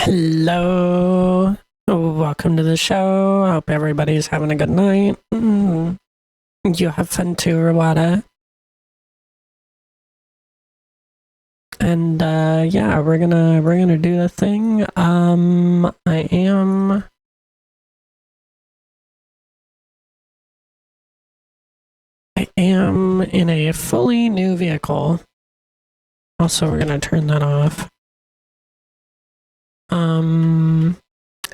Hello, welcome to the show. I hope everybody's having a good night. You have fun too, Rawada. And yeah, we're gonna do the thing. I am in a fully new vehicle. Also, we're gonna turn that off.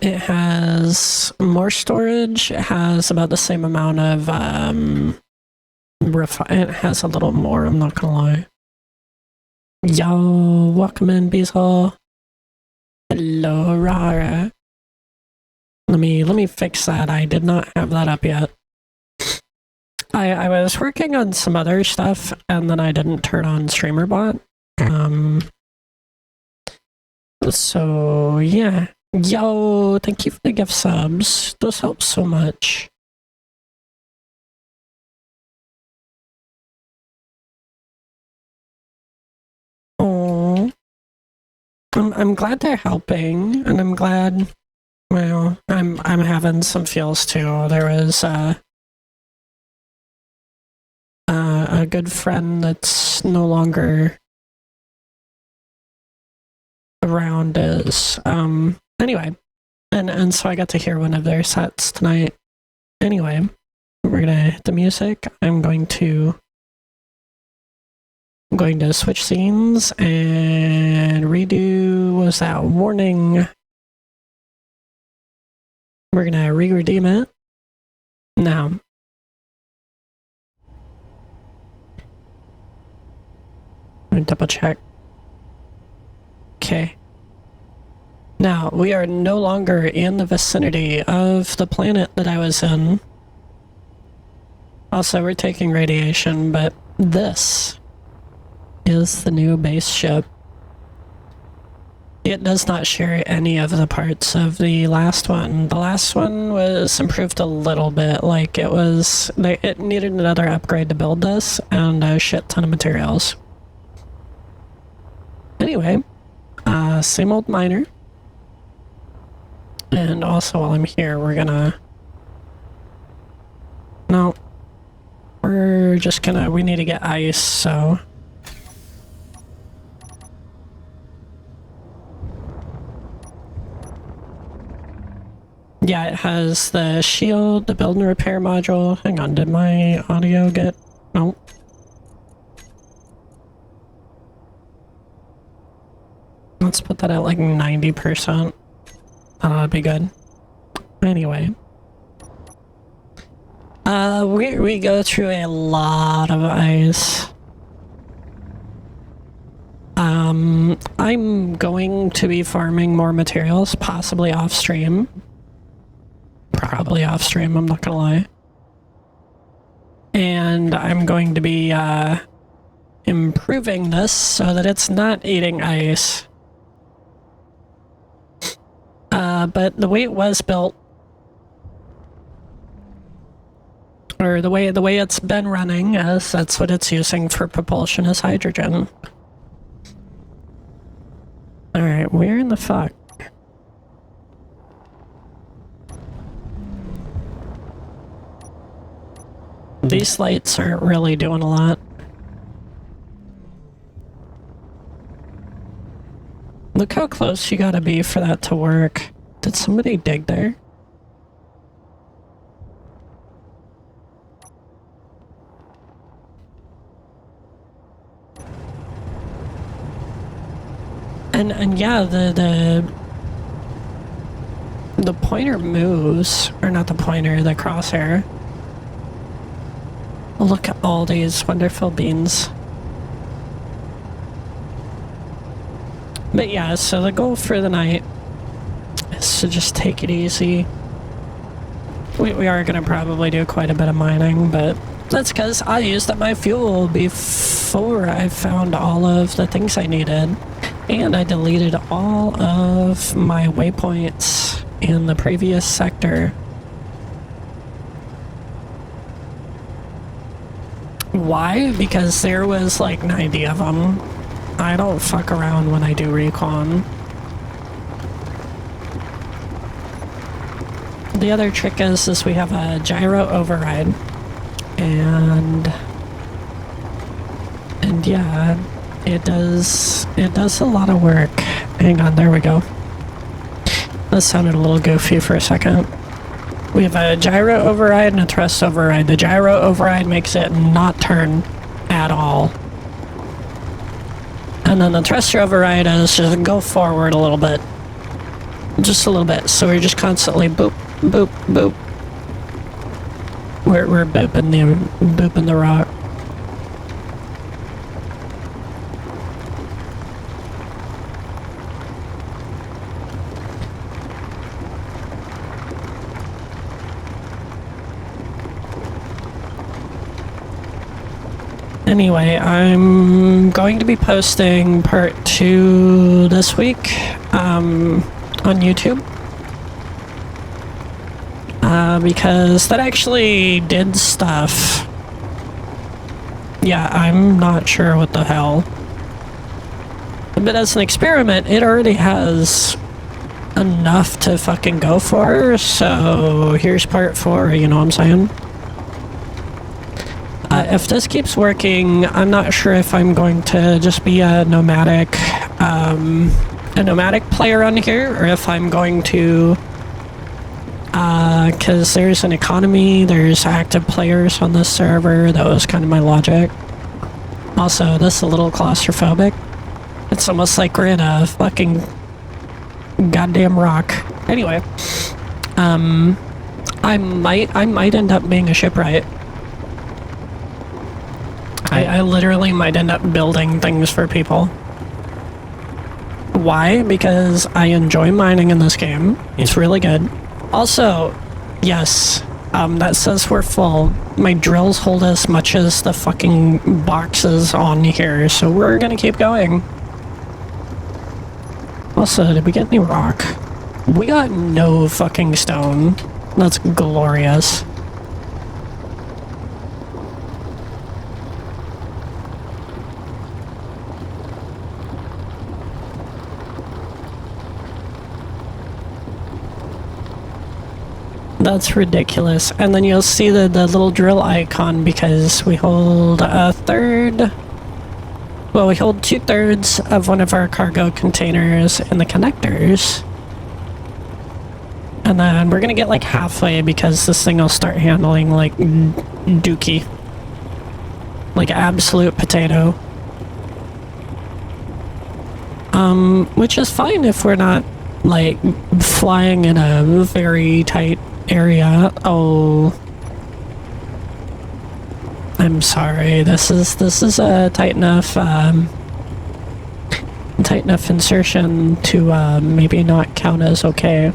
It has more storage. It has about the same amount of it has a little more. I'm not gonna lie. Yo, welcome in, Beazle. Hello, Rara. Let me fix that. I did not have that up yet. I was working on some other stuff, and then I didn't turn on StreamerBot. So yeah. Yo, thank you for the gift subs. Those help so much. Oh, I'm glad they're helping, and I'm glad. Well, I'm having some feels too. There was a good friend that's no longer around is anyway, and so I got to hear one of their sets tonight. Anyway, we're gonna hit the music. I'm going to switch scenes and redo, what was that, warning. We're gonna re-redeem it now. Let me double check. Okay. Now, we are no longer in the vicinity of the planet that I was in. Also, we're taking radiation, but this is the new base ship. It does not share any of the parts of the last one. The last one was improved a little bit, like it needed another upgrade to build this, and a shit ton of materials. Anyway, same old miner. And also while I'm here, we're gonna... No. We're just gonna... We need to get ice, so... Yeah, it has the shield, the build and repair module. Hang on, did my audio get... No. Let's put that at like 90%. That'll be good. Anyway. We go through a lot of ice. I'm going to be farming more materials, possibly off stream. Probably off stream, I'm not gonna lie. And I'm going to be, improving this so that it's not eating ice. But the way it was built, or the way it's been running, as that's what it's using for propulsion, is hydrogen. Alright, where in the fuck? These lights aren't really doing a lot. Look how close you gotta be for that to work. Did somebody dig there? And yeah, the pointer moves, or not the pointer, the crosshair. Look at all these wonderful beans. But yeah, so the goal for the night is to just take it easy. We are going to probably do quite a bit of mining, but that's because I used up my fuel before I found all of the things I needed. And I deleted all of my waypoints in the previous sector. Why? Because there was like 90 of them. I don't fuck around when I do recon. the other trick is we have a gyro override, and yeah, it does a lot of work. Hang on, there we go. That sounded a little goofy for a second. We have a gyro override and a thrust override. The gyro override makes it not turn at all. And then the thruster override is just go forward a little bit. Just a little bit. So we're just constantly boop, boop, boop. We're booping the rock. Anyway, I'm going to be posting part 2 this week on YouTube. Because that actually did stuff. Yeah, I'm not sure what the hell. But as an experiment, it already has enough to fucking go for, so here's part 4, you know what I'm saying? If this keeps working, I'm not sure if I'm going to just be a nomadic player on here, or if I'm going to, because there's an economy, there's active players on this server. That was kind of my logic. Also, this is a little claustrophobic. It's almost like we're in a fucking goddamn rock. Anyway, I might end up being a shipwright. I literally might end up building things for people. Why? Because I enjoy mining in this game. It's really good. Also, yes, that says we're full. My drills hold as much as the fucking boxes on here, so we're gonna keep going. Also, did we get any rock? We got no fucking stone. That's glorious. That's ridiculous. And then you'll see the little drill icon because we hold a third. Well, we hold 2/3 of one of our cargo containers in the connectors. And then we're gonna get like halfway because this thing will start handling like dookie. Like absolute potato. Which is fine if we're not like flying in a very tight area. Oh, I'm sorry. This is a tight enough insertion to maybe not count as okay.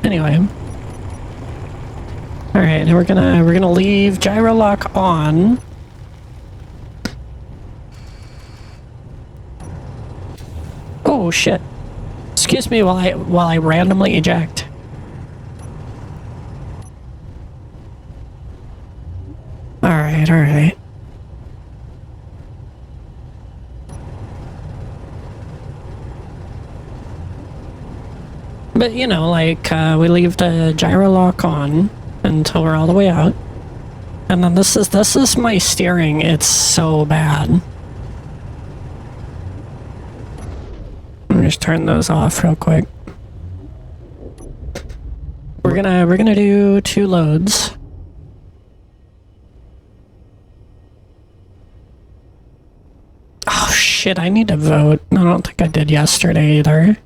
Anyway, all right. Now we're gonna leave gyro lock on. Oh shit. Excuse me while I randomly eject. Alright. But you know, like, we leave the gyro lock on until we're all the way out. And then this is my steering. It's so bad. Let me just turn those off real quick. We're gonna do 2 loads. Oh shit, I need to vote. I don't think I did yesterday either.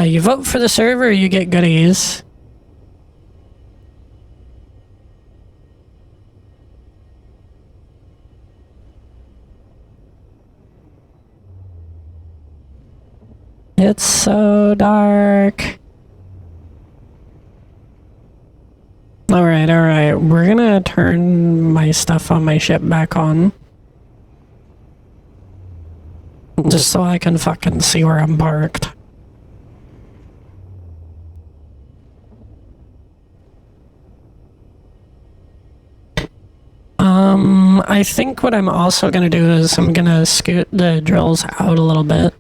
You vote for the server, you get goodies. It's so dark. Alright. We're gonna turn my stuff on my ship back on. Just so I can fucking see where I'm parked. I think what I'm also gonna do is I'm gonna scoot the drills out a little bit.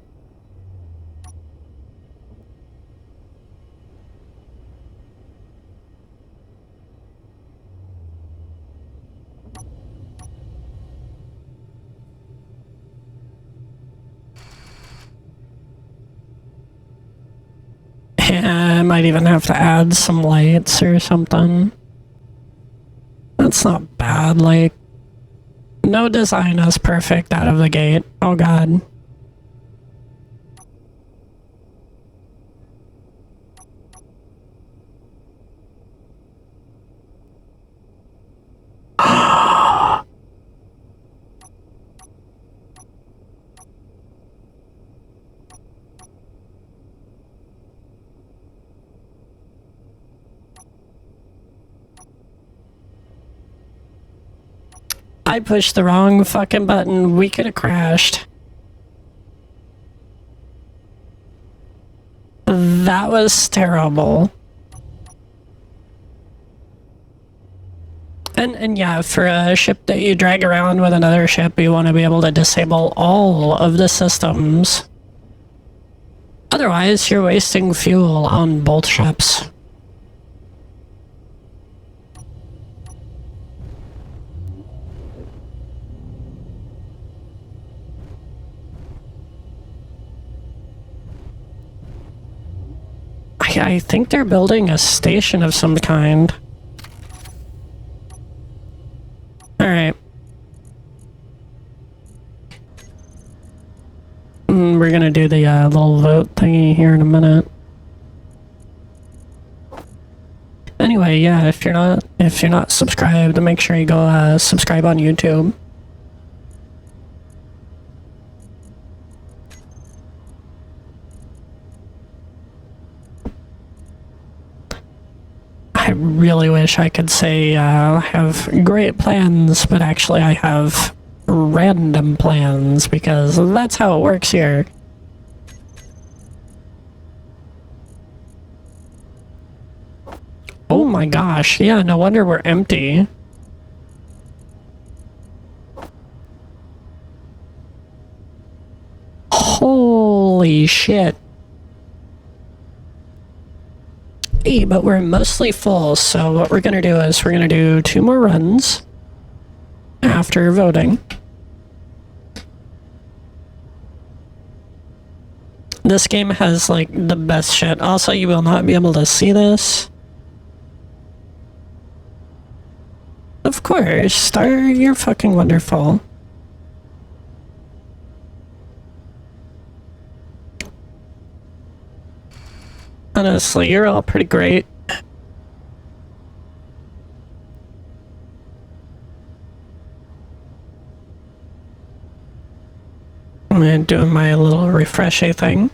Yeah, I might even have to add some lights or something. That's not bad, like, no design is perfect out of the gate. Oh god. I pushed the wrong fucking button. We could have crashed. That was terrible. And yeah, for a ship that you drag around with another ship, you want to be able to disable all of the systems. Otherwise, you're wasting fuel on both ships. I think they're building a station of some kind. Alright. We're gonna do the little vote thingy here in a minute. Anyway, yeah, if you're not subscribed, make sure you go subscribe on YouTube. I really wish I could say I have great plans, but actually I have random plans, because that's how it works here. Oh my gosh, yeah, no wonder we're empty. Holy shit. Hey, but we're mostly full, so what we're gonna do is we're gonna do 2 more runs after voting. This game has, like, the best shit. Also, you will not be able to see this. Of course, Star, you're fucking wonderful. Honestly, you're all pretty great. I'm doing my little refreshy thing.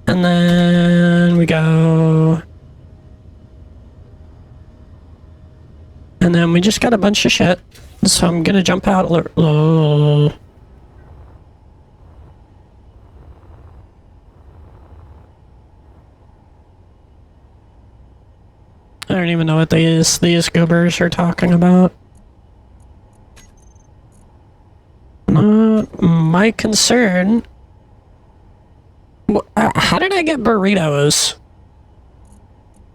And then we go... And then we just got a bunch of shit. So I'm gonna jump out. Oh. I don't even know what these goobers are talking about. Not my concern. How did I get burritos?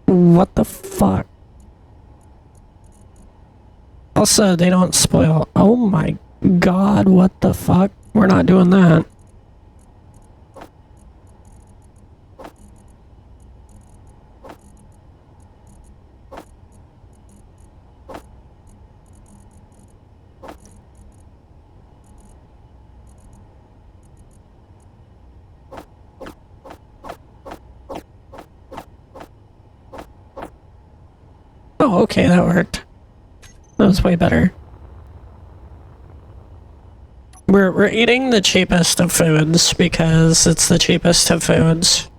What the fuck? Also, they don't spoil. Oh my god, what the fuck? We're not doing that. Oh, okay, that worked. That was way better. We're eating the cheapest of foods because it's the cheapest of foods.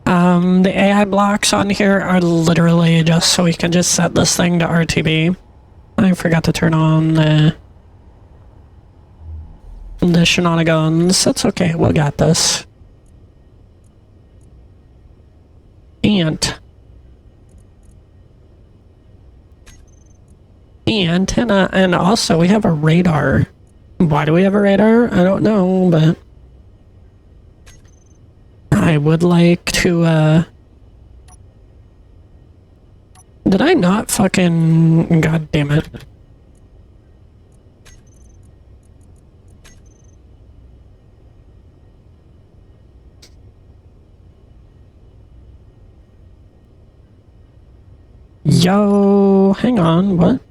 The AI blocks on here are literally just so we can just set this thing to RTB. I forgot to turn on the shenanigans. That's okay, we got this. Antenna, and also we have a radar. Why do we have a radar? I don't know, but I would like to, did I not fucking... God damn it. Yo, hang on, what?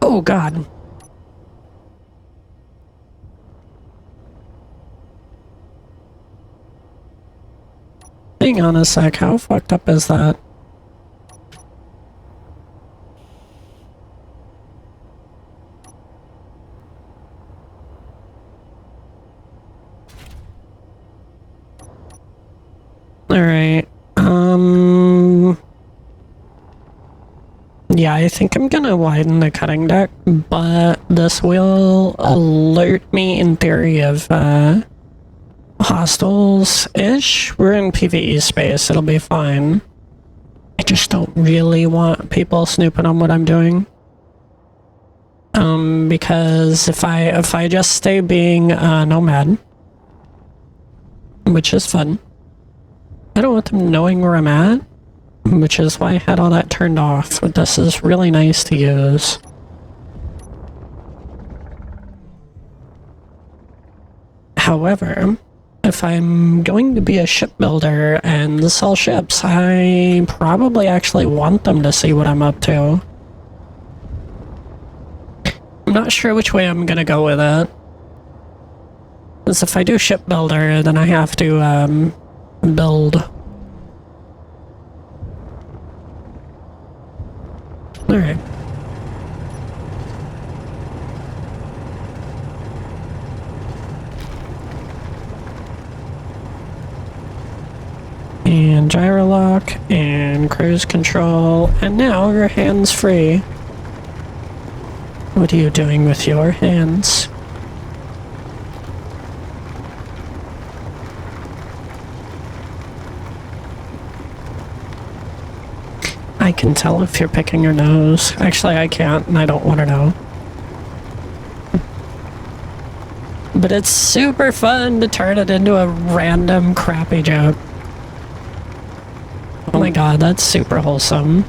Oh, God. Hang on a sec, how fucked up is that? Alright, yeah, I think I'm gonna widen the cutting deck, but this will alert me in theory of, hostiles-ish. We're in PvE space, it'll be fine. I just don't really want people snooping on what I'm doing. Because if I just stay being a nomad, which is fun, I don't want them knowing where I'm at, which is why I had all that turned off. But this is really nice to use. However, if I'm going to be a shipbuilder and sell ships, I probably actually want them to see what I'm up to. I'm not sure which way I'm gonna go with it. Because if I do shipbuilder, then I have to, build. Alright. And gyro lock, and cruise control, and now your hands free. What are you doing with your hands? I can tell if you're picking your nose. Actually, I can't, and I don't want to know. But it's super fun to turn it into a random crappy joke. Oh my god, that's super wholesome.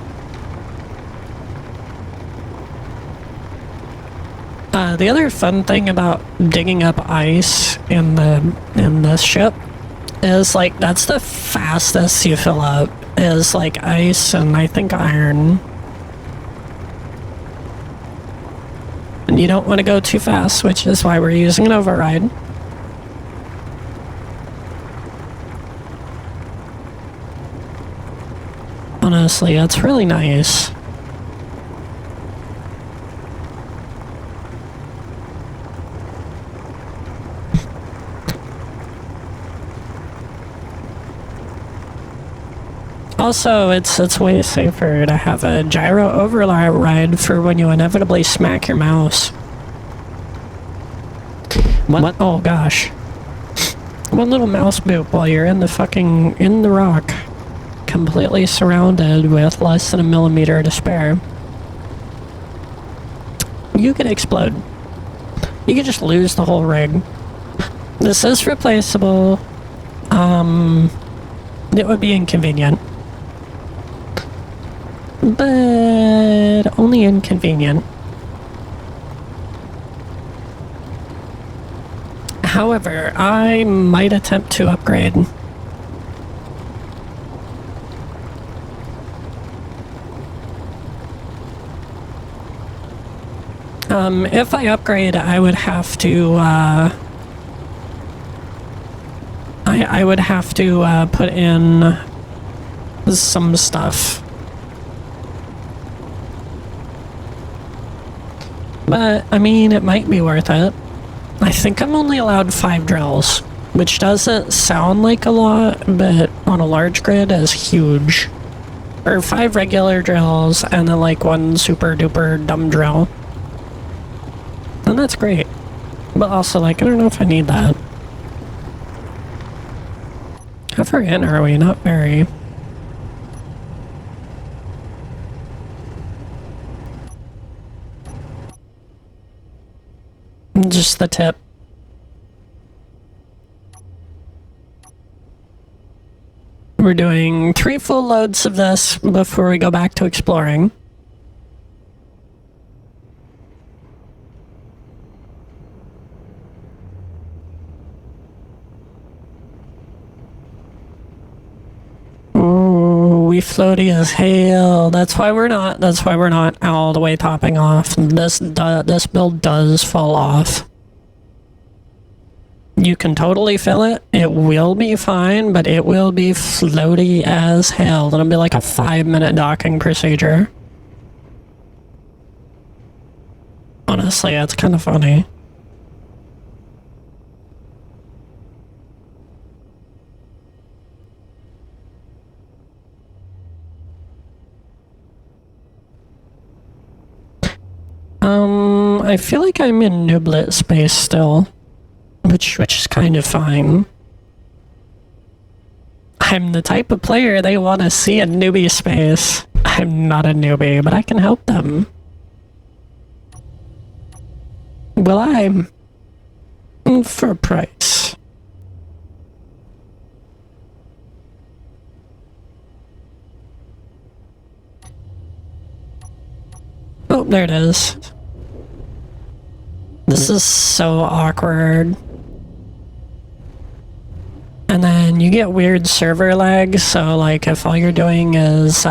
The other fun thing about digging up ice in this ship is, like, that's the fastest you fill up, is like ice and I think iron. And you don't want to go too fast, which is why we're using an override. Honestly, that's really nice. Also, it's way safer to have a gyro override for when you inevitably smack your mouse. What? Oh gosh. One little mouse boop while you're in the rock. Completely surrounded with less than a millimeter to spare. You could explode. You could just lose the whole rig. This is replaceable. It would be inconvenient. But only inconvenient. However, I might attempt to upgrade. If I upgrade, I would have to, I would have to, put in some stuff. But, I mean, it might be worth it. I think I'm only allowed 5 drills, which doesn't sound like a lot, but on a large grid is huge. Or 5 regular drills, and then like 1 super duper dumb drill. And that's great. But also, like, I don't know if I need that. How far in are we? Not very. Just the tip. We're doing 3 full loads of this before we go back to exploring. Ooh, we floaty as hell. That's why we're not all the way topping off. This build does fall off. You can totally fill it. It will be fine, but it will be floaty as hell. It'll be like a 5-minute docking procedure. Honestly, that's kind of funny. I feel like I'm in Nublet space still. Which is kind of fine. I'm the type of player they want to see in newbie space. I'm not a newbie, but I can help them. Well, I'm for a price. Oh, there it is. This is so awkward. And then you get weird server lag, so like if all you're doing is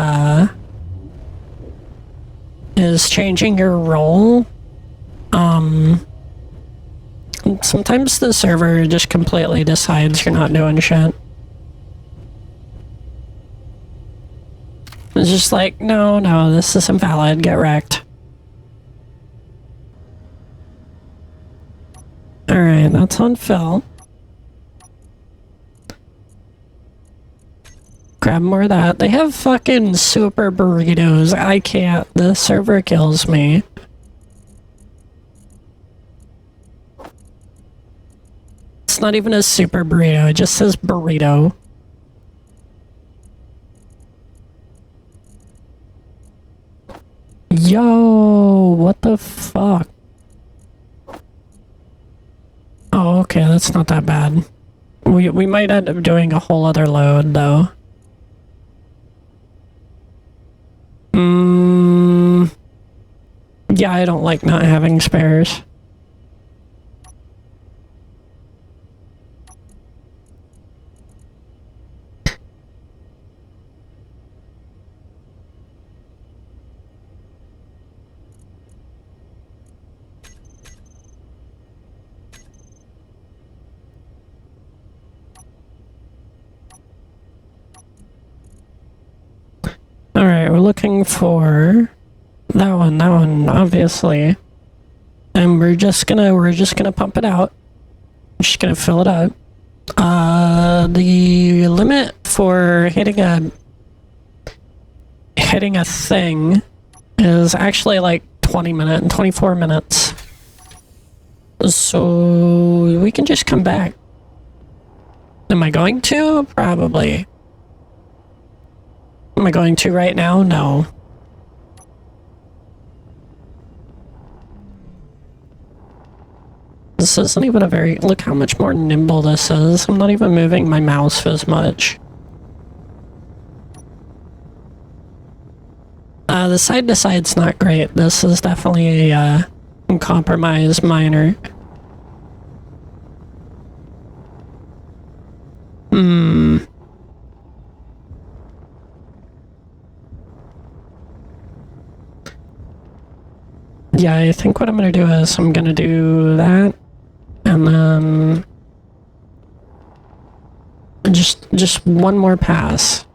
changing your role, sometimes the server just completely decides you're not doing shit. It's just like, no, this is invalid, get wrecked. Alright, that's on Phil. Grab more of that. They have fucking super burritos. I can't. The server kills me. It's not even a super burrito. It just says burrito. Yo, what the fuck? Oh, okay, that's not that bad. We might end up doing a whole other load, though. Yeah, I don't like not having spares. Alright, we're looking for that one, obviously. And we're just gonna pump it out. We're just gonna fill it up. The limit for hitting a thing is actually like 24 minutes. So we can just come back. Am I going to? Probably. Am I going to right now? No. This isn't even a very... Look how much more nimble this is. I'm not even moving my mouse as much. The side-to-side's not great. This is definitely a compromise minor. Yeah, I think what I'm gonna do is I'm gonna do that, and then just one more pass.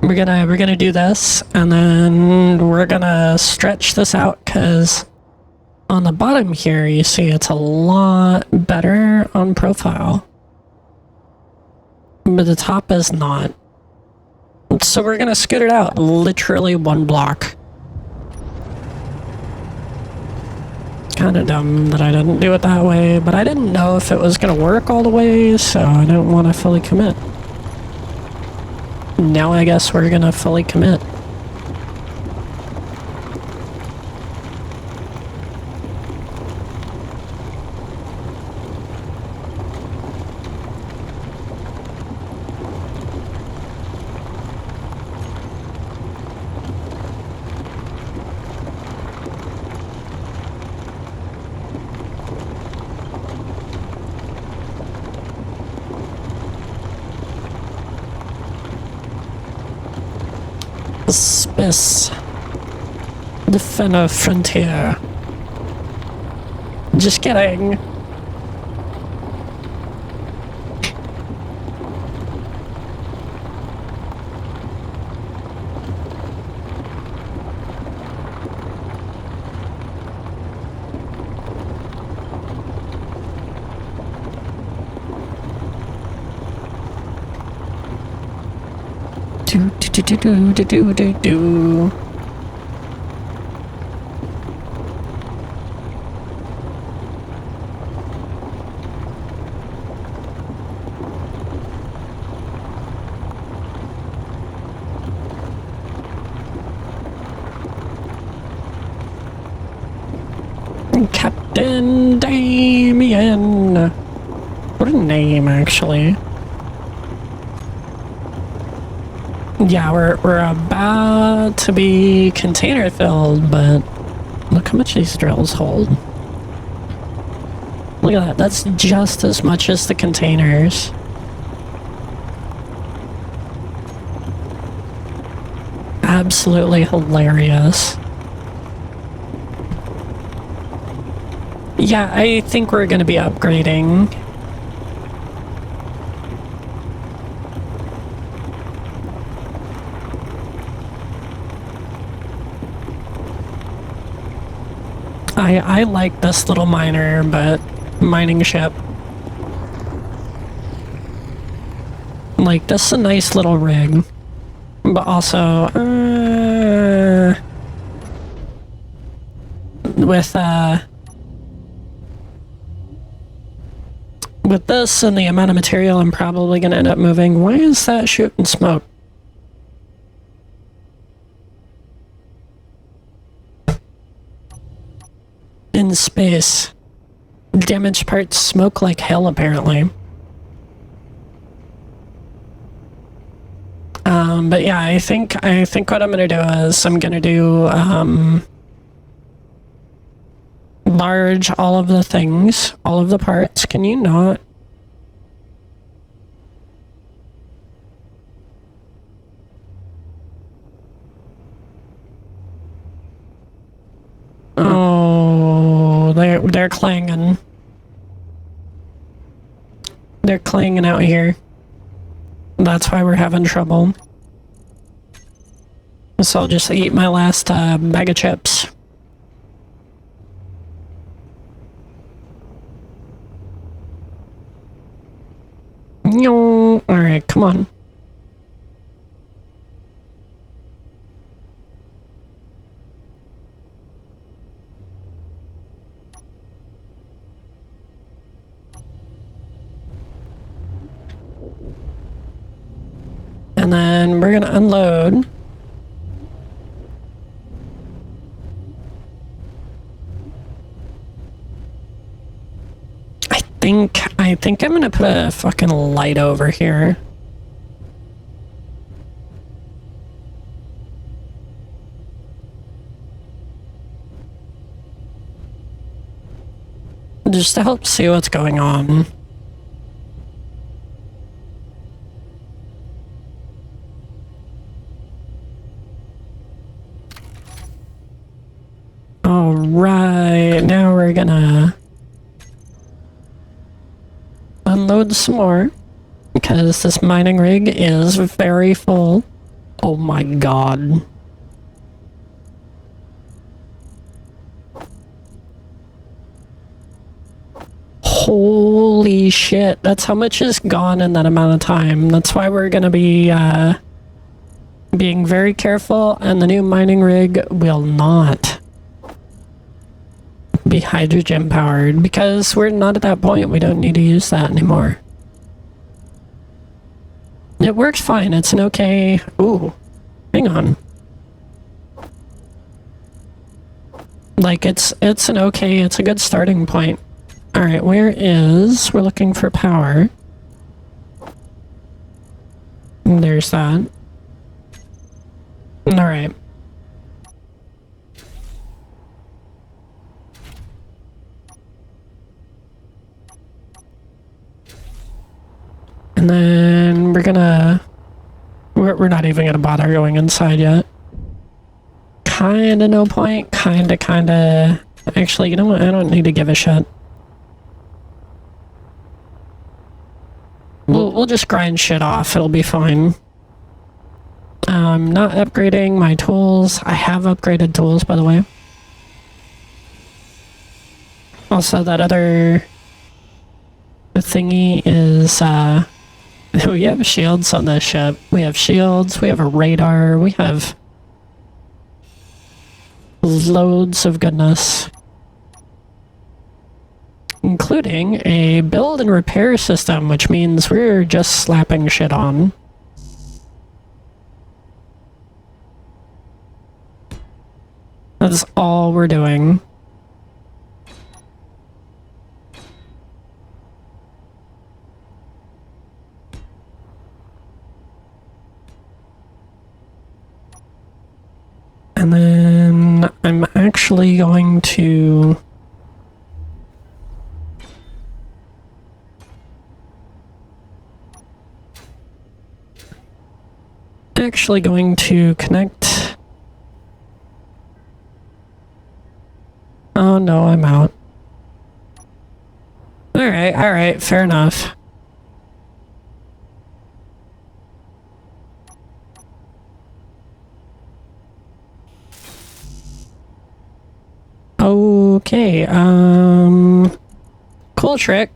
We're gonna do this, and then we're gonna stretch this out, because on the bottom here, you see it's a lot better on profile, but the top is not. So we're gonna scoot it out, literally one block. Kinda dumb that I didn't do it that way, but I didn't know if it was gonna work all the way, so I didn't want to fully commit. Now I guess we're gonna fully commit. Space. Defend our frontier. Just kidding. Do. Captain Damien. What a name, actually. Yeah, we're about to be container filled, but look how much these drills hold. Look at that. That's just as much as the containers. Absolutely hilarious. Yeah, I think we're going to be upgrading. I like this little mining ship. Like, this is a nice little rig. But also, with this and the amount of material I'm probably going to end up moving, why is that shooting smoke? In space. Damaged parts smoke like hell, apparently. But yeah, I think what I'm gonna do is I'm gonna do large all of the things, all of the parts. Can you not? Oh, they're clanging. They're clanging out here. That's why we're having trouble. So I'll just eat my last bag of chips. No, alright, come on. And then we're gonna unload. I think I'm gonna put a fucking light over here. Just to help see what's going on. Alright, now we're gonna unload some more because this mining rig is very full. Oh my god. Holy shit, that's how much is gone in that amount of time. That's why we're gonna be being very careful, and the new mining rig will not be hydrogen powered because we're not at that point. We don't need to use that anymore. It works fine. It's an okay... Ooh, hang on. Like, it's an okay... It's a good starting point. Alright, we're looking for power. There's that. Alright. And then we're not even gonna bother going inside yet. kinda no point, kinda... Actually, you know what? I don't need to give a shit. We'll just grind shit off. It'll be fine. I'm not upgrading my tools. I have upgraded tools, by the way. Also, that other thingy is, we have shields on this ship. We have shields, we have a radar, we have loads of goodness. Including a build and repair system, which means we're just slapping shit on. That's all we're doing. And then I'm actually going to... connect... Oh no, I'm out. Alright, fair enough. Okay, cool trick.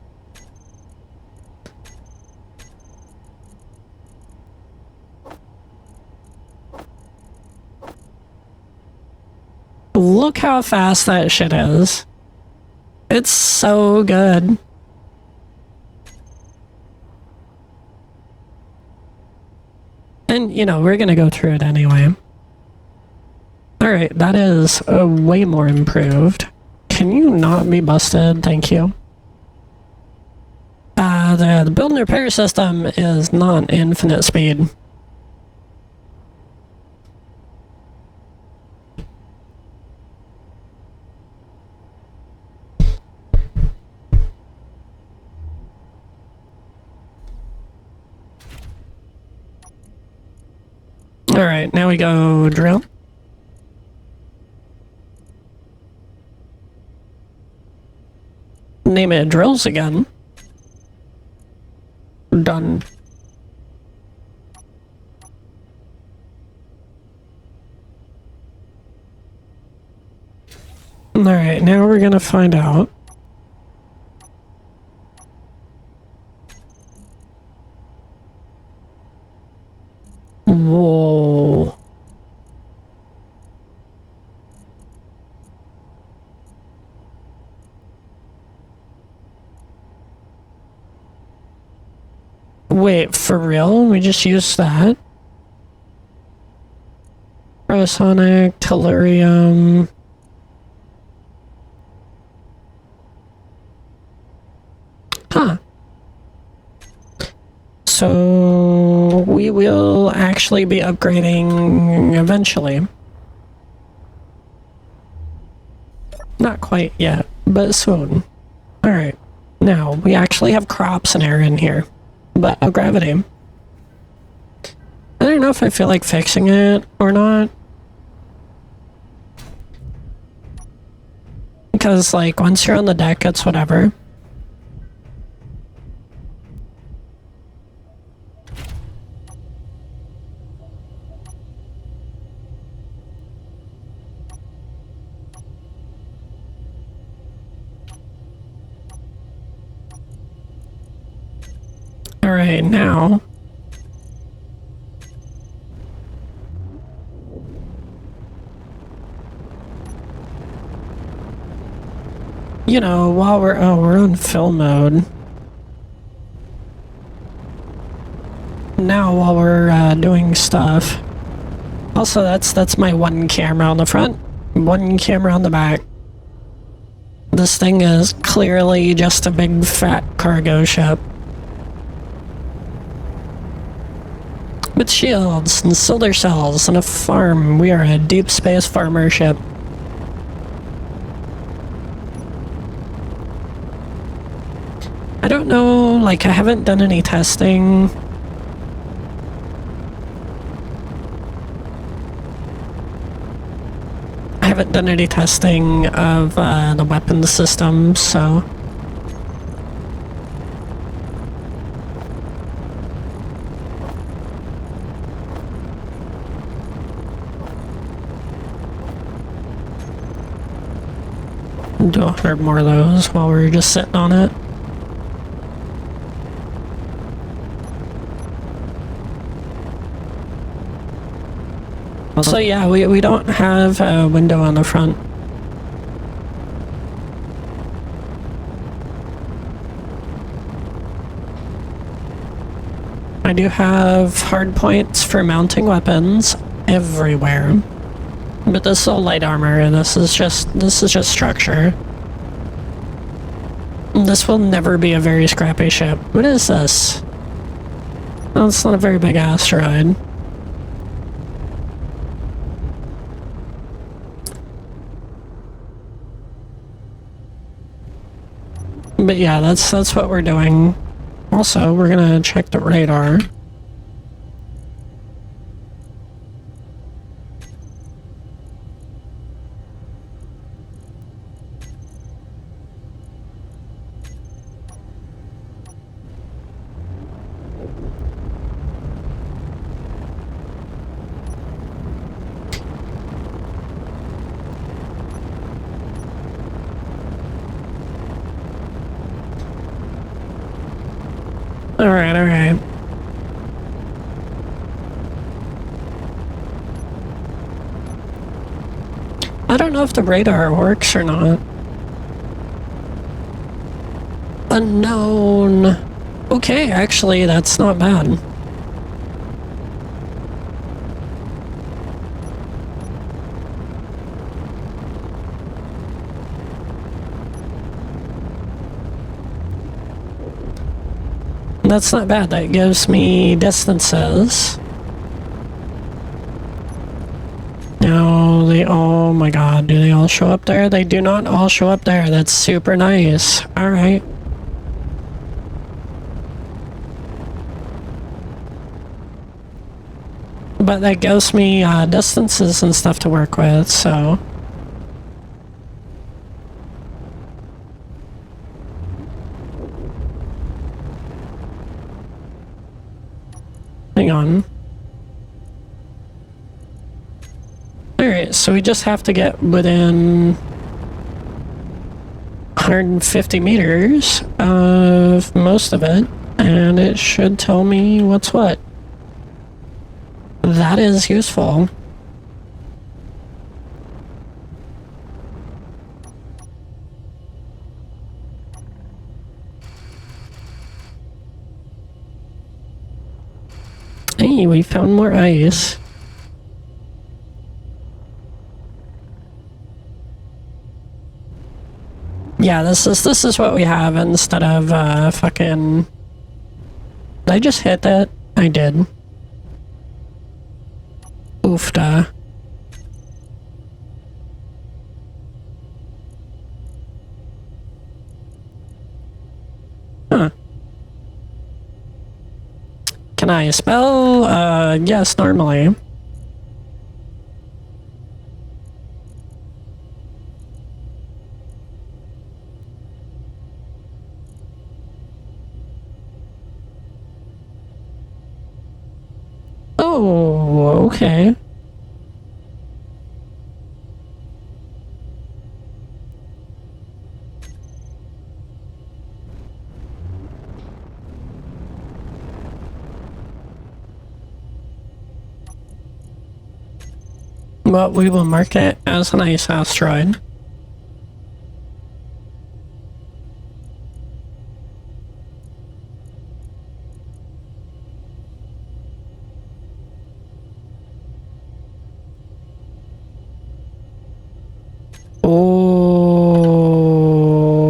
Look how fast that shit is. It's so good. And, you know, we're gonna go through it anyway. Alright, that is way more improved. Can you not be busted? Thank you. The build and repair system is not infinite speed. Alright, now we go drill. Name it drills again. Done. Alright, now we're gonna find out. Whoa. Wait, for real? We just used that? Prosonic, tellurium... Huh. So... we will actually be upgrading eventually. Not quite yet, but soon. Alright. Now, we actually have crops and air in here. But gravity. I don't know if I feel like fixing it or not. Because, like, once you're on the deck, it's whatever. Alright, now... You know, while we're on fill mode. Now, while we're doing stuff. Also, that's my one camera on the front, one camera on the back. This thing is clearly just a big fat cargo ship. With shields and solar cells and a farm. We are a deep space farmer ship. I don't know, like, I haven't done any testing. haven't done any testing of the weapon system, so... Do 100 more of those while we're just sitting on it. So yeah, we don't have a window on the front. I do have hard points for mounting weapons everywhere. But this is all light armor, and this is just structure. This will never be a very scrappy ship. What is this? Oh, it's not a very big asteroid. But yeah, that's what we're doing. Also, we're gonna check the radar. Alright, alright. I don't know if the radar works or not. Unknown. Okay, actually, that's not bad. That's not bad. That gives me distances. No, oh my god, do they all show up there? They do not all show up there. That's super nice. Alright. But that gives me distances and stuff to work with, so... Hang on. Alright, so we just have to get within 150 meters of most of it, and it should tell me what's what. That is useful. Hey, we found more ice. Yeah, this is what we have instead of fucking... Did I just hit that? I did. Oofda. Huh. Can I spell? Yes, normally. Oh, okay. Well, we will mark it as an ice asteroid.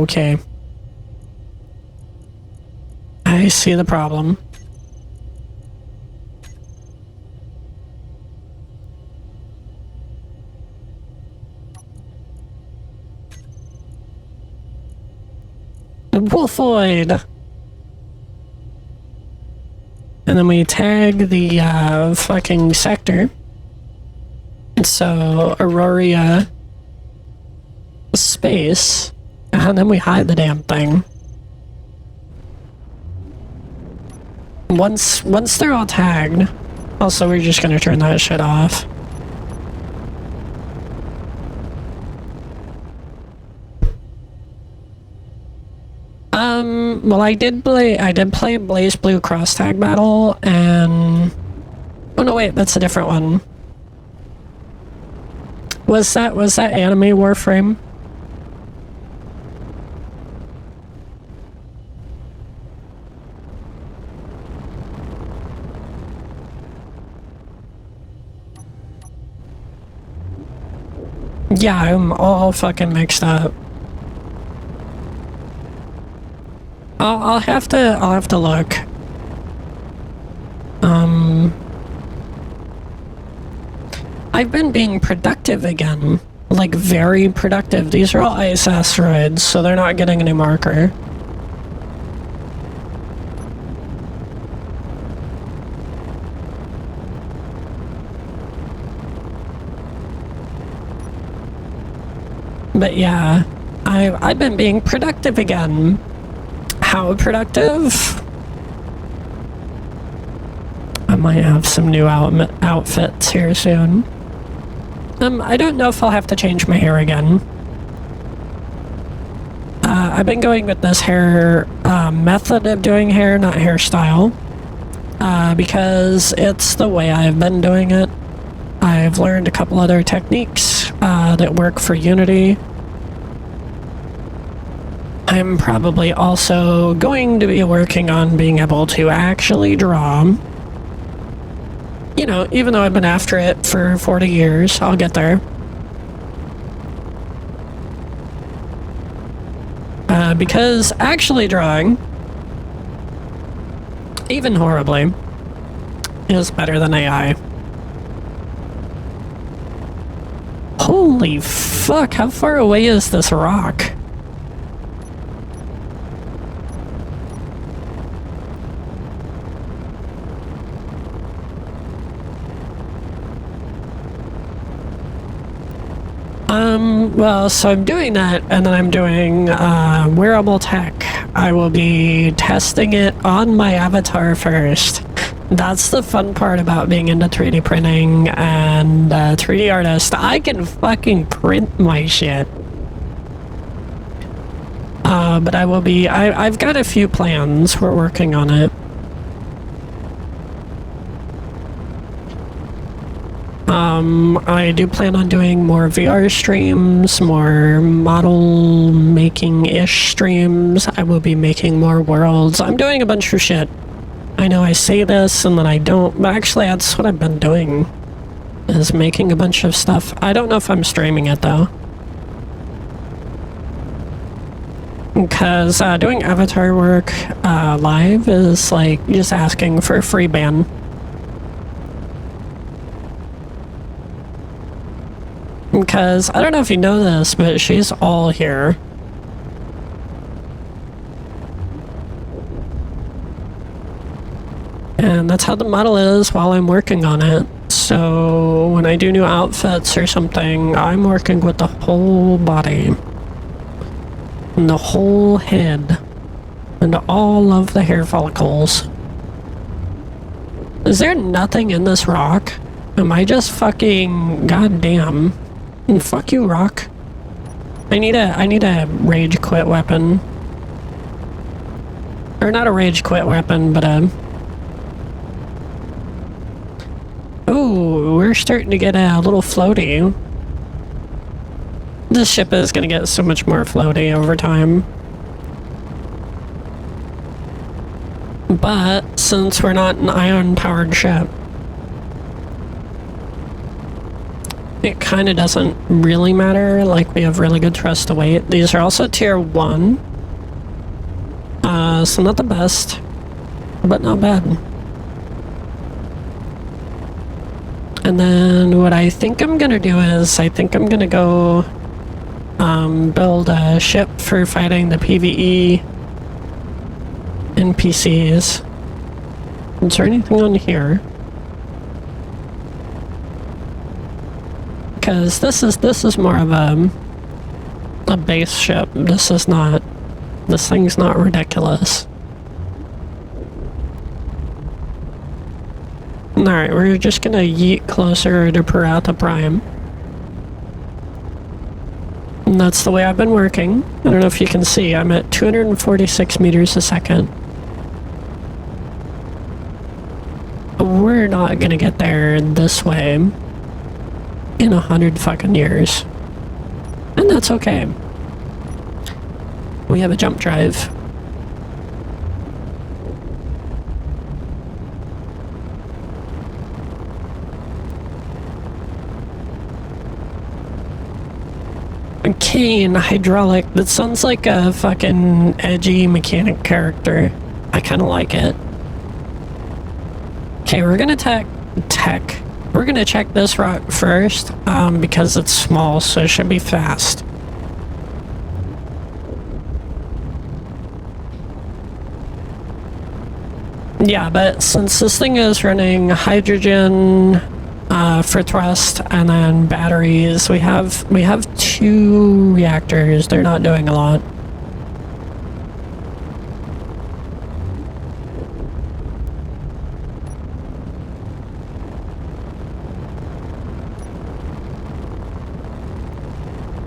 Okay. I see the problem. Wolfoid! And then we tag the fucking sector. So, Aurora space, and then we hide the damn thing. Once they're all tagged, also we're just gonna turn that shit off. Well, I did play Blaze Blue Cross Tag Battle, and oh no, wait, that's a different one. Was that anime Warframe? Yeah, I'm all fucking mixed up. I'll have to look. I've been being productive again. Like, very productive. These are all ice asteroids, so they're not getting any marker. But yeah, I've been being productive again. How productive? I might have some new outfits here soon. I don't know if I'll have to change my hair again. I've been going with this hair method of doing hair, not hairstyle, because it's the way I've been doing it. I've learned a couple other techniques that work for Unity. I'm probably also going to be working on being able to actually draw. You know, even though I've been after it for 40 years, I'll get there. Because actually drawing, even horribly, is better than AI. Holy fuck, how far away is this rock? Well, so I'm doing that, and then I'm doing wearable tech. I will be testing it on my avatar first. That's the fun part about being into 3D printing and 3D artist. I can fucking print my shit. But I will be... I've got a few plans. We're working on it. I do plan on doing more VR streams, more model making-ish streams. I will be making more worlds. I'm doing a bunch of shit. I know I say this and then I don't, but actually that's what I've been doing, is making a bunch of stuff. I don't know if I'm streaming it though. Because doing avatar work live is like just asking for a free ban. Because, I don't know if you know this, but she's all here. And that's how the model is while I'm working on it. So, when I do new outfits or something, I'm working with the whole body. And the whole head. And all of the hair follicles. Is there nothing in this rock? Am I just fucking... goddamn. Fuck you, rock. I need a rage quit weapon. Or not a rage quit weapon, but a... Ooh, we're starting to get a little floaty. This ship is gonna get so much more floaty over time. But, since we're not an ion-powered ship, it kind of doesn't really matter. Like, we have really good thrust to weight. These are also tier 1. So not the best, but not bad. And then what I think I'm gonna do is, I think I'm gonna go build a ship for fighting the PvE NPCs. Is there anything on here? Because this is more of a a base ship. This is not... This thing's not ridiculous. Alright, we're just gonna yeet closer to Parata Prime. And that's the way I've been working. I don't know if you can see, I'm at 246 meters a second. We're not gonna get there this way in 100 fucking years. And that's okay. We have a jump drive. A cane hydraulic. That sounds like a fucking edgy mechanic character. I kind of like it. Okay, we're gonna We're gonna check this rock first, because it's small, so it should be fast. Yeah, but since this thing is running hydrogen for thrust and then batteries, we have 2 reactors. They're not doing a lot.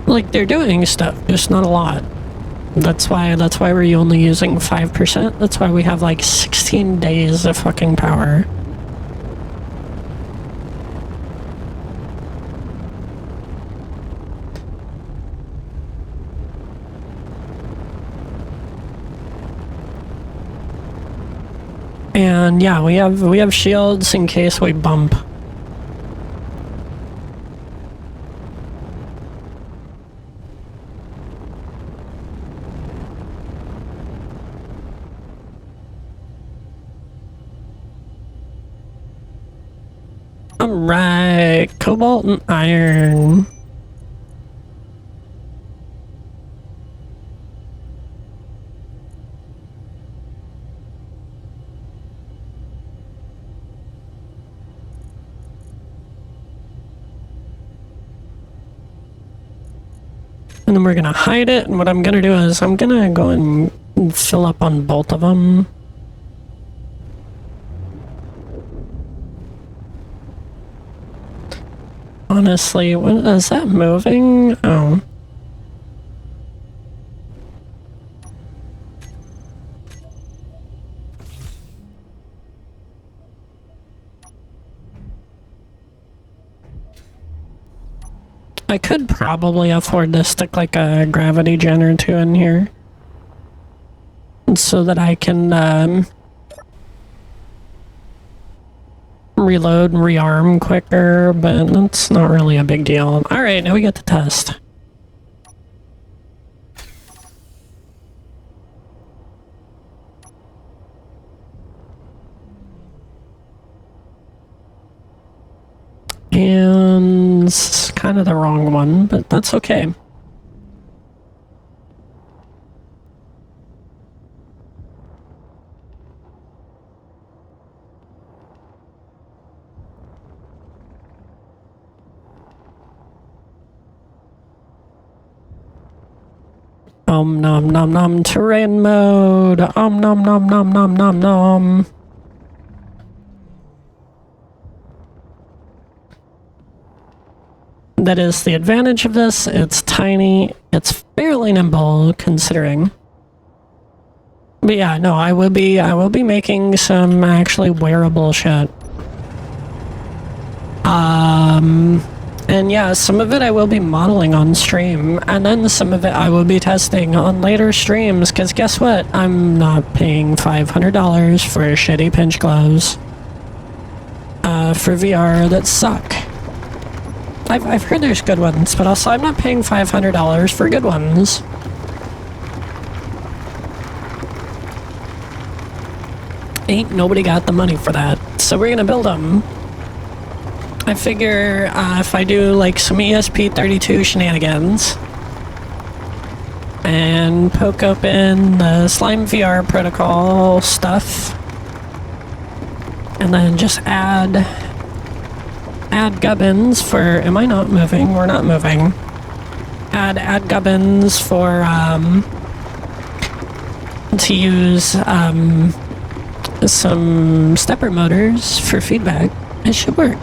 Like, they're doing stuff, just not a lot. That's why we're only using 5%. That's why we have like 16 days of fucking power. And yeah, we have shields in case we bump. Alright, cobalt and iron. And then we're gonna hide it, and what I'm gonna do is I'm gonna go and fill up on both of them. Honestly, what is that moving? Oh. I could probably afford to stick like a gravity gen or 2 in here. So that I can, reload and rearm quicker, but that's not really a big deal. Alright, now we get to test. And it's kind of the wrong one, but that's okay. Nom nom nom terrain mode. Nom nom nom nom nom nom. That is the advantage of this. It's tiny. It's fairly nimble considering. But yeah, no, I will be making some actually wearable shit. And yeah, some of it I will be modeling on stream, and then some of it I will be testing on later streams, because guess what? I'm not paying $500 for shitty pinch gloves for VR that suck. I've heard there's good ones, but also I'm not paying $500 for good ones. Ain't nobody got the money for that, so we're gonna build them. I figure if I do like some ESP32 shenanigans and poke open the Slime VR protocol stuff and then just add gubbins for... Am I not moving? We're not moving. add gubbins for, to use, some stepper motors for feedback. It should work.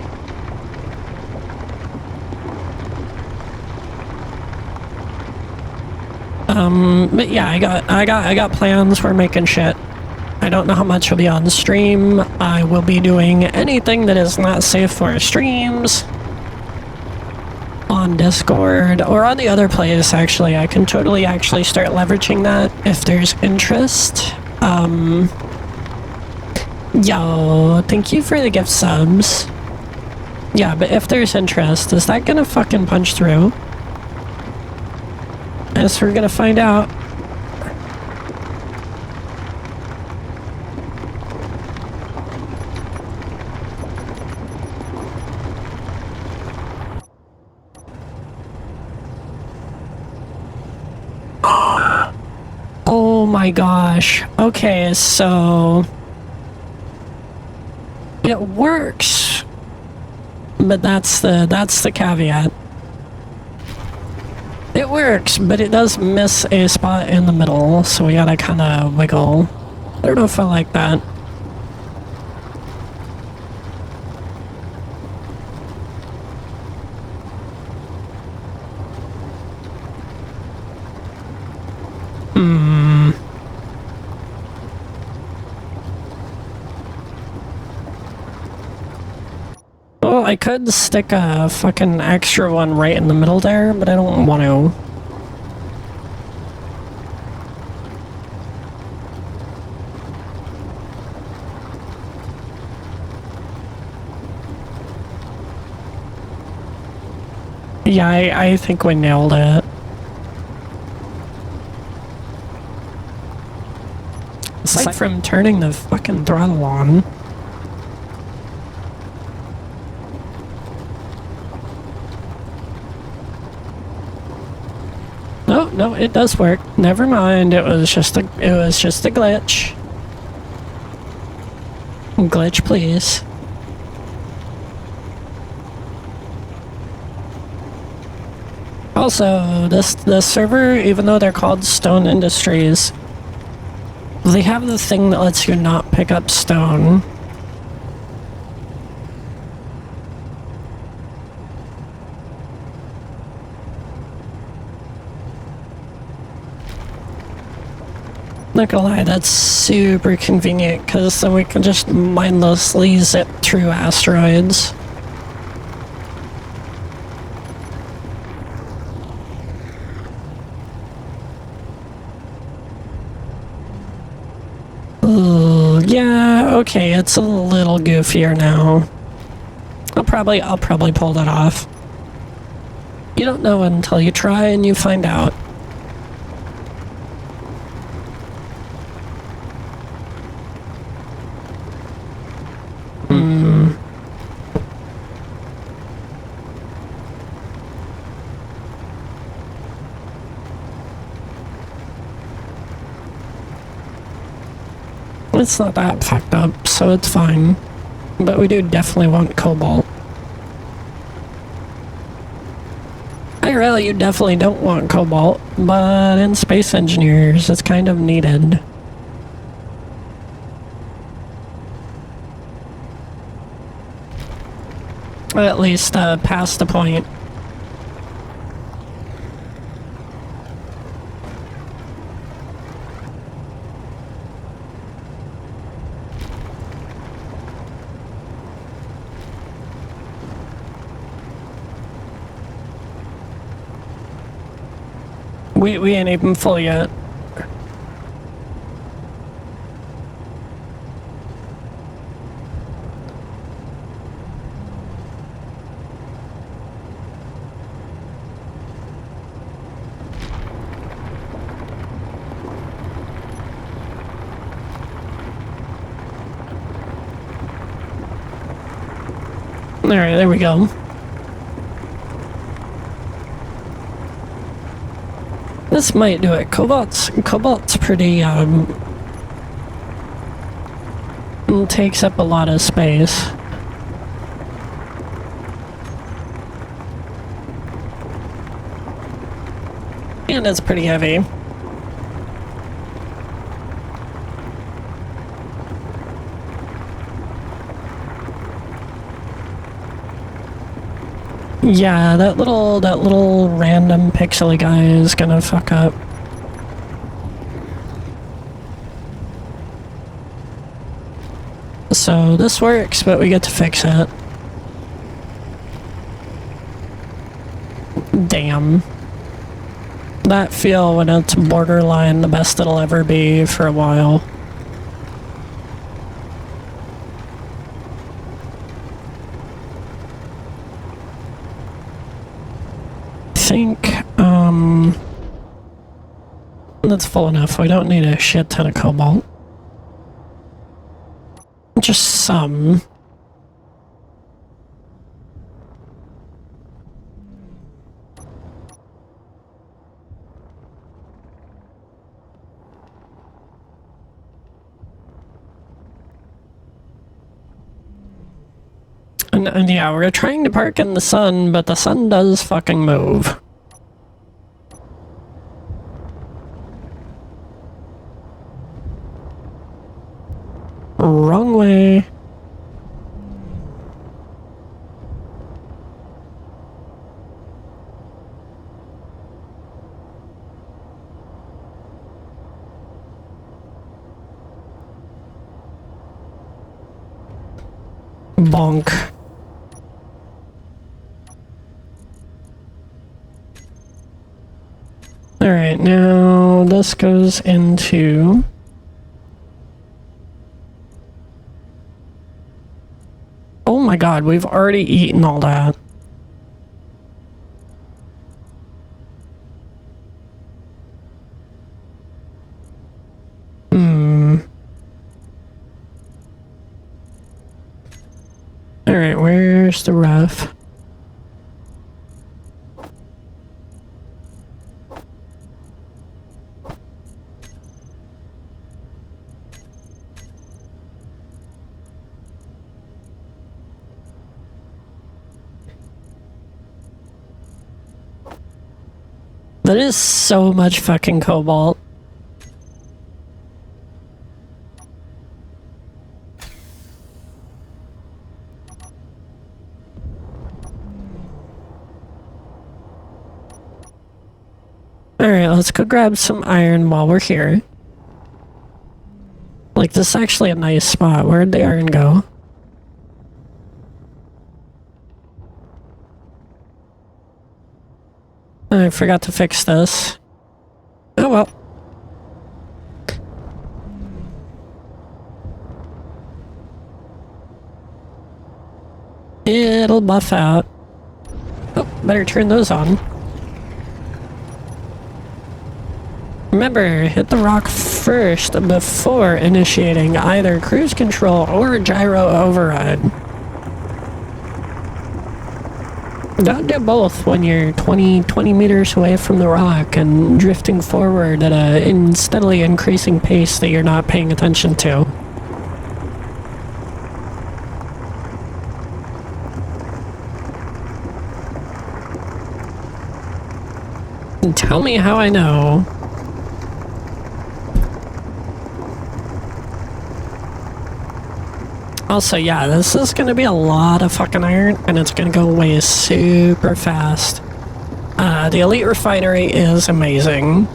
But yeah, I got plans. We're making shit. I don't know how much will be on the stream. I will be doing anything that is not safe for streams on Discord or on the other place. Actually, I can totally actually start leveraging that if there's interest. Yo, thank you for the gift subs. Yeah, but if there's interest, is that gonna fucking punch through? Guess we're gonna find out. Oh my gosh. Okay, so it works, but that's the caveat. It works, but it does miss a spot in the middle, so we gotta kind of wiggle. I don't know if I like that. Well, I could stick a fucking extra one right in the middle there, but I don't want to. Yeah, I think we nailed it. Aside from turning the fucking throttle on. Oh, no, it does work. Never mind, it was just a glitch. Glitch, please. Also, this server, even though they're called Stone Industries, they have the thing that lets you not pick up stone. Not gonna lie, that's super convenient, because then we can just mindlessly zip through asteroids. Yeah, okay, it's a little goofier now. I'll probably pull that off. You don't know until you try and you find out. It's not that fucked up, so it's fine. But we do definitely want cobalt. IRL, you definitely don't want cobalt, but in Space Engineers, it's kind of needed. At least, past the point. We ain't even full yet. Alright, there we go. This might do it. Cobalt's pretty, takes up a lot of space. And it's pretty heavy. Yeah, that little random pixely guy is gonna fuck up. So this works, but we get to fix it. Damn. That feel when it's borderline the best it'll ever be for a while. I think, that's full enough. We don't need a shit ton of cobalt. Just some. And yeah, we're trying to park in the sun, but the sun does fucking move. Wrong way. Bonk. Alright, now this goes into... Oh my god, we've already eaten all that. Alright, where's the ref? That is so much fucking cobalt. Alright, let's go grab some iron while we're here. Like, this is actually a nice spot. Where'd the iron go? I forgot to fix this. Oh well. It'll buff out. Oh, better turn those on. Remember, hit the rock first before initiating either cruise control or gyro override. Don't do both when you're 20 meters away from the rock and drifting forward at a steadily increasing pace that you're not paying attention to. And tell me how I know. Also, yeah, this is gonna be a lot of fucking iron, and it's gonna go away super fast. The Elite Refinery is amazing.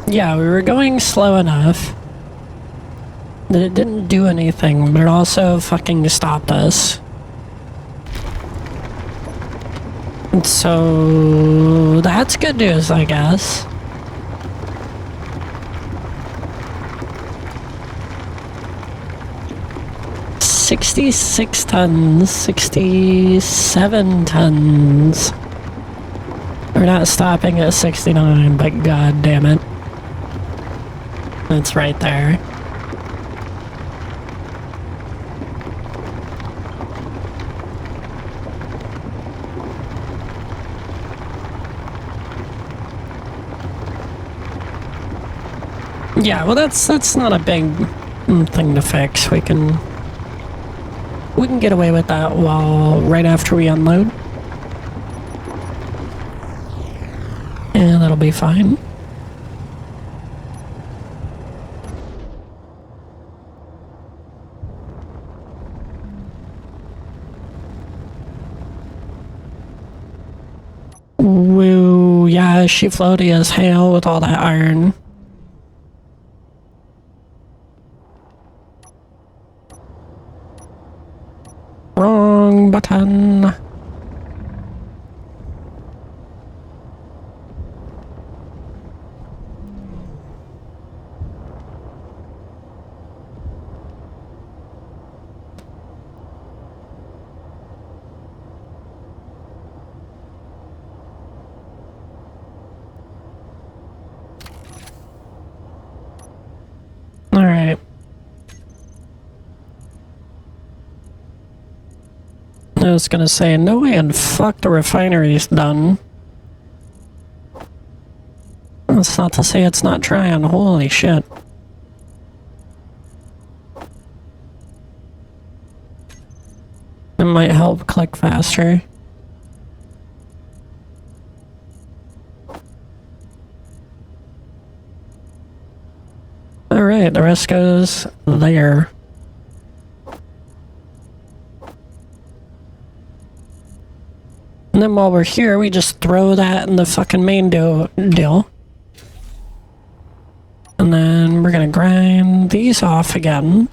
Yeah, we were going slow enough that it didn't do anything, but it also fucking stopped us. So that's good news, I guess. $66 tons, 67 tons. We're not stopping at 69, but god damn it. It's right there. Yeah, well that's not a big thing to fix. We can get away with that while right after we unload. And that'll be fine. Woo, yeah, she floaty as hell with all that iron. Wrong button. Alright. I was gonna say, no way in fuck the refinery's done. That's not to say it's not trying, holy shit. It might help click faster. Alright, the rest goes there. And then while we're here, we just throw that in the fucking main deal. And then we're gonna grind these off again.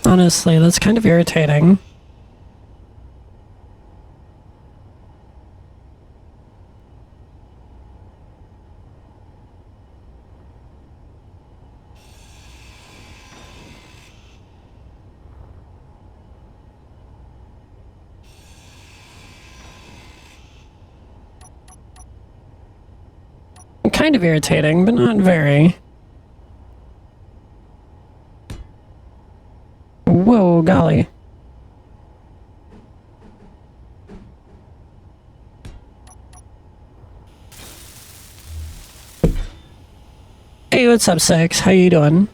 Honestly, that's kind of irritating. Kind of irritating, but not very. Whoa, golly. Hey, what's up, Six? How you doing?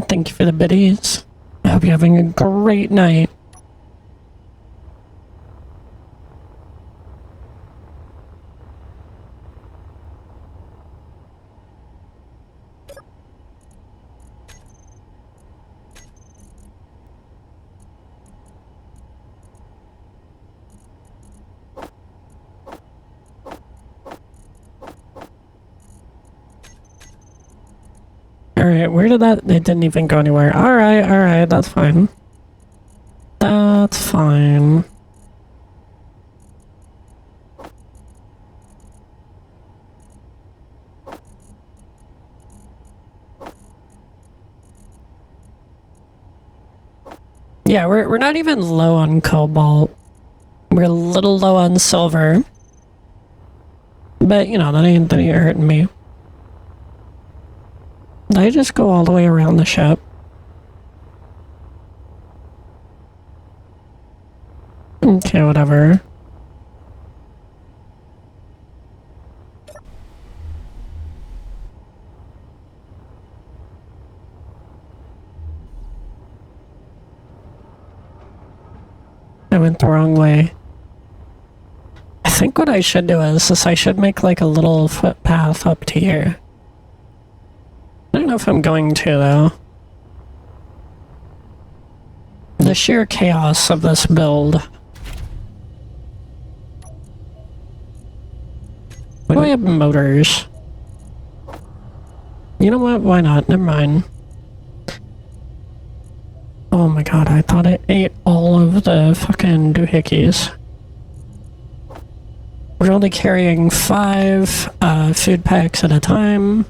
Thank you for the biddies. I hope you're having a great night. Alright, where did that... It didn't even go anywhere. Alright, that's fine. That's fine. Yeah, we're not even low on cobalt. We're a little low on silver. But, you know, that ain't hurting me. Did I just go all the way around the ship? Okay, whatever. I went the wrong way. I think what I should do is I should make like a little footpath up to here. I don't know if I'm going to, though. The sheer chaos of this build. Why do I have motors? You know what? Why not? Never mind. Oh my god, I thought it ate all of the fucking doohickeys. We're only carrying 5 food packs at a time.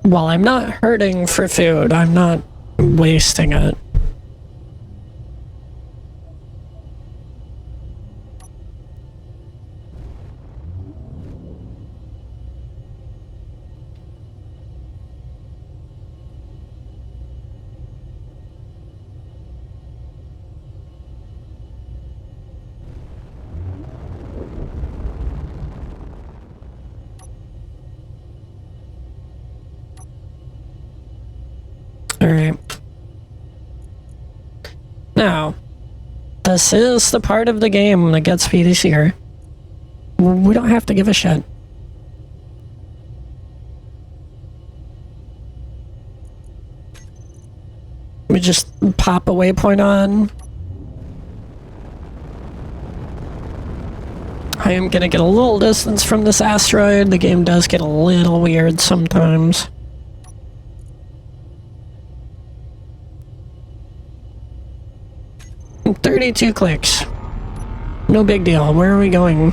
While I'm not hurting for food, I'm not wasting it. Now, this is the part of the game that gets me this year. We don't have to give a shit. We just pop a waypoint on. I am gonna get a little distance from this asteroid. The game does get a little weird sometimes. And 32 clicks. No big deal. Where are we going?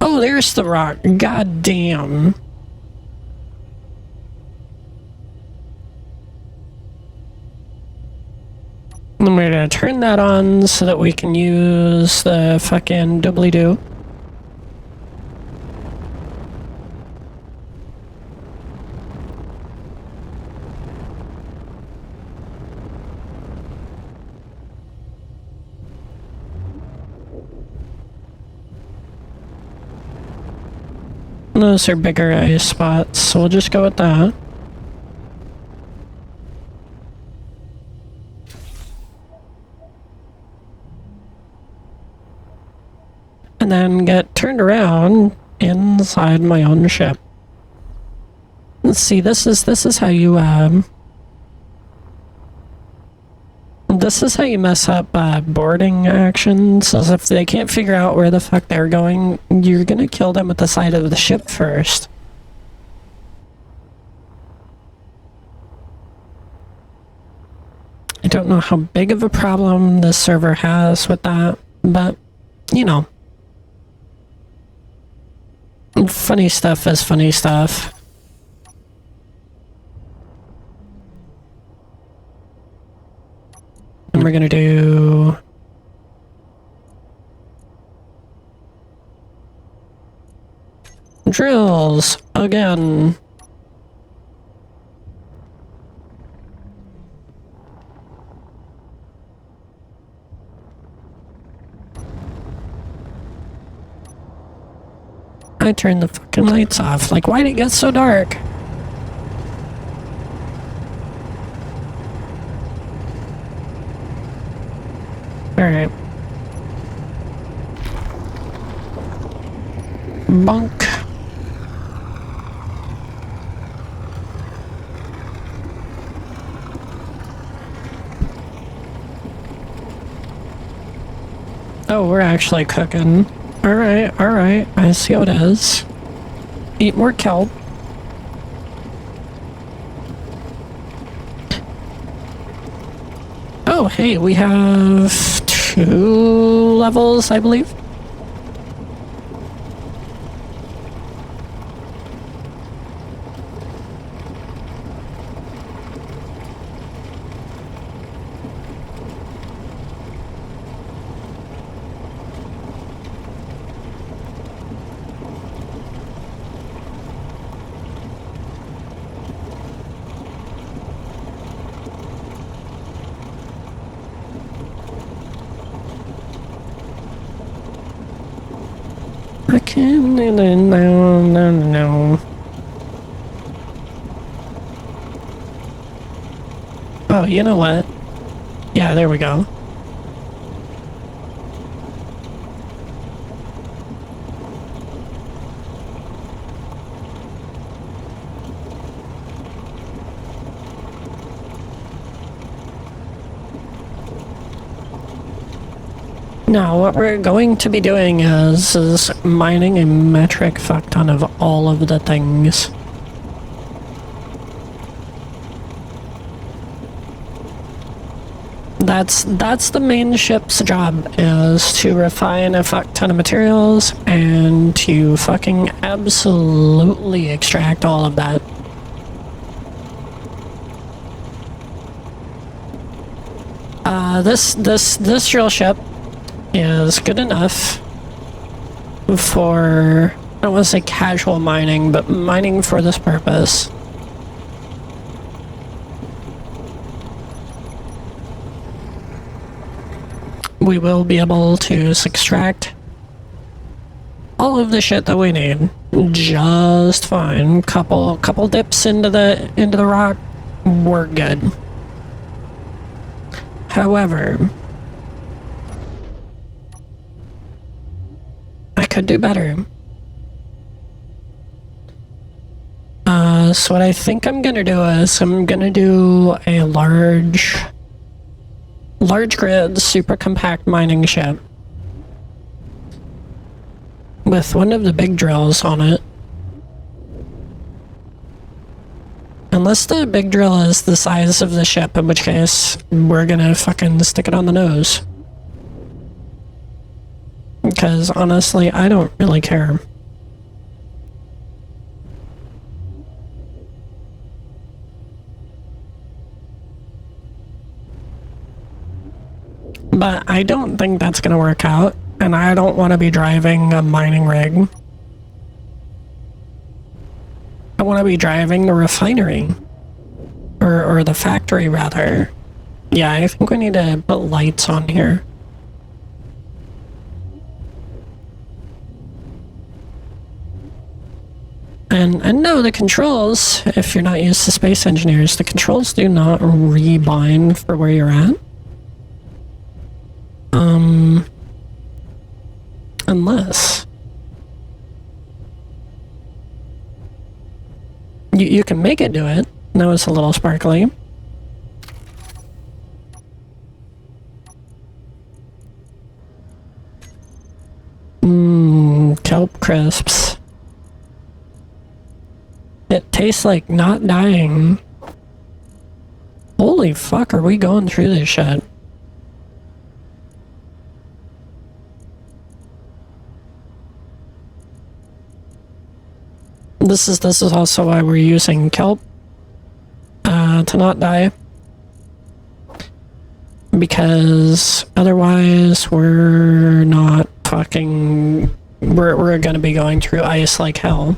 Oh, there's the rock. God damn. And we're gonna turn that on so that we can use the fucking doobly-doo. Those are bigger ice spots, so we'll just go with that. And then get turned around inside my own ship. Let's see, this is how you this is how you mess up boarding actions. As if they can't figure out where the fuck they're going, you're gonna kill them at the side of the ship first. I don't know how big of a problem this server has with that, but, you know. Funny stuff is funny stuff. And we're gonna do... drills again. I turned the fucking lights off. Like, why'd it get so dark? Alright. Bunk. Oh, we're actually cooking. Alright, alright. I see how it is. Eat more kelp. Oh, hey, we have 2 levels, I believe. I can't, no. Oh, you know what? Yeah, there we go. Now, what we're going to be doing is mining a metric fuck ton of all of the things. That's the main ship's job, is to refine a fuck ton of materials and to fucking absolutely extract all of that. This drill ship is good enough for, I don't want to say casual mining, but mining for this purpose. We will be able to extract all of the shit that we need just fine. Couple dips into the rock, we're good. However, I could do better. So what I think I'm gonna do is I'm gonna do a large grid super compact mining ship with one of the big drills on it. Unless the big drill is the size of the ship, in which case we're gonna fucking stick it on the nose. Because honestly, I don't really care. But I don't think that's gonna work out, and I don't want to be driving a mining rig. I want to be driving the refinery. Or the factory, rather. Yeah, I think we need to put lights on here. And no, the controls, if you're not used to space engineers, the controls do not rebind for where you're at. Unless you can make it do it. Now it's a little sparkly. Kelp crisps. It tastes like not dying. Holy fuck, are we going through this shit? This is also why we're using kelp to not die, because otherwise we're not fucking we're gonna be going through ice like hell.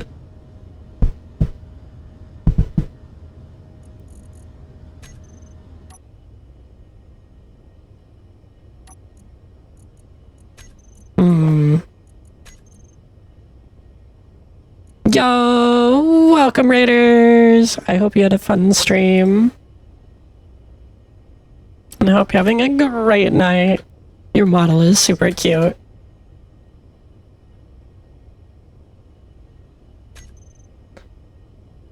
Yo, welcome Raiders! I hope you had a fun stream. And I hope you're having a great night. Your model is super cute.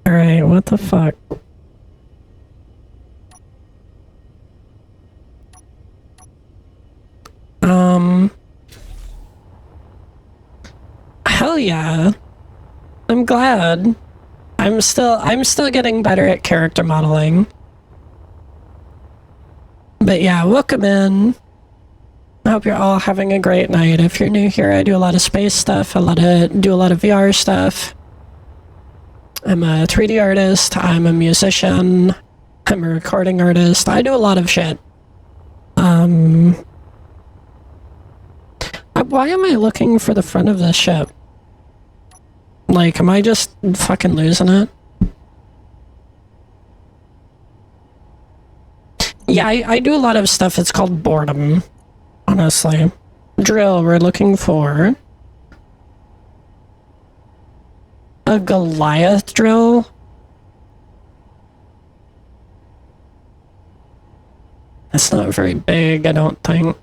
Alright, what the fuck? Hell yeah. I'm glad. I'm still getting better at character modeling. But yeah, welcome in. I hope you're all having a great night. If you're new here, I do a lot of space stuff, do a lot of VR stuff. I'm a 3D artist, I'm a musician, I'm a recording artist, I do a lot of shit. Why am I looking for the front of this ship? Like, am I just fucking losing it? Yeah, I do a lot of stuff, it's called boredom, honestly. Drill, we're looking for a Goliath drill. That's not very big, I don't think.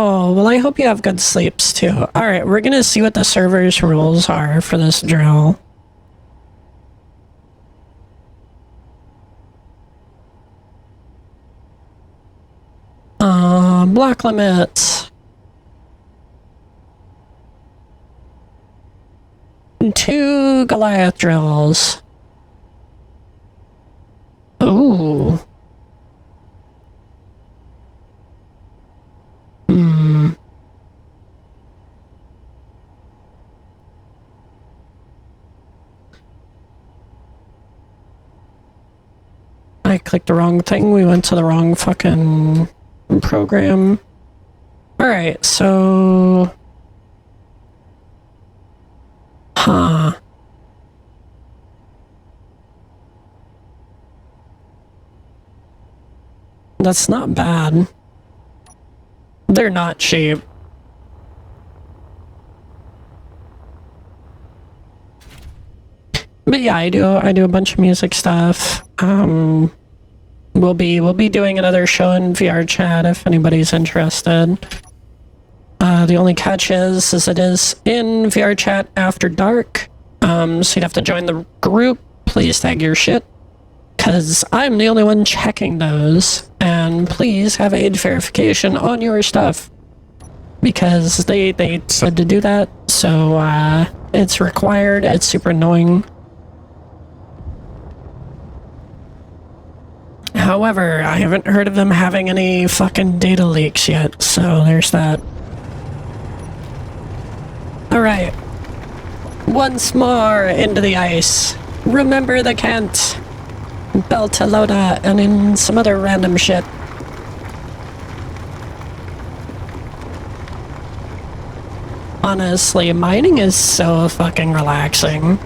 Oh, well, I hope you have good sleeps, too. Alright, we're gonna see what the server's rules are for this drill. Block limits. 2 Goliath drills. Ooh. clicked the wrong thing. We went to the wrong fucking program. Alright, so... Huh. That's not bad. They're not cheap. But yeah, I do a bunch of music stuff. We'll be doing another show in VR chat if anybody's interested. The only catch is it is in VR chat after dark. So you'd have to join the group. Please tag your shit, because I'm the only one checking those. And please have age verification on your stuff, because they said to do that. So it's required. It's super annoying. However, I haven't heard of them having any fucking data leaks yet, so there's that. Alright. Once more into the ice. Remember the Kent, Beltalowda, and in some other random shit. Honestly, mining is so fucking relaxing.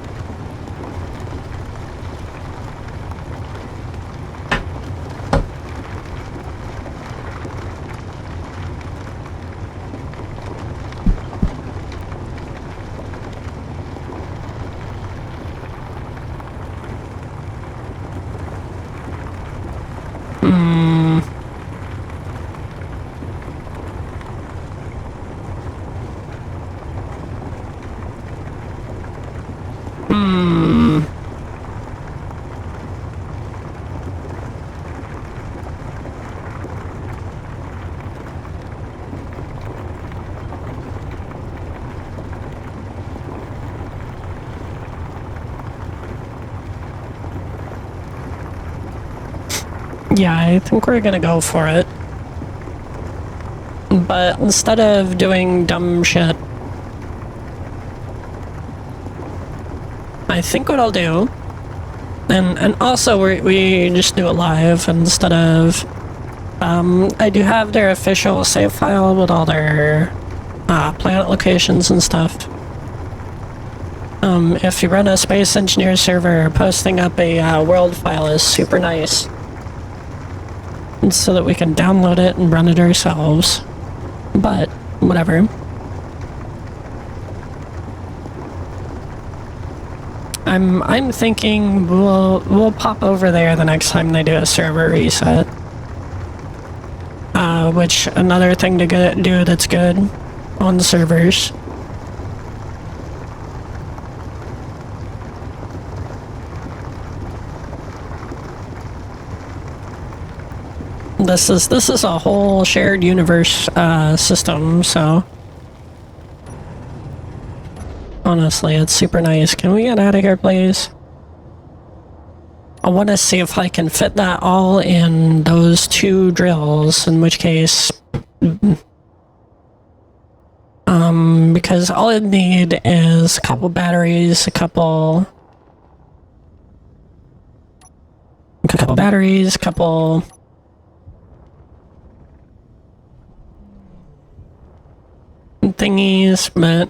Yeah, I think we're gonna go for it. But instead of doing dumb shit, I think what I'll do, and also we just do it live instead of, I do have their official save file with all their planet locations and stuff. If you run a Space Engineer server, posting up a world file is super nice. So that we can download it and run it ourselves. But, whatever. I'm thinking we'll pop over there the next time they do a server reset. Which, another thing to do that's good on the servers. This is a whole shared universe system, so honestly, it's super nice. Can we get out of here, please? I want to see if I can fit that all in those 2 drills, in which case, because all I need is a couple batteries, a couple batteries, couple thingies, but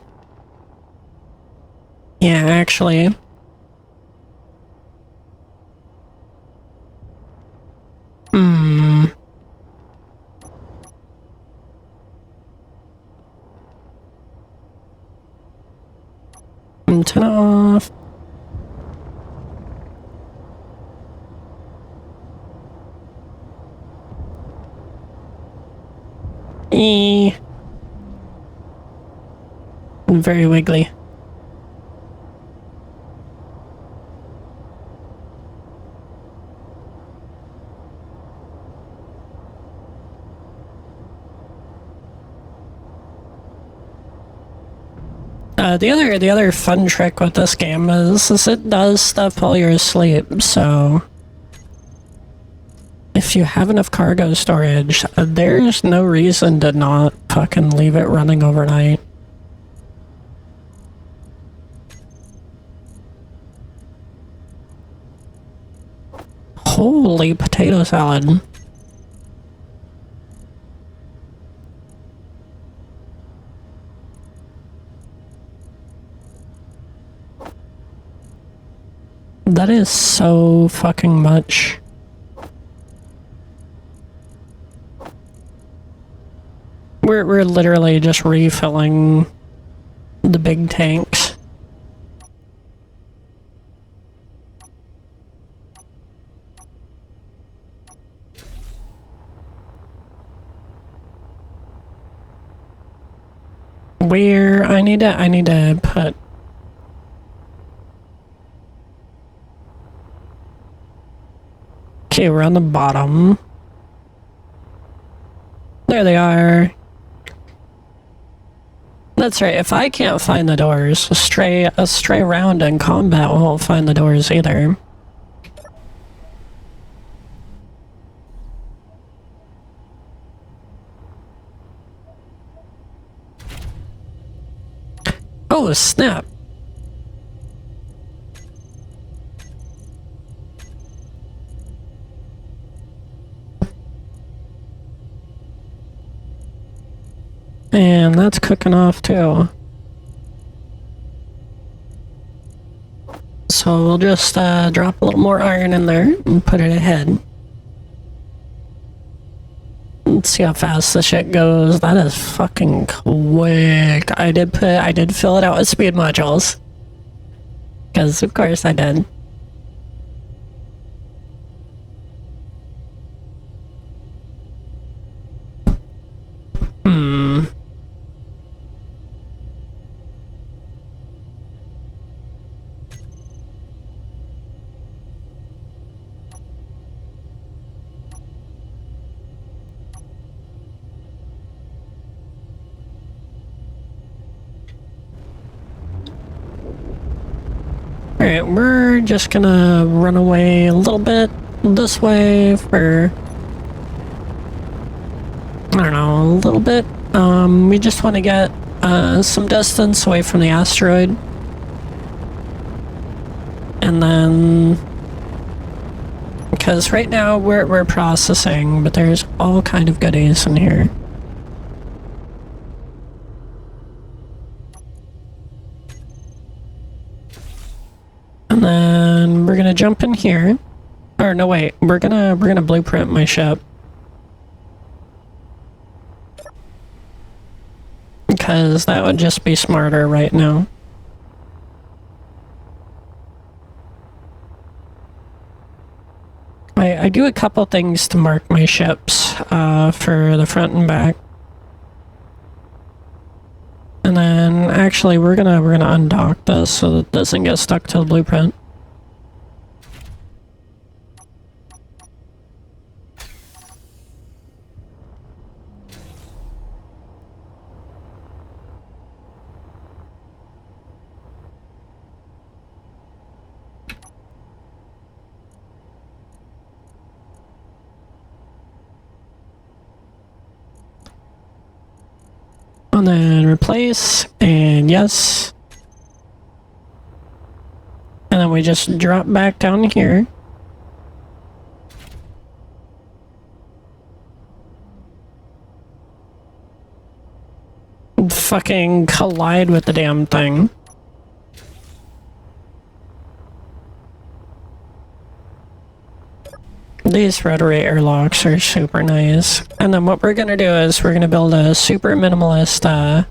yeah, actually, turn it off. Very wiggly. The other fun trick with this game is it does stuff while you're asleep, so if you have enough cargo storage, there's no reason to not fucking leave it running overnight. Holy potato salad. That is so fucking much. We're literally just refilling the big tanks. Where I need to put. Okay, we're on the bottom. There they are. That's right, if I can't find the doors, a stray round in combat won't find the doors either. Oh, snap. And that's cooking off too. So we'll just drop a little more iron in there and put it ahead. Let's see how fast the shit goes. That is fucking quick. I did fill it out with speed modules. Because of course I did. Alright, we're just gonna run away a little bit this way for, I don't know, a little bit. We just want to get some distance away from the asteroid. And then, because right now we're processing, but there's all kind of goodies in here. And then we're gonna jump in here. Or no, wait, we're gonna blueprint my ship. Because that would just be smarter right now. I do a couple things to mark my ships for the front and back. And then actually we're gonna undock this so that it doesn't get stuck to the blueprint. And then replace, and yes. And then we just drop back down here. Fucking collide with the damn thing. These rotary airlocks are super nice. And then what we're gonna do is we're gonna build a super minimalist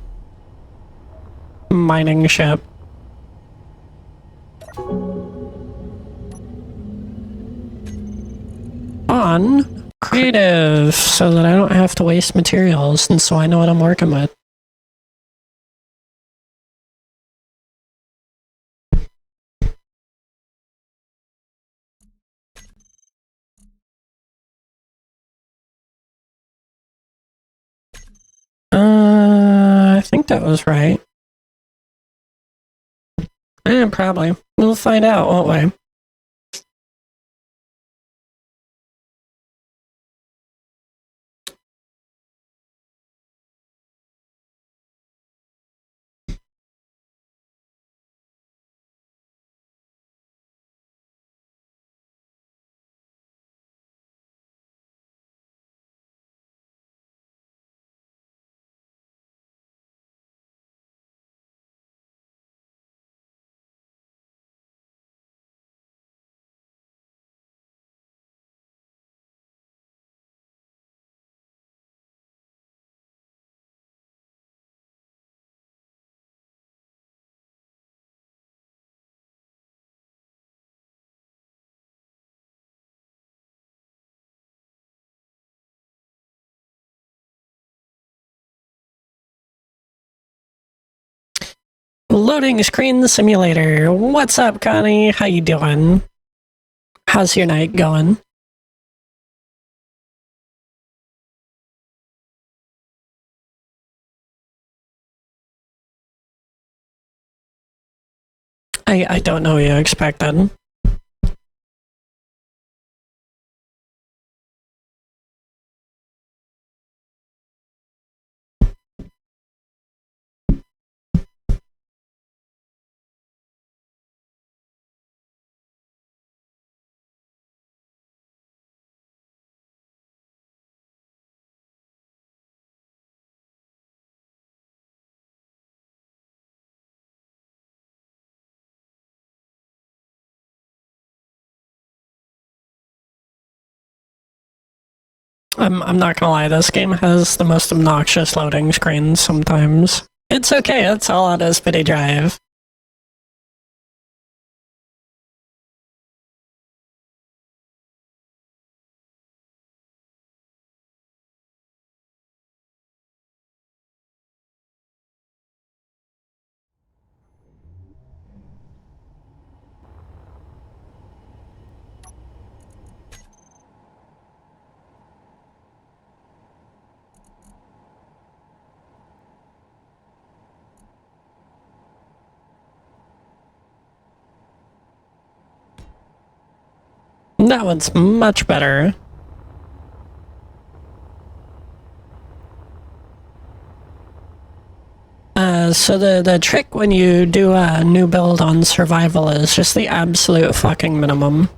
mining ship. On creative, so that I don't have to waste materials, and so I know what I'm working with. I think that was right. Probably. We'll find out, won't we? Loading screen simulator. What's up, Connie? How you doing? How's your night going? I don't know what you expected. I'm not gonna lie, this game has the most obnoxious loading screens sometimes. It's okay, it's all on a spitty drive. That one's much better. So the trick when you do a new build on survival is just the absolute fucking minimum.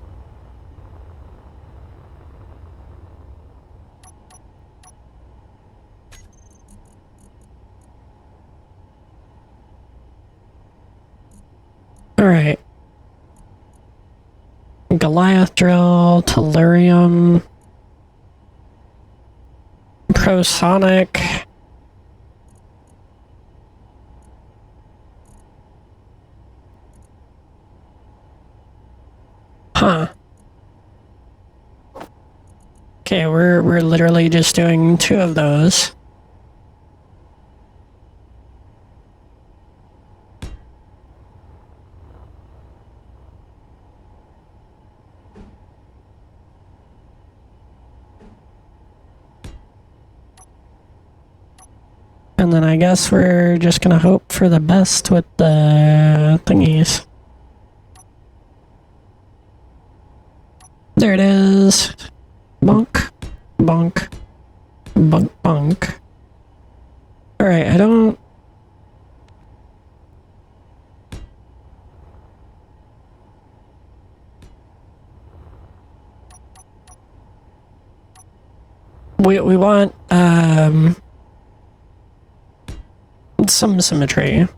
Alright. Goliath drill, tellurium, prosonic. Huh. Okay, we're literally just doing 2 of those. And then I guess we're just gonna hope for the best with the thingies. There it is. Bonk, bonk, bonk, bonk. Alright, I don't... We want, some symmetry.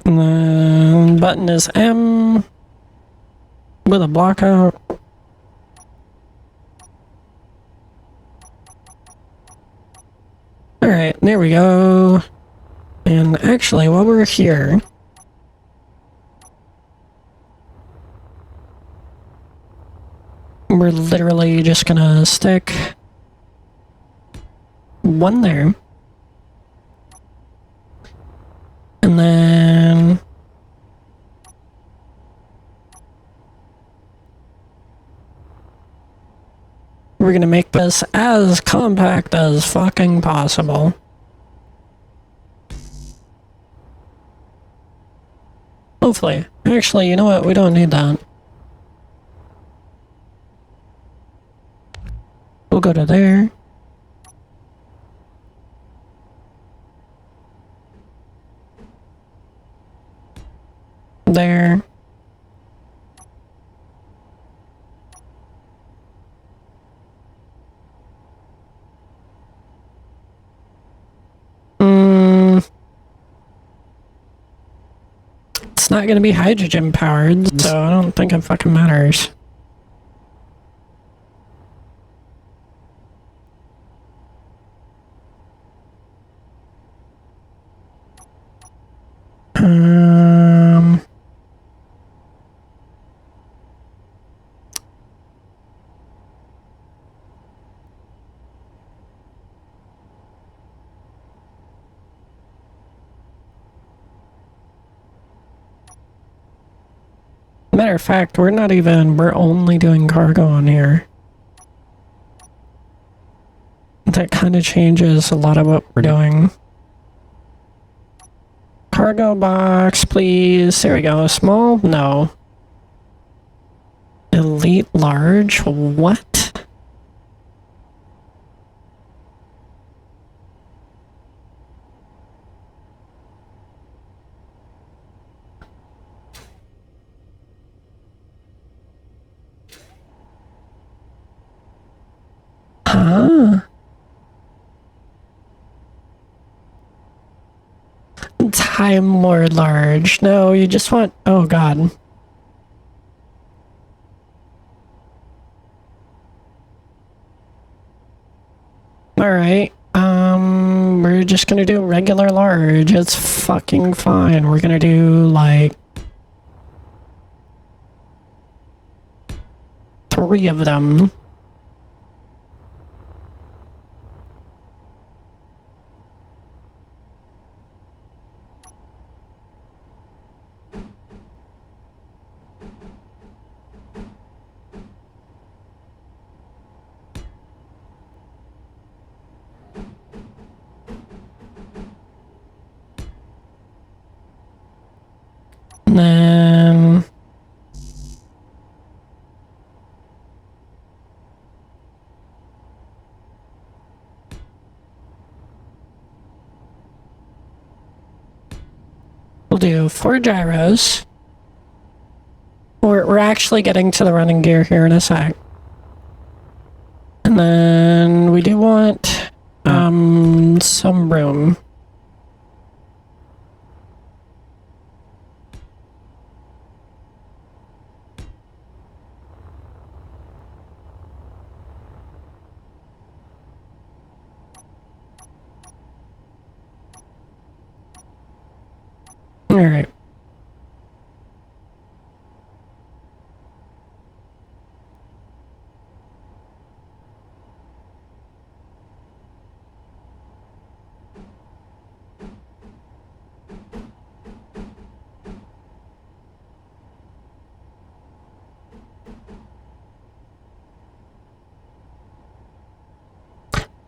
And then button is M with a block out. Alright, there we go. And actually, while we're here, we're literally just gonna stick 1 there. And then we're gonna make this as compact as fucking possible. Hopefully. Actually, you know what? We don't need that. We'll go to there. There. It's not gonna be hydrogen powered, so I don't think it fucking matters. Matter of fact, we're only doing cargo on here. That kind of changes a lot of what we're doing. Cargo box, please. There we go. Small? No. Elite large? What? Huh? Time Lord large. No, you just want... Oh, God. Alright. We're just gonna do regular large. It's fucking fine. We're gonna do, like... 3 of them. And then... we'll do 4 gyros. We're actually getting to the running gear here in a sec. And then we do want some room. All right.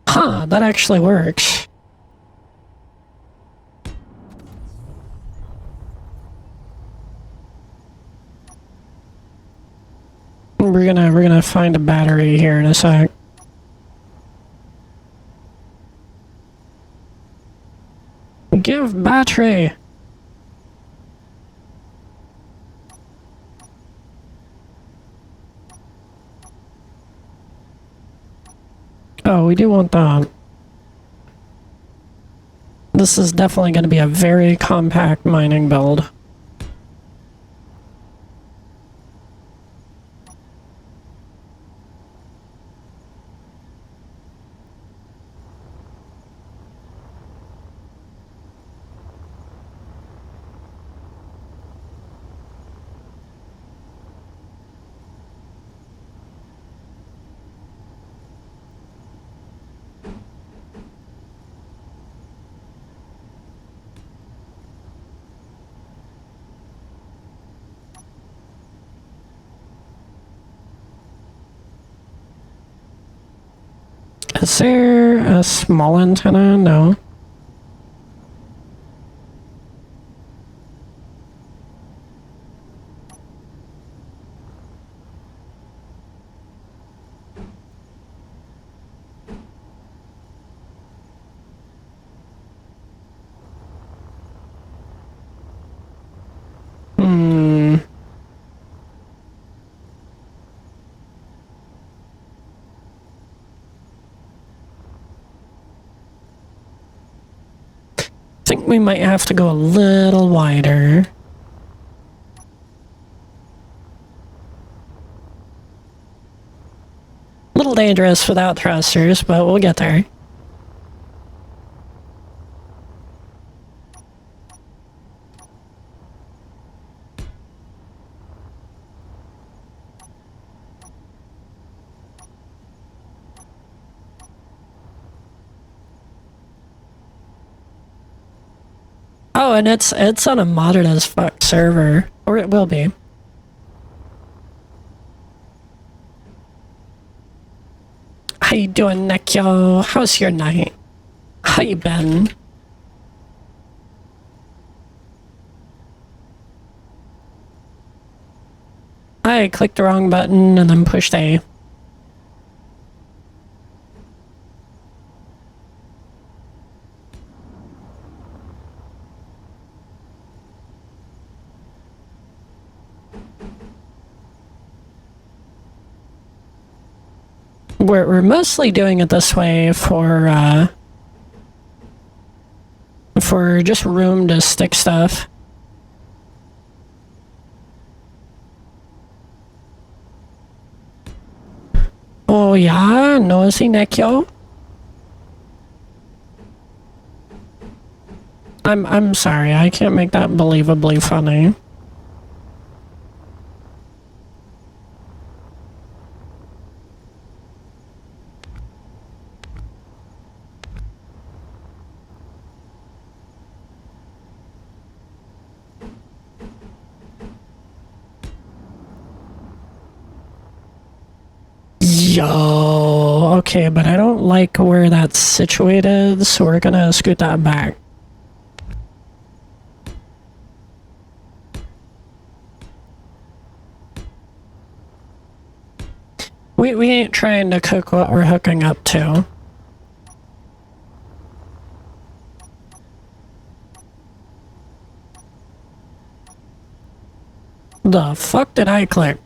Huh, that actually works. We're gonna find a battery here in a sec. Give battery. Oh, we do want that. This is definitely going to be a very compact mining build. Is there a small antenna? No. I think we might have to go a little wider. A little dangerous without thrusters, but we'll get there. Oh, and it's on a modded as fuck server. Or it will be. How you doing, Nekyo? How's your night? How you been? I clicked the wrong button and then pushed A. We're mostly doing it this way for just room to stick stuff. Oh yeah, nosy Nekyo? I'm sorry, I can't make that believably funny. Yo, okay, but I don't like where that's situated, so we're gonna scoot that back. We ain't trying to cook what we're hooking up to. The fuck did I click?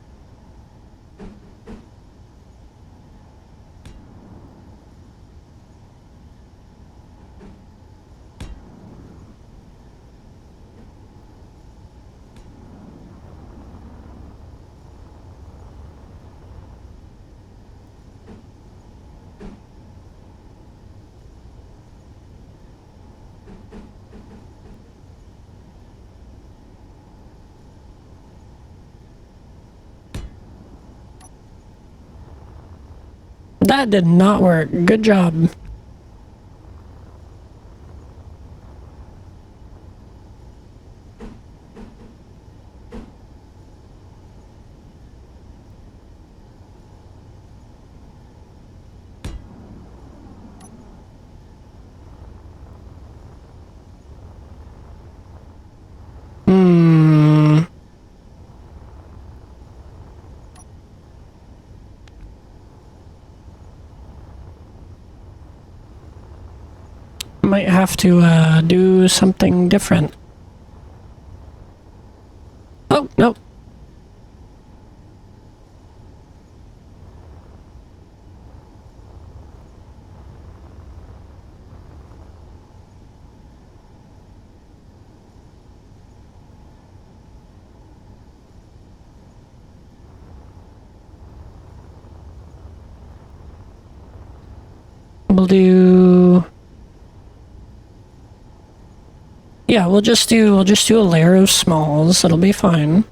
That did not work. Good job. Might have to do something different. Oh, nope. We'll do... Yeah, we'll just do a layer of smalls. It'll be fine.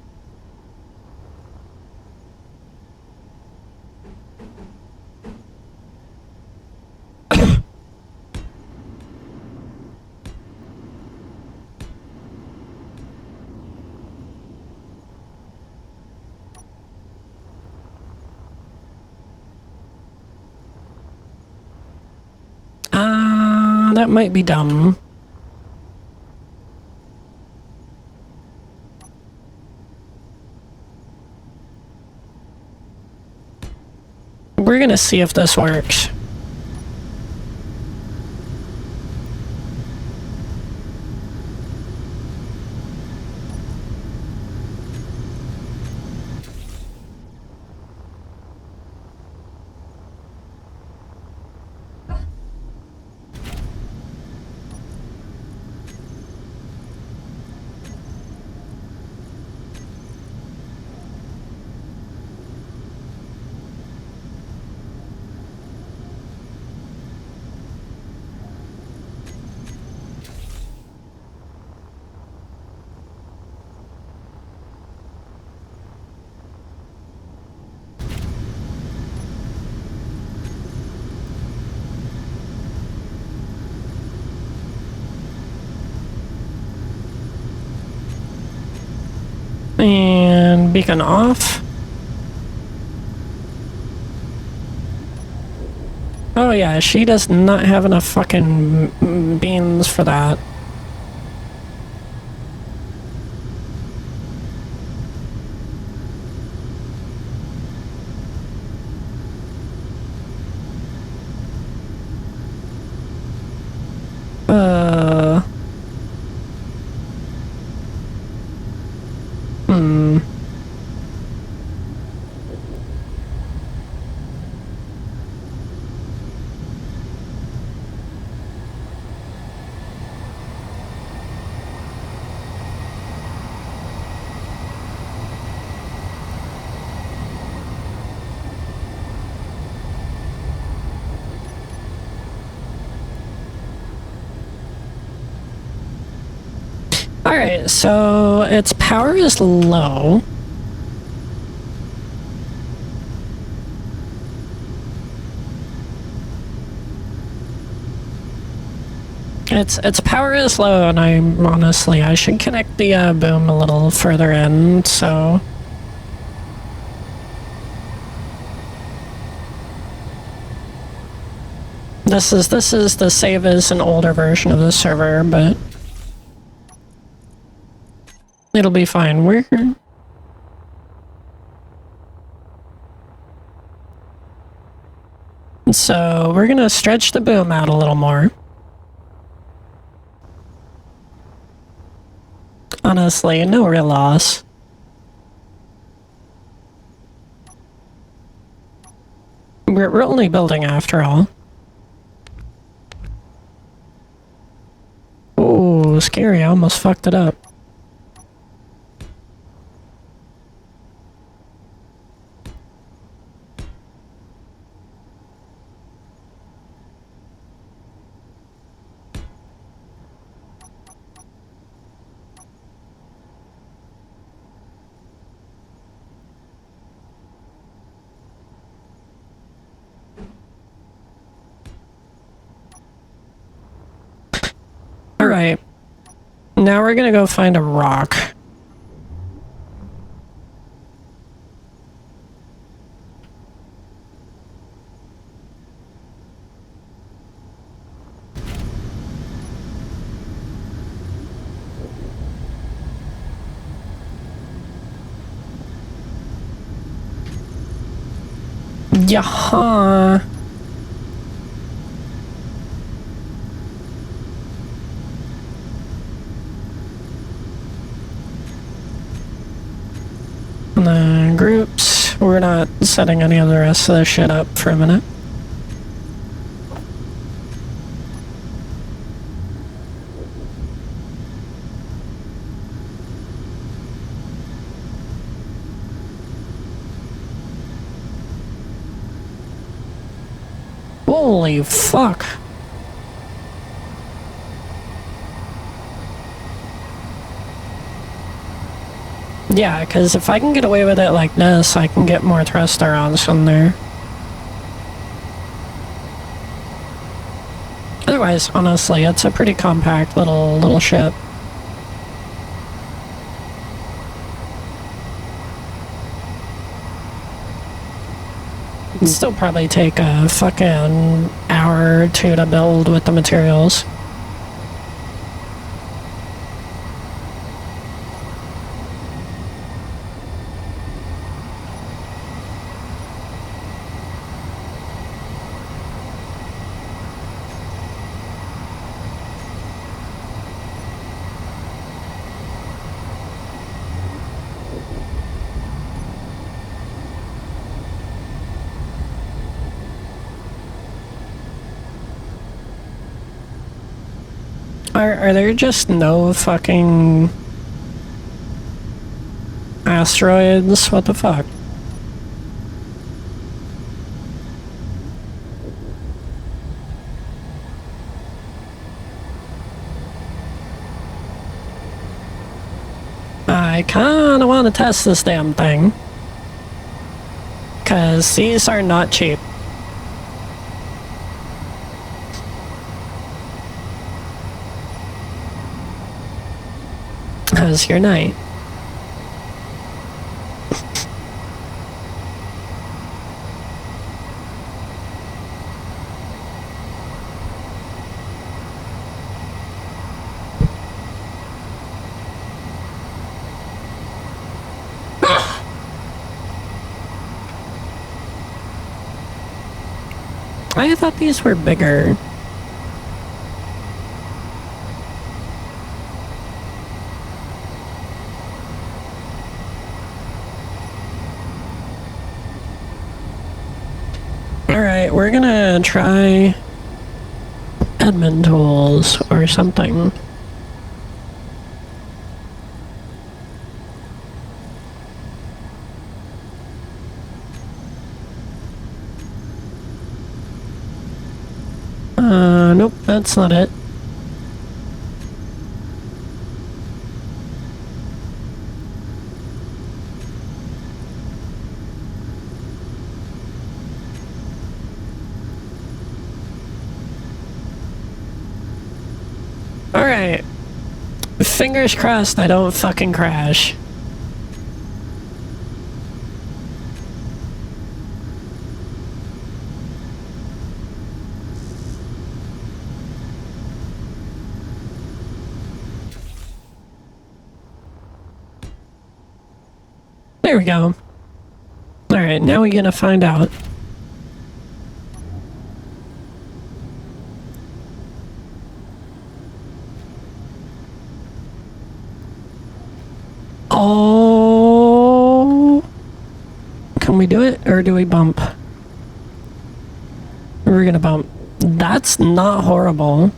That might be dumb. We're gonna see if this works. And beacon off. Oh yeah, she does not have enough fucking beans for that. Hmm. Alright, so its power is low. Its power is low, and I should connect the boom a little further in, so... This is the save as an older version of the server, but... It'll be fine. So, we're gonna stretch the boom out a little more. Honestly, no real loss. We're only building after all. Oh, scary. I almost fucked it up. Alright. Now we're gonna go find a rock. Yaha. And then groups. We're not setting any of the rest of this shit up for a minute. Holy fuck. Yeah, because if I can get away with it like this, I can get more thrust-arons in there. Otherwise, honestly, it's a pretty compact little ship. It'd still probably take a fucking hour or two to build with the materials. Are there just no fucking asteroids? What the fuck? I kinda wanna test this damn thing. 'Cause these are not cheap. How's your night? I thought these were bigger. Alright, we're gonna try admin tools or something. Nope, that's not it. Alright. Fingers crossed I don't fucking crash. There we go. Alright, now we're gonna find out. Oh, can we do it or do we bump? We're gonna bump. That's not horrible.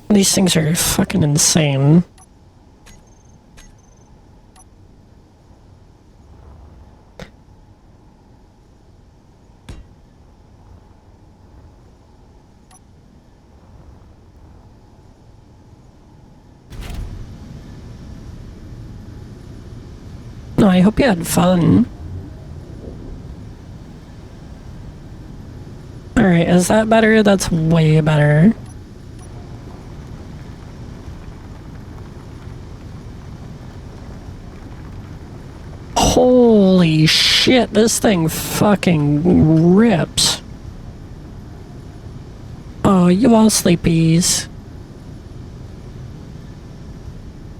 These things are fucking insane. No, I hope you had fun. Alright, is that better? That's way better. Holy shit, this thing fucking rips. Oh, you all sleepies.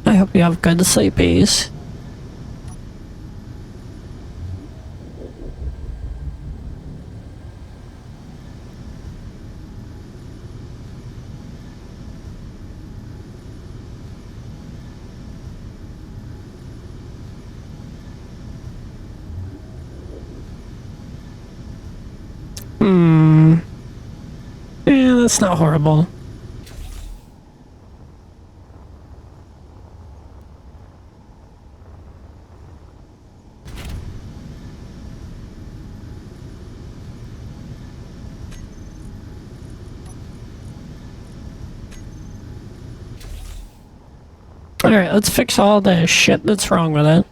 I hope you have good sleepies. Yeah, that's not horrible. Alright, let's fix all the shit that's wrong with it.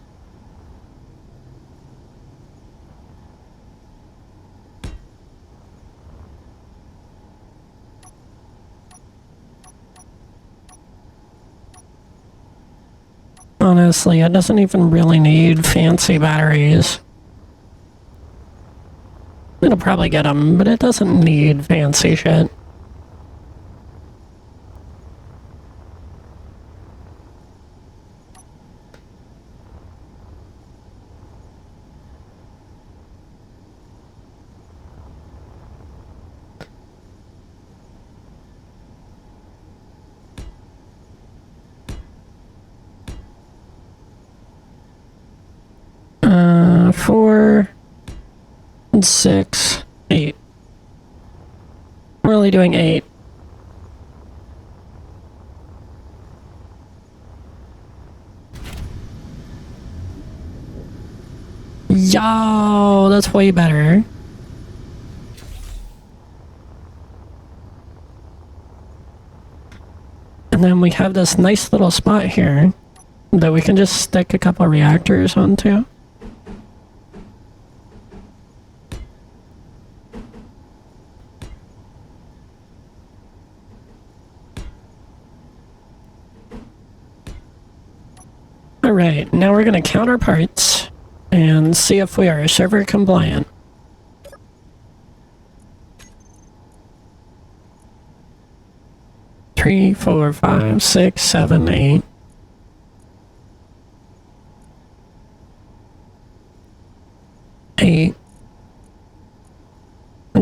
Honestly, it doesn't even really need fancy batteries. It'll probably get them, but it doesn't need fancy shit. Four, 6, 8. We're only doing 8. Yo, that's way better. And then we have this nice little spot here that we can just stick a couple reactors onto. Alright, now we're going to count our parts and see if we are server compliant. Three, 4, 5, 6, 7, 8.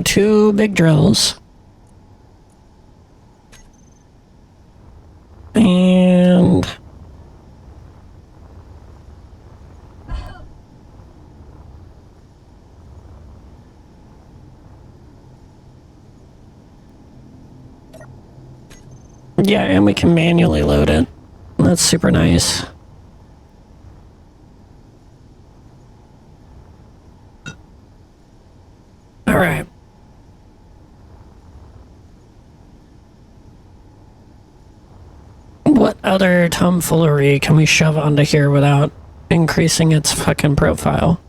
And 2 big drills. And... yeah, and we can manually load it. That's super nice. All right. What other tomfoolery can we shove onto here without increasing its fucking profile?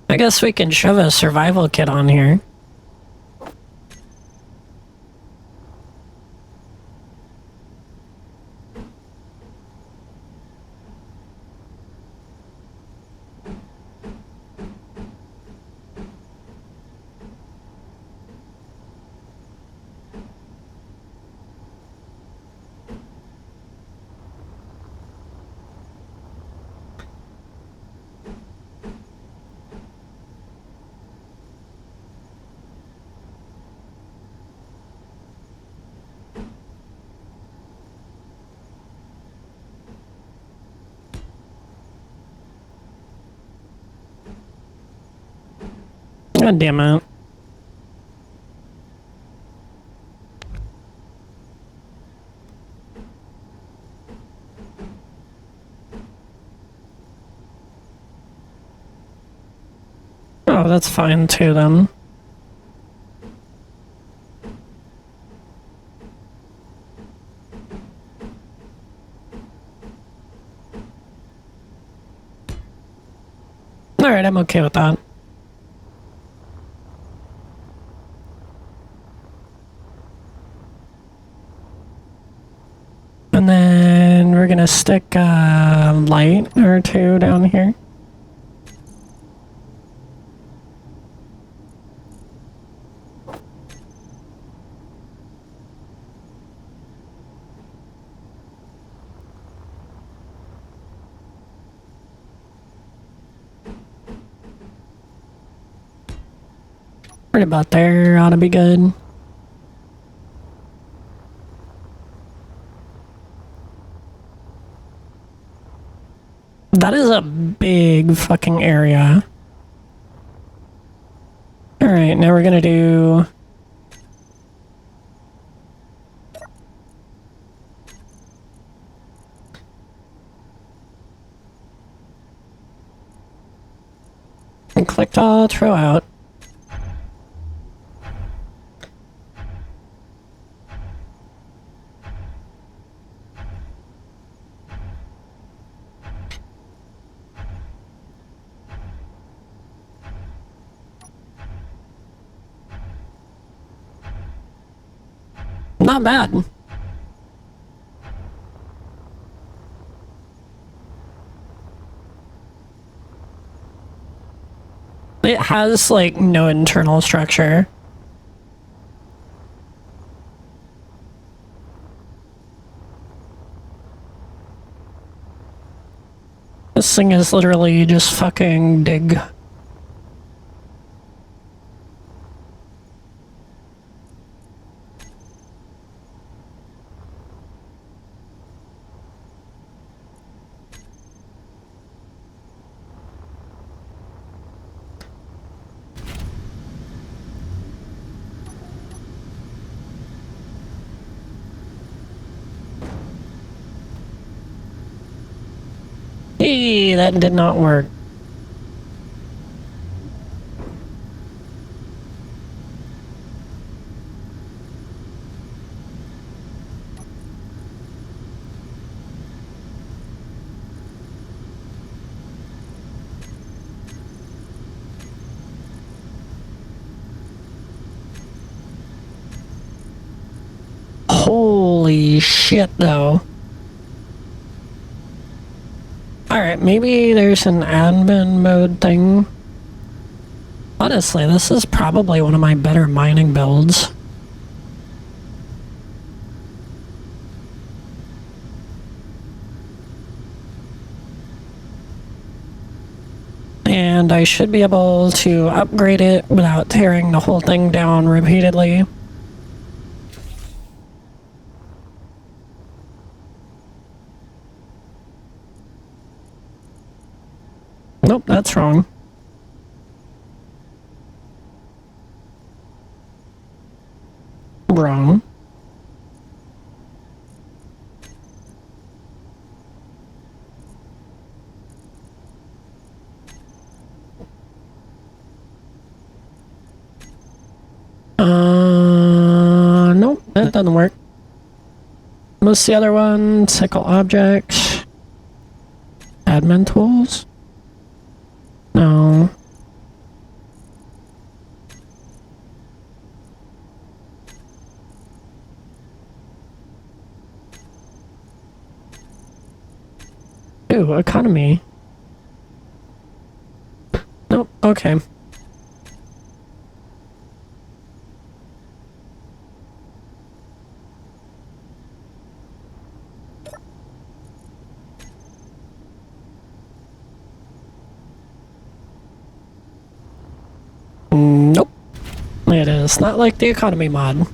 I guess we can shove a survival kit on here. God damn it. Oh, that's fine too then. Alright, I'm okay with that. And then we're gonna stick a light or 2 down here. Right about there ought to be good. That is a big fucking area. Alright, now we're gonna do... and clicked all throw out. Not bad. It has, like, no internal structure. This thing is literally just fucking dig. Hey, that did not work. Holy shit, though. Alright, maybe there's an admin mode thing. Honestly, this is probably one of my better mining builds. And I should be able to upgrade it without tearing the whole thing down repeatedly. Nope, that's wrong. Wrong. Nope, that doesn't work. What's the other one? Cycle objects. Admin tools? No. Ooh, economy. Nope, okay. Nope. It is not like the economy mod.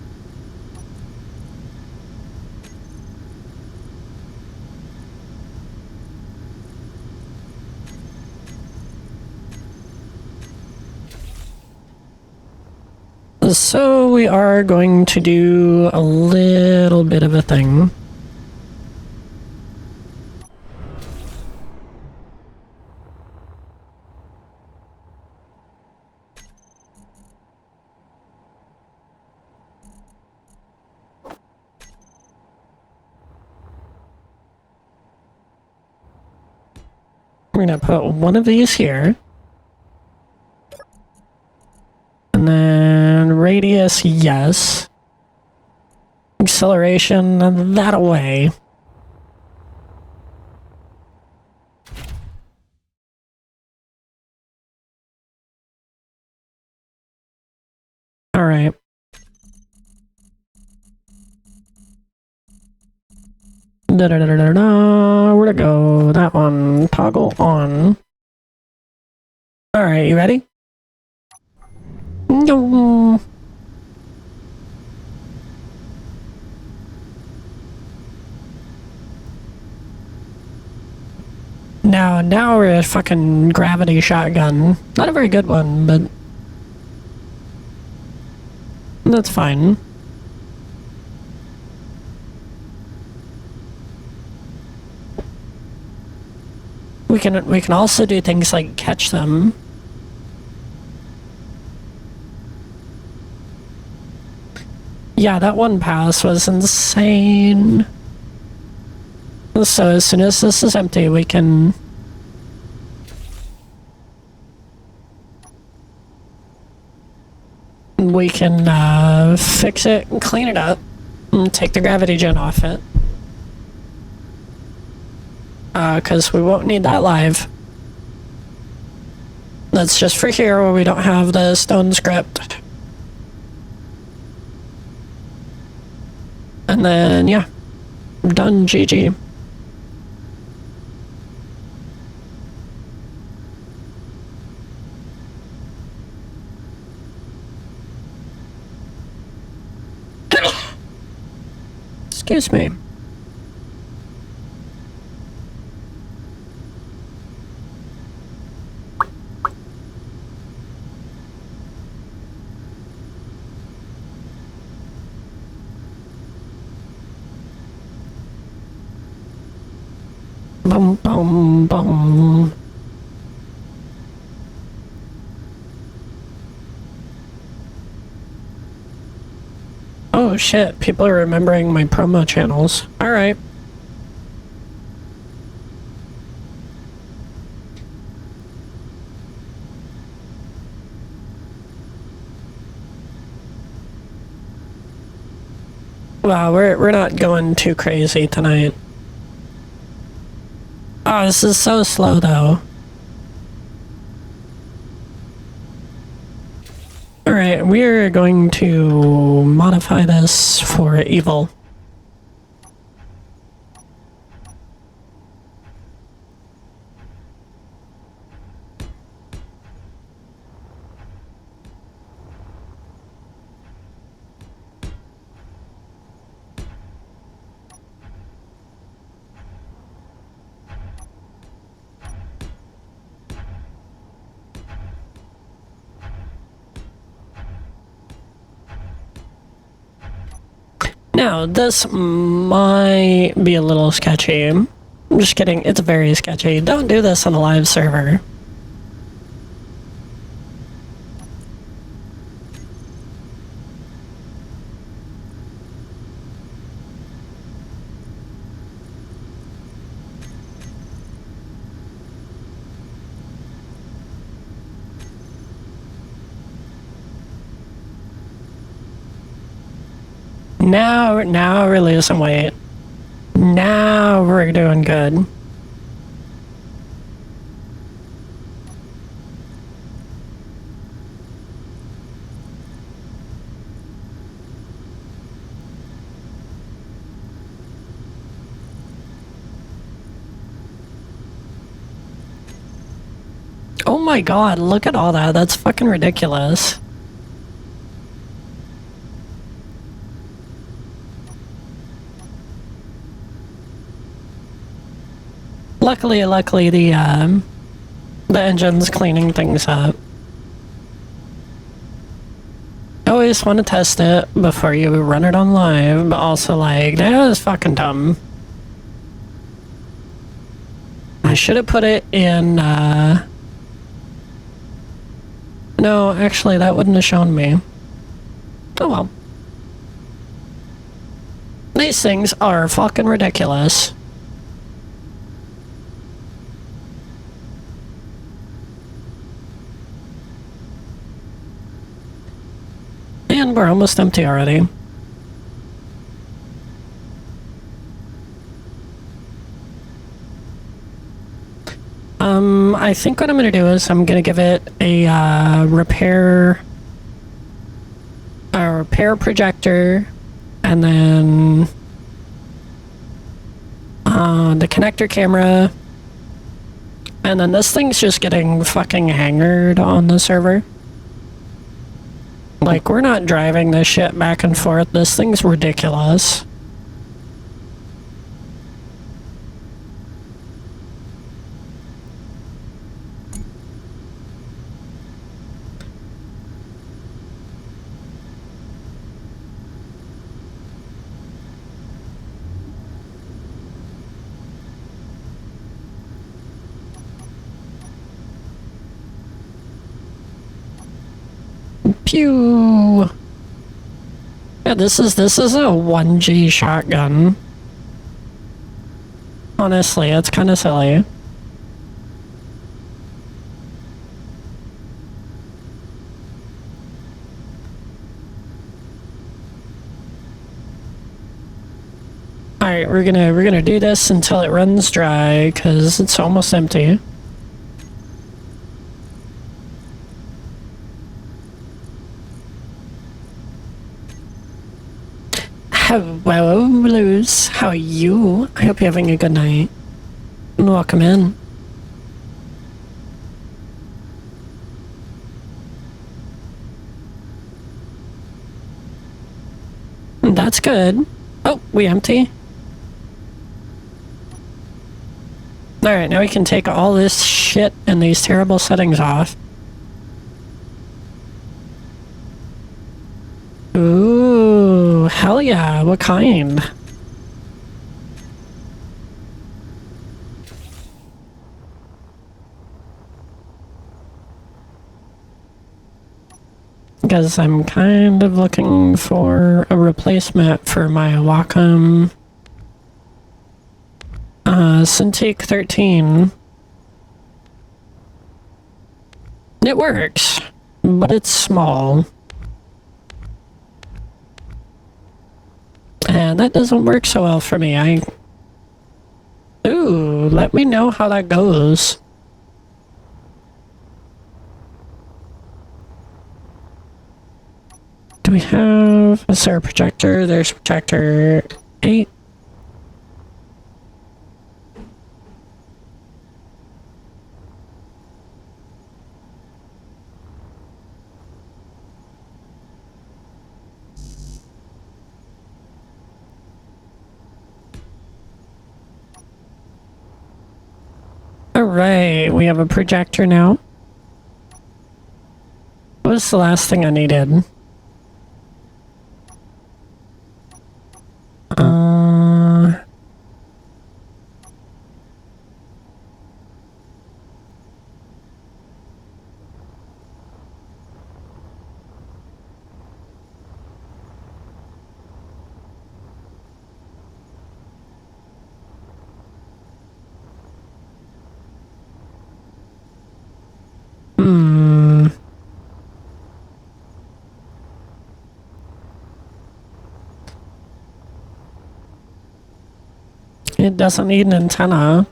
So we are going to do a little bit of a thing. We're gonna put one of these here. And then radius, yes. Acceleration, that away. Alright. Da-da-da-da-da-da. Where'd it go? That one. Toggle on. Alright, you ready? No. Now we're a fucking gravity shotgun. Not a very good one, but that's fine. We can also do things like catch them. Yeah, that one pass was insane. So as soon as this is empty, we can... fix it and clean it up and take the gravity gen off it. Because we won't need that live. That's just for here where we don't have the stone script. And then, yeah. Done, GG. Excuse me. Bum, bum, bum. Oh shit, people are remembering my promo channels. Alright. Wow, we're not going too crazy tonight. Oh, this is so slow though. Alright, we're going to modify this for evil. Now, this might be a little sketchy. I'm just kidding, it's very sketchy. Don't do this on a live server. Now we're losing weight. Now we're doing good. Oh my god, look at all that. That's fucking ridiculous. Luckily, the engine's cleaning things up. I always want to test it before you run it on live, but also like, that is fucking dumb. I should have put it in, no, actually, that wouldn't have shown me. Oh well. These things are fucking ridiculous. And we're almost empty already. I think what I'm gonna do is I'm gonna give it a repair projector, and then the connector camera, and then this thing's just getting fucking hangered on the server. Like, we're not driving this shit back and forth. This thing's ridiculous. Pew! Yeah, this is a 1G shotgun. Honestly, it's kind of silly. Alright, we're gonna do this until it runs dry, because it's almost empty. Hello, Blues. How are you? I hope you're having a good night. And welcome in. That's good. Oh, we empty? Alright, now we can take all this shit and these terrible settings off. Ooh, hell yeah, what kind? Because I'm kind of looking for a replacement for my Wacom Cintiq 13. It works, but it's small. And that doesn't work so well for me. Ooh, let me know how that goes. Do we have... Is there a projector? There's projector 8. Alright, we have a projector now. What was the last thing I needed? It doesn't need an antenna.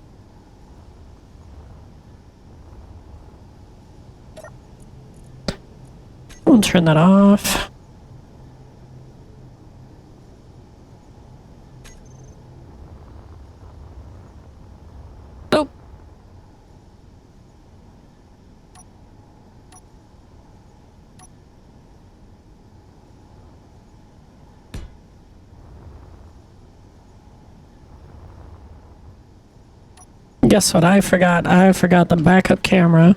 We'll turn that off. Nope. Guess what I forgot? I forgot the backup camera.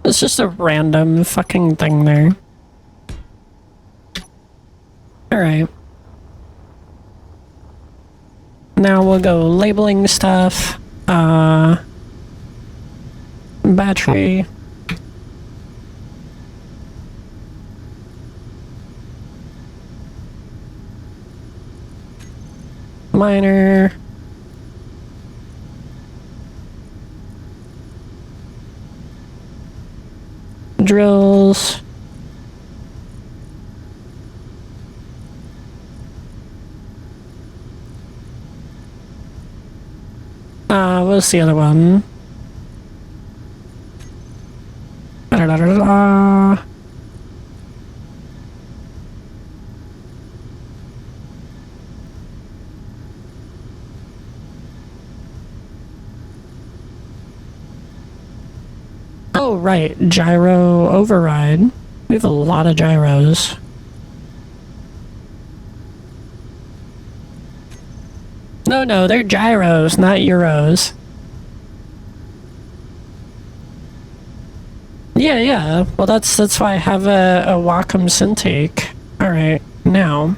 It's just a random fucking thing there. Alright. Now we'll go labeling stuff. Battery. Miner. Drills. What's the other one? Da-da-da-da-da. Oh, right. Gyro override. We have a lot of gyros. No, they're gyros, not euros. Yeah. Well, that's why I have a Wacom Syntake. Alright, now.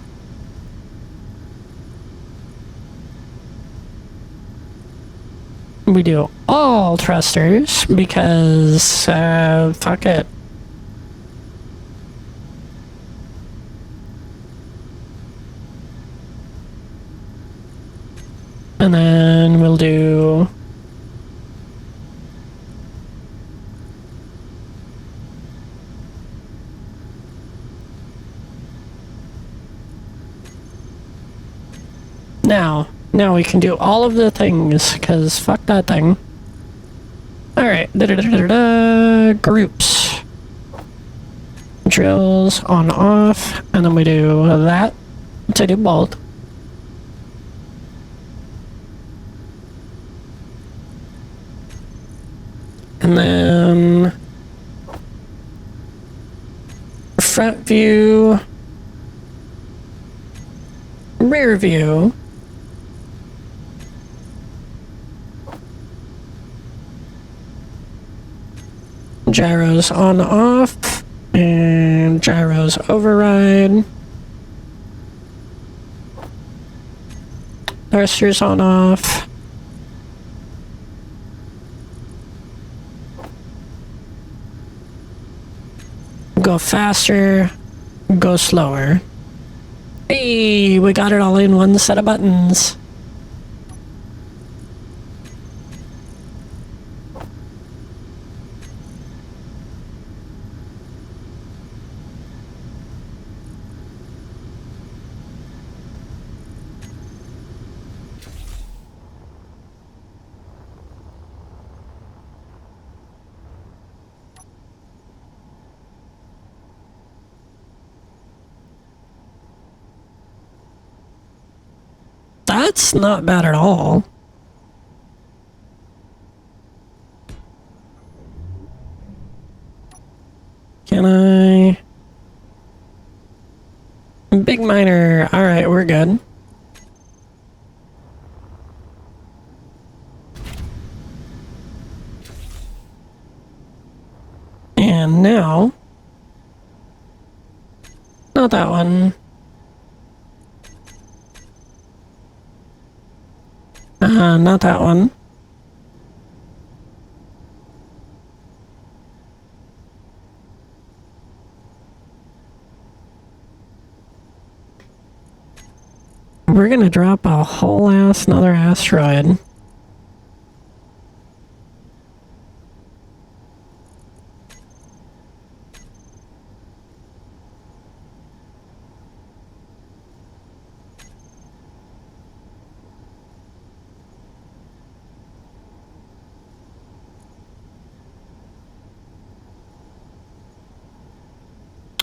We do all thrusters because, fuck it. And then we'll do... Now we can do all of the things, because fuck that thing. Alright, groups. Drills on off, and then we do that to do both. And then front view, rear view. Gyros on off, and gyros override. Thrusters on off. Go faster, go slower. Hey, we got it all in one set of buttons. That's not bad at all. Can I... Big miner. Alright, we're good. And now... Not that one. Not that one. We're gonna drop a whole ass another asteroid.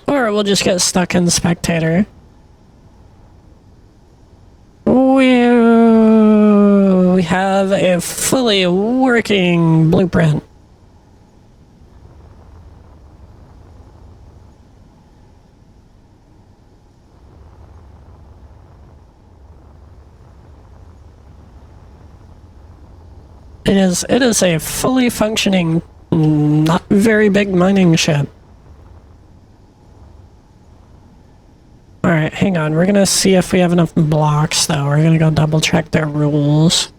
Or we'll just get stuck in spectator. We have a fully working blueprint. It is a fully functioning, not very big mining ship. Alright, hang on. We're gonna see if we have enough blocks, though. We're gonna go double check their rules.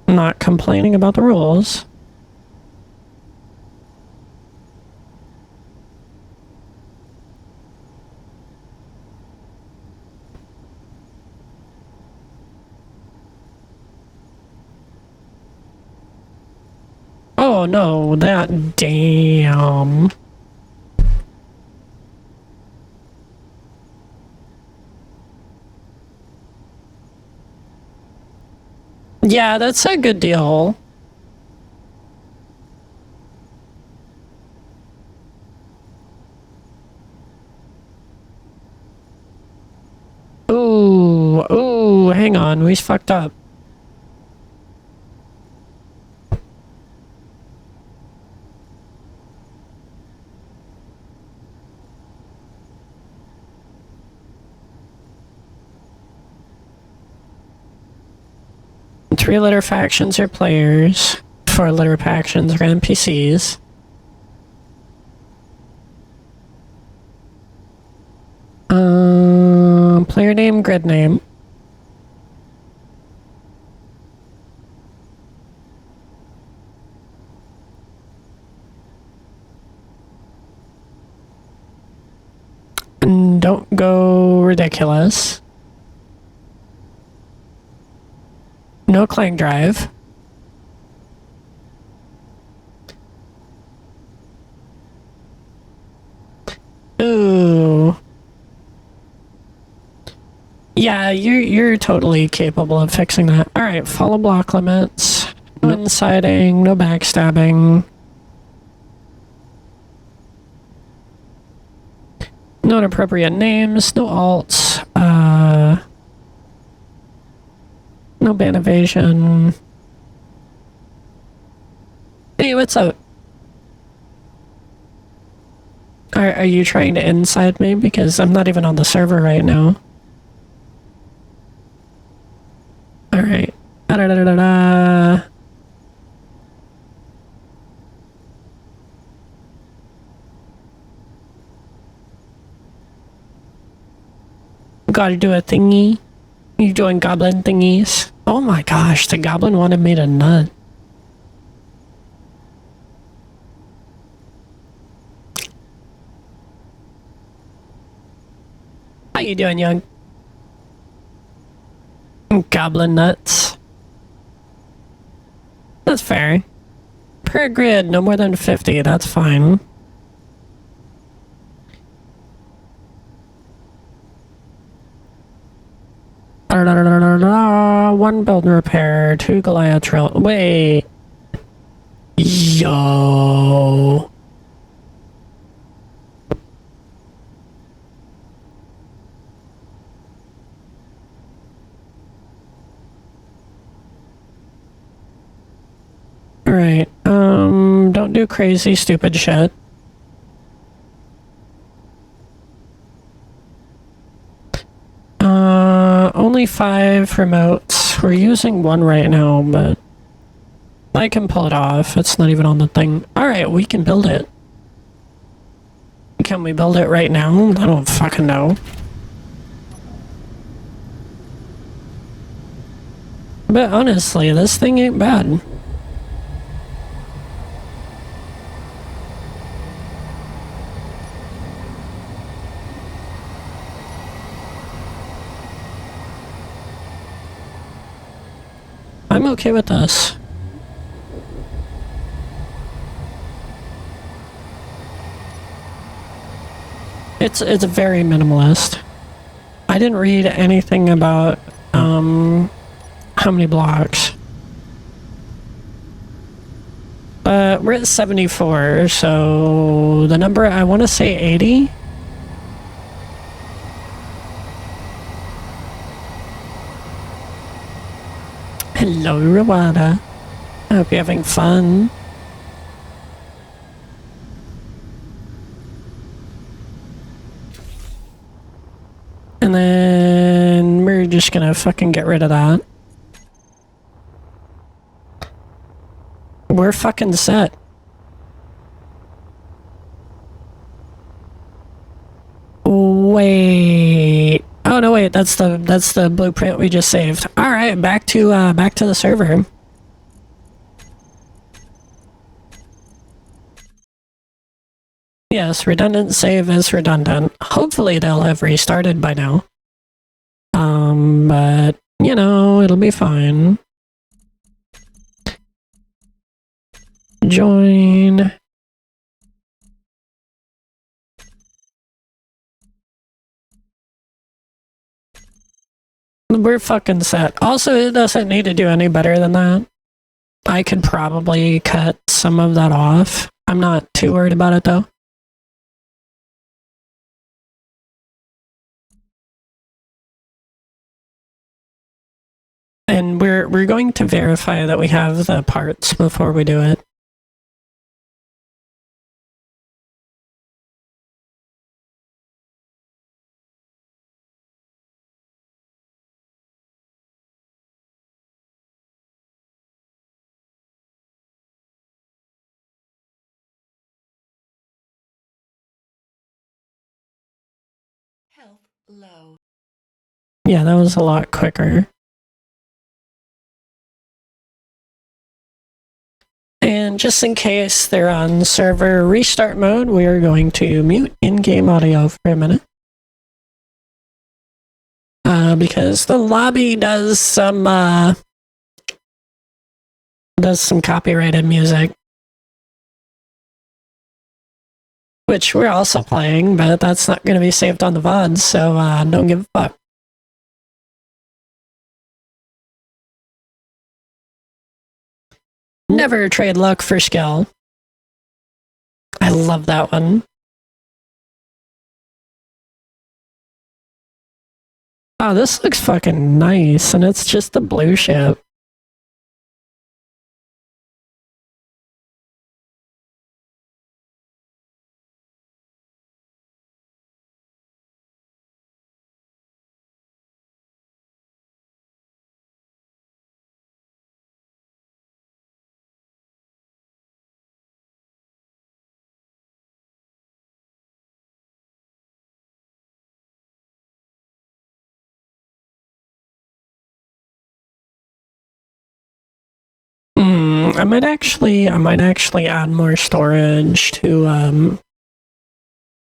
I'm not complaining about the rules. Oh no, that damn. Yeah, that's a good deal. Ooh, hang on, we fucked up. Three litter factions are players. 4 litter factions are NPCs. Player name, grid name. And don't go ridiculous. No clang drive. Ooh. Yeah, you're totally capable of fixing that. Alright, follow block limits. No inciting, no backstabbing. No inappropriate names, no alts. No ban evasion. Hey, what's up? Are you trying to inside me? Because I'm not even on the server right now. Alright. Da-da-da-da-da. Gotta do a thingy. You doing goblin thingies? Oh my gosh, the goblin wanted me to nut. How you doing, young? Goblin nuts. That's fair. Per grid, no more than 50, that's fine. One build and repair, 2 Goliath drill. Wait. Yo. Alright, don't do crazy, stupid shit. Only 5 remotes. We're using 1 right now, but I can pull it off. It's not even on the thing. Alright, we can build it. Can we build it right now? I don't fucking know. But honestly, this thing ain't bad. I'm okay with this. It's very minimalist. I didn't read anything about how many blocks. But we're at 74, so the number I want to say 80. Hello, Rwanda. I hope you're having fun. And then we're just gonna fucking get rid of that. We're fucking set. Wait. Oh no, wait. That's the blueprint we just saved. All right, back to the server. Yes, redundant save is redundant. Hopefully they'll have restarted by now. But you know, it'll be fine. Join. We're fucking set. Also, it doesn't need to do any better than that. I could probably cut some of that off. I'm not too worried about it though. And we're going to verify that we have the parts before we do it. Health low. Yeah, that was a lot quicker. And just in case they're on server restart mode, we are going to mute in-game audio for a minute. Because the lobby does some copyrighted music. Which we're also playing, but that's not going to be saved on the VOD, so don't give a fuck. Never trade luck for skill. I love that one. Oh, this looks fucking nice, and it's just the blue ship. I might actually add more storage to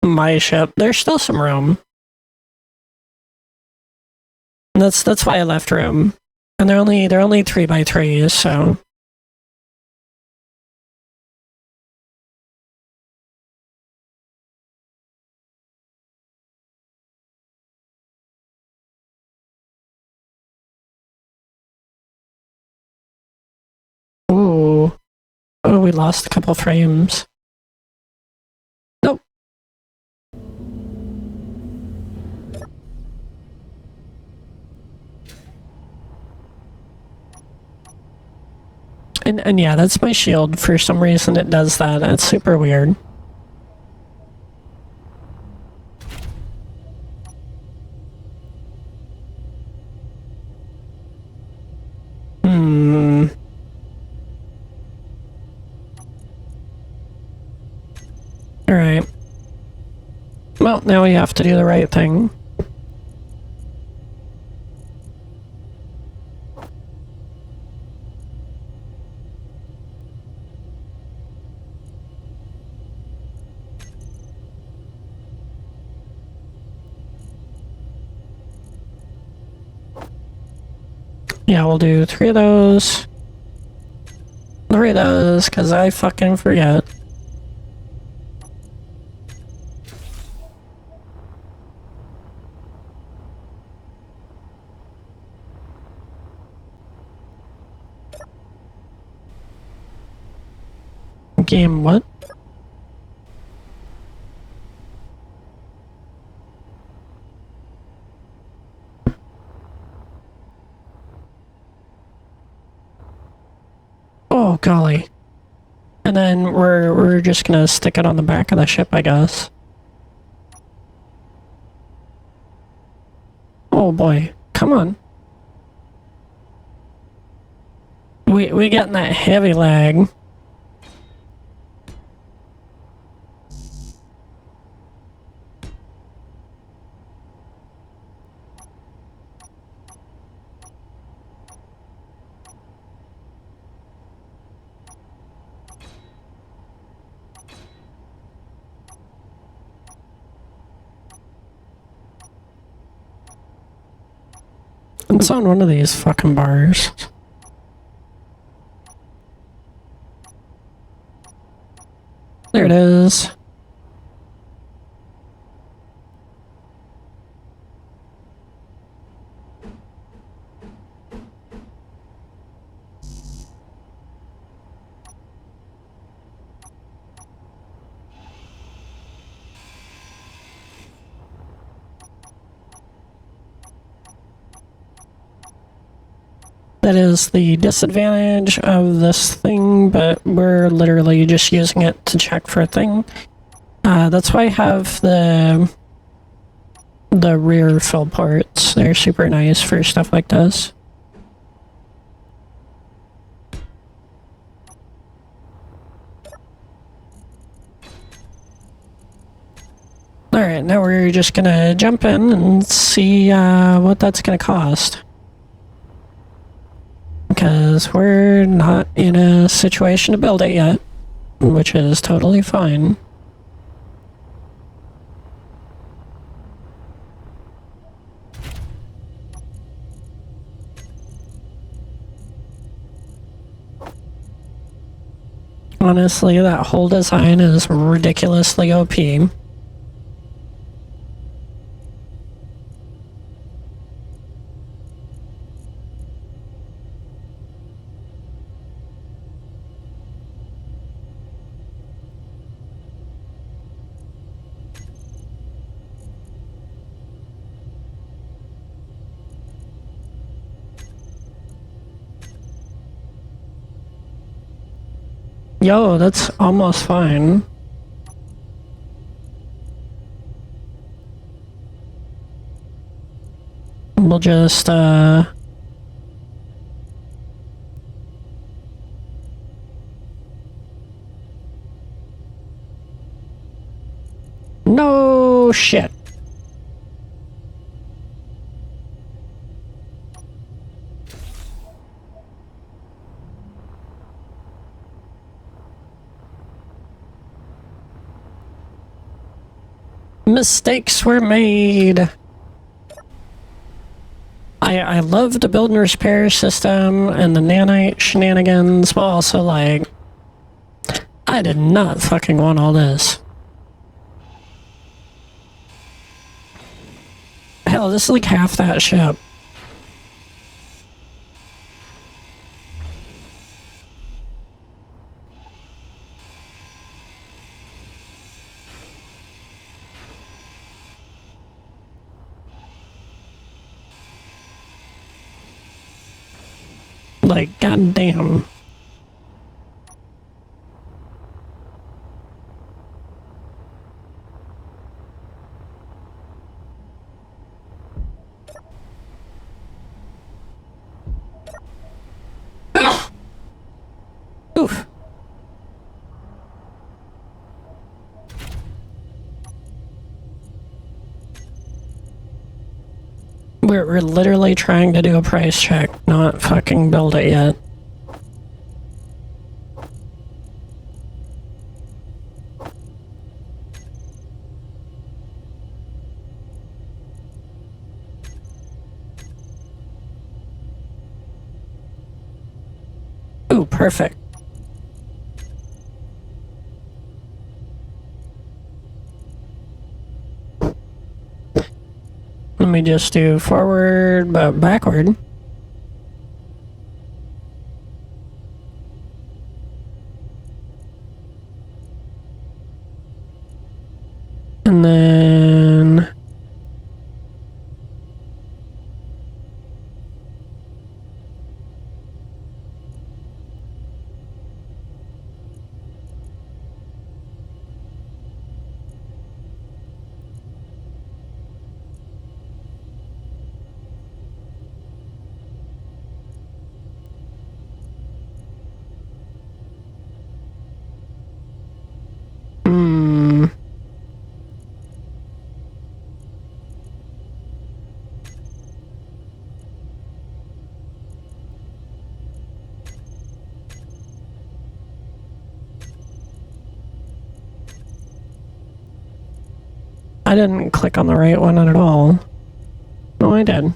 my ship. There's still some room. And that's why I left room. And they're only 3x3s, so ooh. Oh, we lost a couple frames. Nope. And yeah, that's my shield. For some reason it does that. It's super weird. Alright. Well, now we have to do the right thing. Yeah, we'll do 3 of those. 3 of those, because I fucking forget. Game what? Oh golly. And then we're just gonna stick it on the back of the ship, I guess. Oh boy. Come on. We getting that heavy lag. It's on one of these fucking bars. There it is. That is the disadvantage of this thing, but we're literally just using it to check for a thing. That's why I have the rear fill ports. They're super nice for stuff like this. Alright, now we're just gonna jump in and see what that's gonna cost. Because we're not in a situation to build it yet, which is totally fine. Honestly, that whole design is ridiculously OP. Yo, that's almost fine. We'll just, no shit. Mistakes were made. I love the build and repair system and the nanite shenanigans, but also like, I did not fucking want all this. Hell, this is like half that ship. Like, goddamn. We're literally trying to do a price check, not fucking build it yet. Ooh, perfect. Let me just do forward, but backward. And then... I didn't click on the right one at all. No, I did.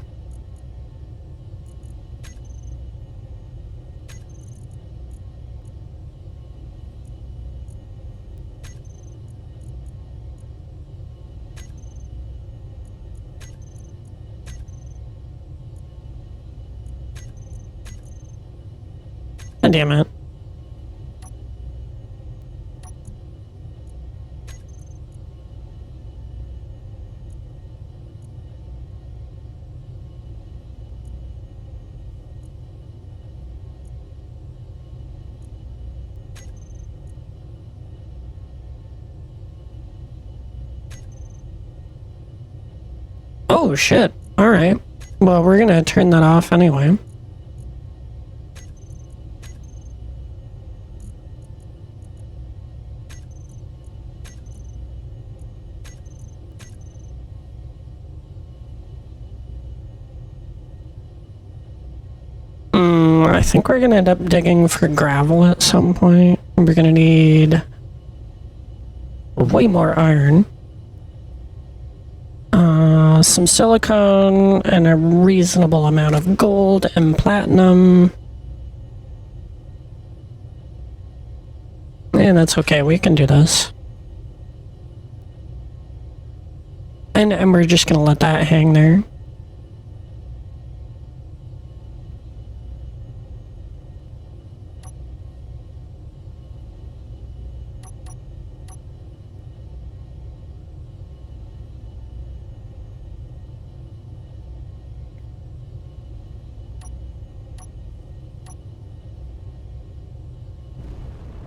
God damn it. Oh shit. Alright. Well, we're gonna turn that off anyway. I think we're gonna end up digging for gravel at some point. We're gonna need way more iron. Some silicone and a reasonable amount of gold and platinum. And that's okay, we can do this. And we're just gonna let that hang there.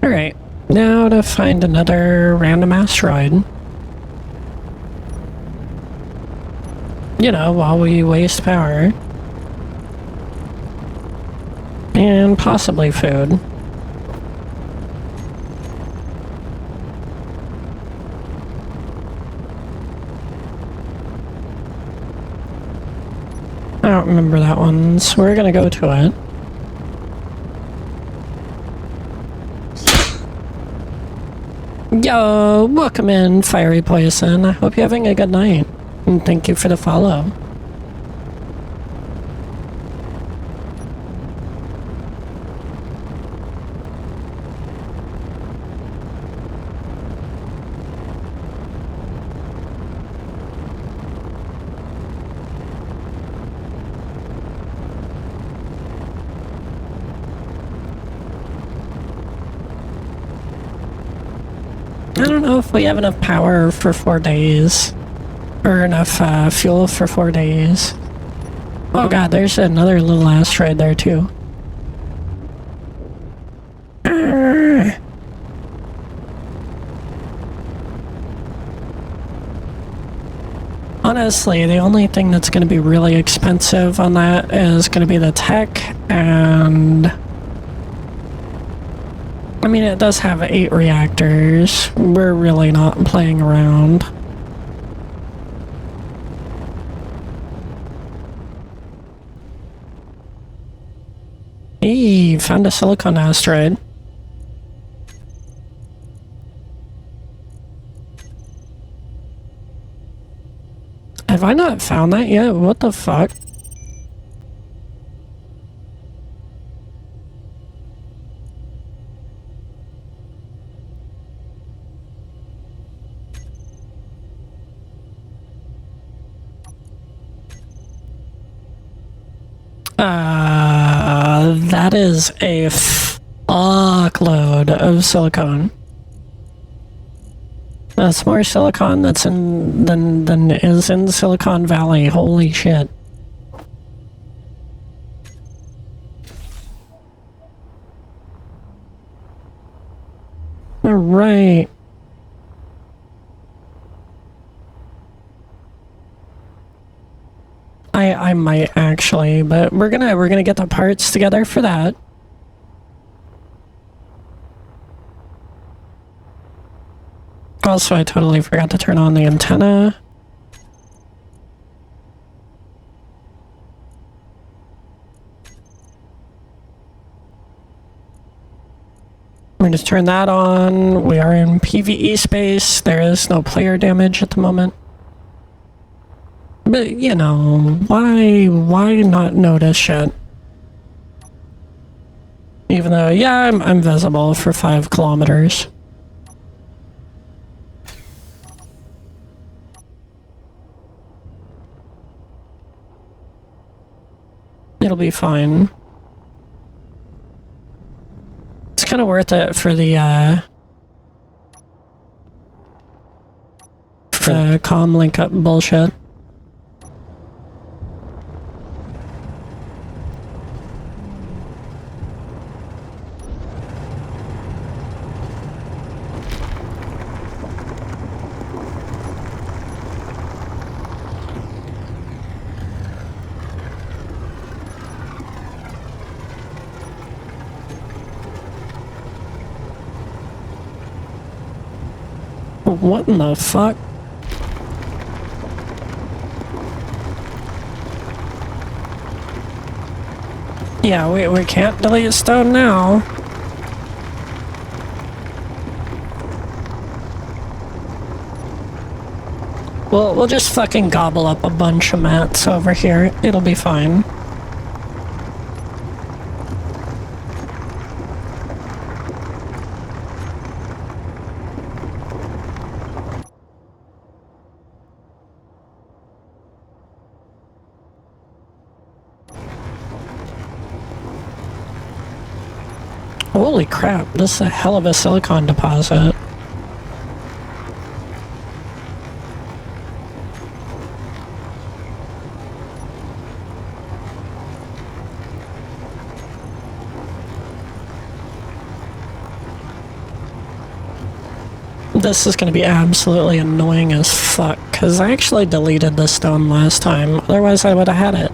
Alright, now to find another random asteroid. You know, while we waste power. And possibly food. I don't remember that one, so we're gonna go to it. Yo, welcome in, Fiery Poison. I hope you're having a good night. And thank you for the follow. I don't know if we have enough power for 4 days. Or enough fuel for 4 days. Oh god, there's another little asteroid there too. Honestly, the only thing that's going to be really expensive on that is going to be the tech, and... I mean, it does have 8 reactors. We're really not playing around. Hey, found a silicon asteroid. Have I not found that yet? What the fuck? That is a fuckload of silicon. That's more silicon that's in than is in Silicon Valley. Holy shit. All right. I might actually, but we're gonna get the parts together for that. Also, I totally forgot to turn on the antenna. We're gonna turn that on. We are in PvE space. There is no player damage at the moment. But, you know, why not notice shit? Even though, yeah, I'm visible for 5 kilometers. It'll be fine. It's kind of worth it for the, comm link up bullshit. What in the fuck? Yeah, we can't delete stone now. We'll just fucking gobble up a bunch of mats over here. It'll be fine. Holy crap, this is a hell of a silicon deposit. This is going to be absolutely annoying as fuck, because I actually deleted the stone last time, otherwise I would have had it.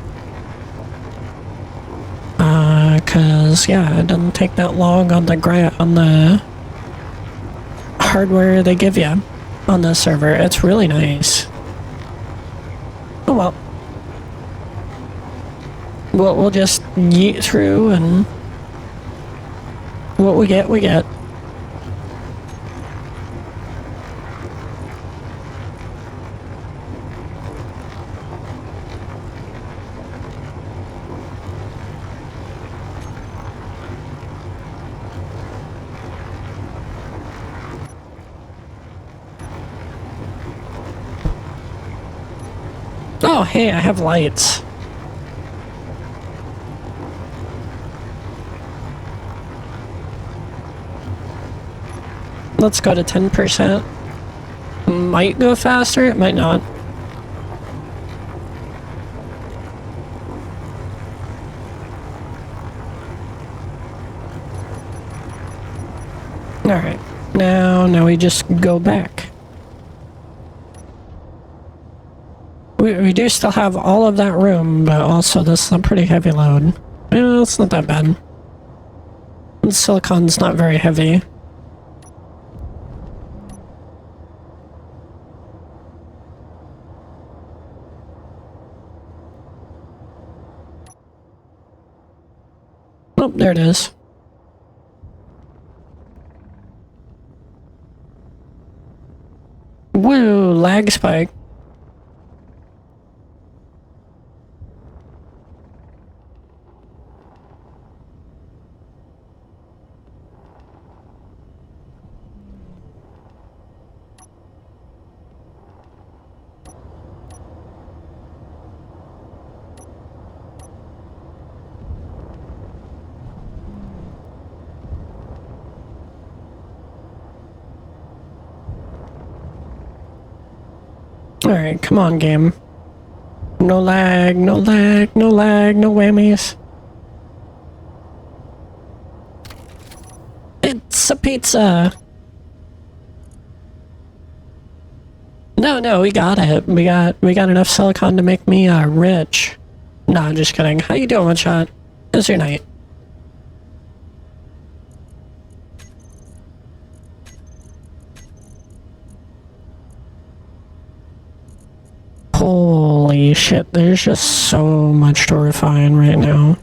Because, yeah, it doesn't take that long on the hardware they give you on the server. It's really nice. Oh well. We'll just yeet through, and what we get, we get. Oh, hey, I have lights. Let's go to 10%. Might go faster, it might not. Alright, now we just go back. We do still have all of that room, but also this is a pretty heavy load. Well, it's not that bad. The silicon's not very heavy. Oh, There it is. Woo, lag spike. Alright, come on, game. No lag, no lag, no lag, no whammies. It's a pizza! No, we got it. We got enough silicon to make me, rich. No, I'm just kidding. How you doing, One Shot? How's your night? Holy shit, there's just so much to refine right now.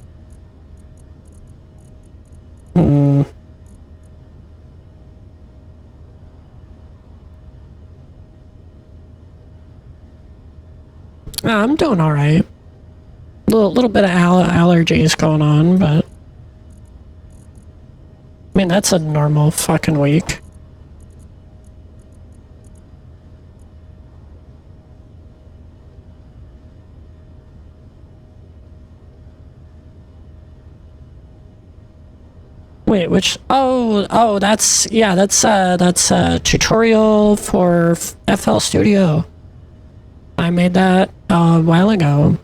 I'm doing alright. Little bit of allergies going on, but... I mean, that's a normal fucking week. Wait, which... Oh, that's... Yeah, that's a tutorial for FL Studio. I made that a while ago.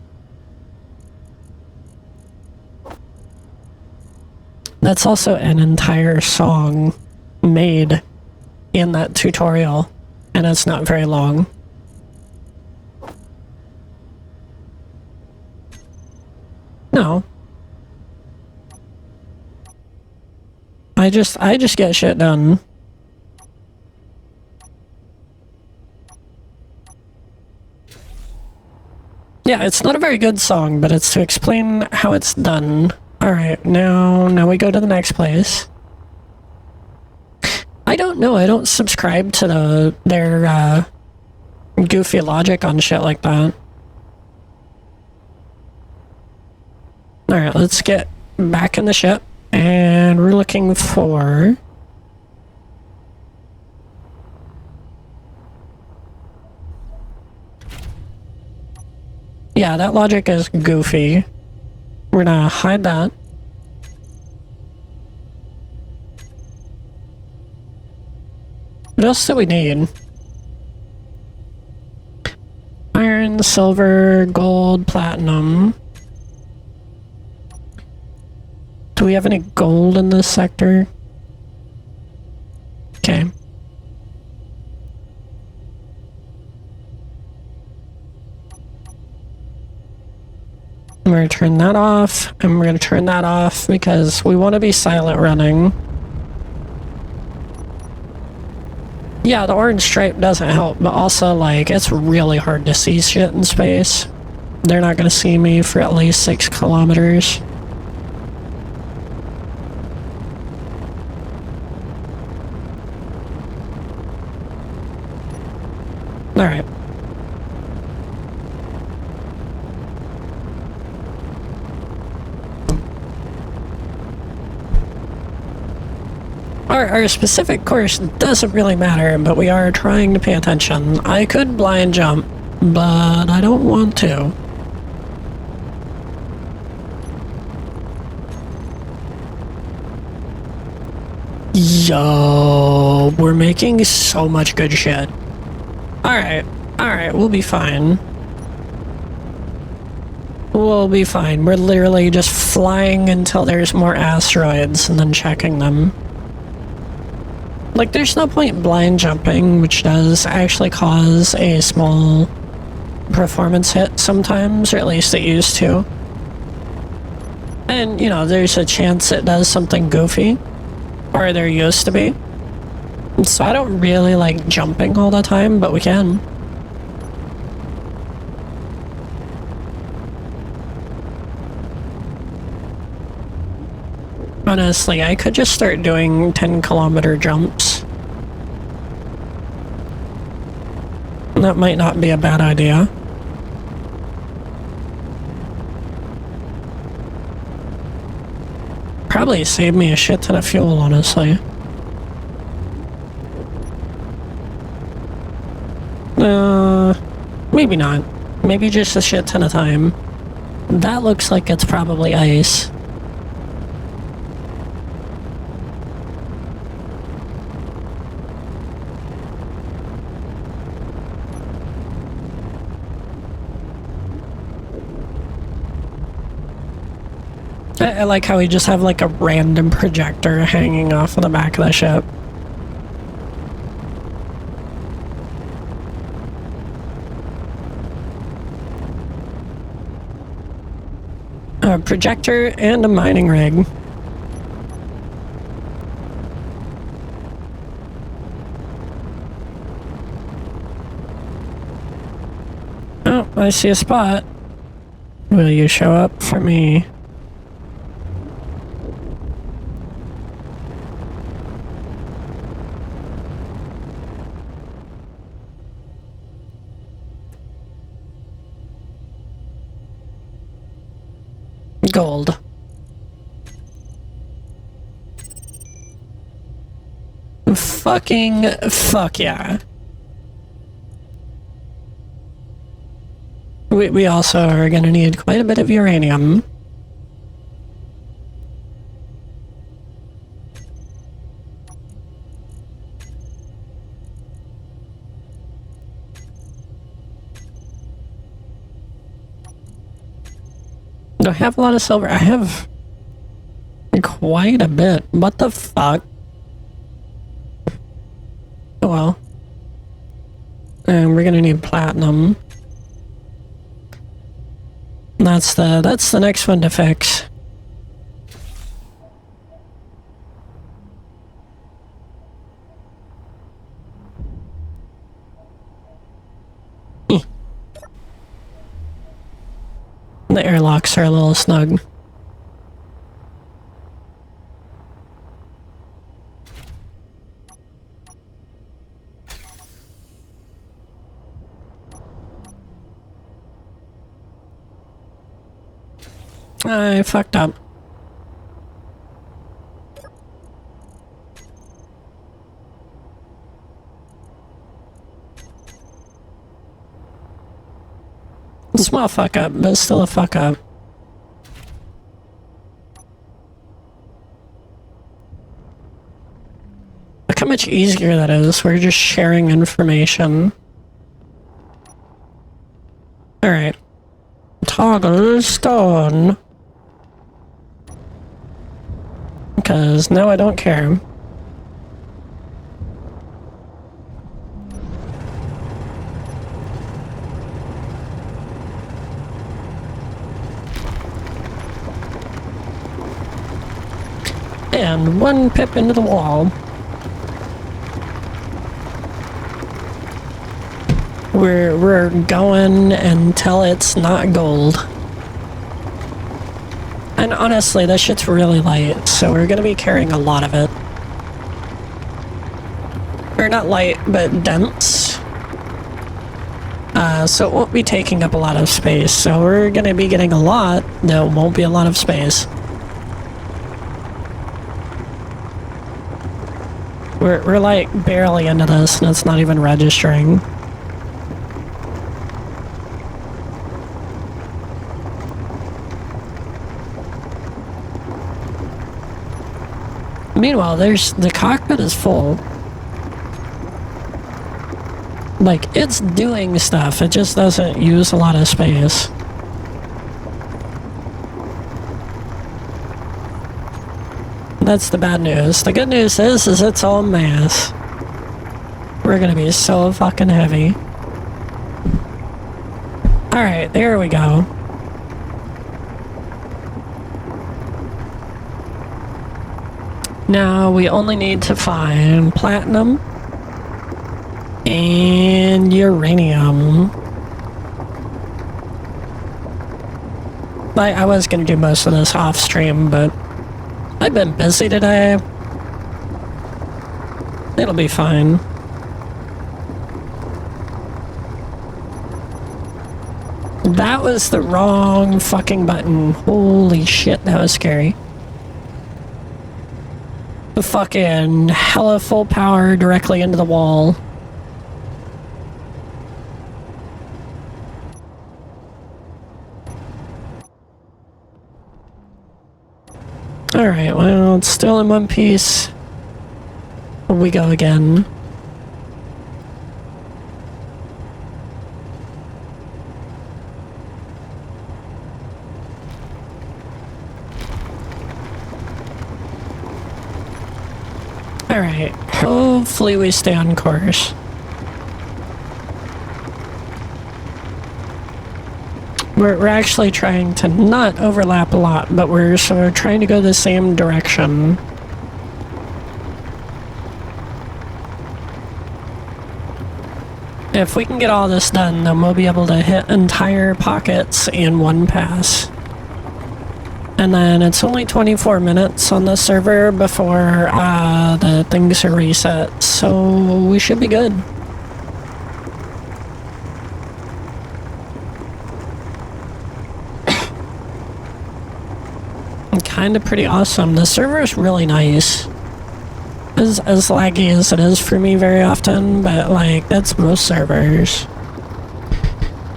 That's also an entire song made in that tutorial, and it's not very long. No. I just get shit done. Yeah, it's not a very good song, but it's to explain how it's done. Alright, now we go to the next place. I don't know, I don't subscribe to their goofy logic on shit like that. Alright, let's get back in the ship, and we're looking for... Yeah, that logic is goofy. We're gonna hide that. What else do we need? Iron, silver, gold, platinum. Do we have any gold in this sector? Okay. I'm going to turn that off, and we're going to turn that off because we want to be silent running. Yeah, the orange stripe doesn't help, but also, like, it's really hard to see shit in space. They're not going to see me for at least 6 kilometers. Alright. Our specific course doesn't really matter, but we are trying to pay attention. I could blind jump, but I don't want to. Yo, we're making so much good shit. Alright, we'll be fine. We'll be fine. We're literally just flying until there's more asteroids and then checking them. Like, there's no point blind jumping, which does actually cause a small performance hit sometimes, or at least it used to. And, you know, there's a chance it does something goofy, or there used to be. So I don't really like jumping all the time, but we can. Honestly, I could just start doing 10-kilometer jumps. That might not be a bad idea. Probably save me a shit ton of fuel, honestly. Maybe not. Maybe just a shit ton of time. That looks like it's probably ice. I like how we just have like a random projector hanging off of the back of the ship. A projector and a mining rig. Oh, I see a spot. Will you show up for me? Gold. Fucking fuck yeah. We also are gonna need quite a bit of uranium. Do I have a lot of silver? I have quite a bit. What the fuck? Oh well. And we're gonna need platinum. That's the next one to fix. The airlocks are a little snug. I fucked up. Small fuck up, but still a fuck up. Look how much easier that is. We're just sharing information. Alright. Toggle stone. Because now I don't care. And one pip into the wall. We're going until it's not gold. And honestly, that shit's really light, so we're gonna be carrying a lot of it. Or not light, but dense. So it won't be taking up a lot of space, so we're gonna be getting a lot, there won't be a lot of space. We're like barely into this, and it's not even registering. Meanwhile, the cockpit is full. Like, it's doing stuff, it just doesn't use a lot of space. That's the bad news. The good news is it's all mass. We're gonna be so fucking heavy. Alright, there we go. Now we only need to find platinum and uranium. I was gonna do most of this off stream, but I've been busy today. It'll be fine. That was the wrong fucking button. Holy shit, that was scary. The fucking hella full power directly into the wall. Alright, well, it's still in one piece. We go again. Alright, hopefully we stay on course. We're actually trying to not overlap a lot, but we're sort of trying to go the same direction. If we can get all this done, then we'll be able to hit entire pockets in one pass. And then it's only 24 minutes on the server before the things are reset, so we should be good. Kind of pretty awesome. The server is really nice. As laggy as it is for me very often, but like, that's most servers.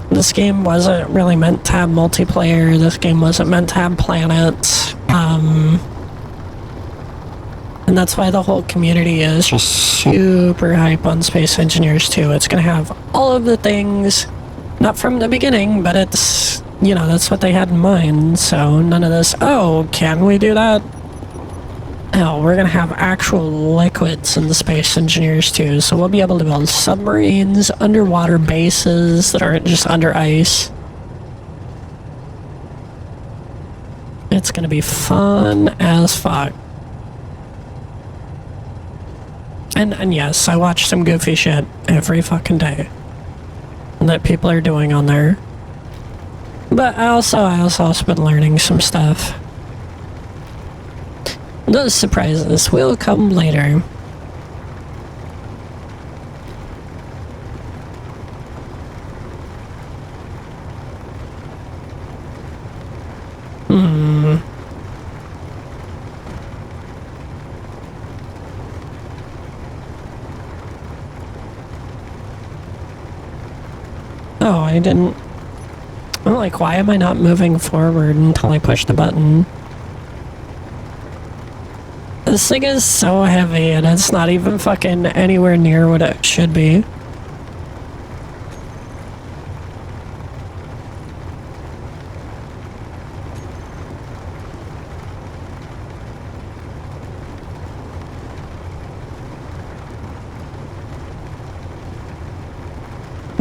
This game wasn't really meant to have multiplayer. This game wasn't meant to have planets. And that's why the whole community is just super hype on Space Engineers 2. It's gonna have all of the things, not from the beginning, but it's, you know, that's what they had in mind. So none of this, oh, can we do that? No, we're gonna have actual liquids in the Space Engineers 2, so we'll be able to build submarines, underwater bases that aren't just under ice. It's gonna be fun as fuck. And yes, I watch some goofy shit every fucking day that people are doing on there. But I also been learning some stuff. Those surprises will come later. Oh, I didn't... I'm like, why am I not moving forward until I push the button? This thing is so heavy and it's not even fucking anywhere near what it should be.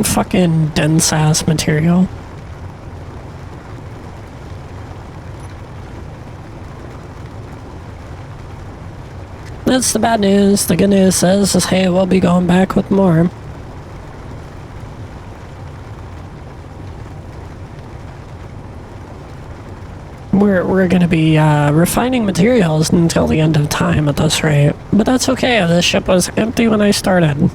Fucking dense ass material. That's the bad news. The good news is hey, we'll be going back with more. We're gonna be refining materials until the end of time at this rate. But that's okay, the ship was empty when I started.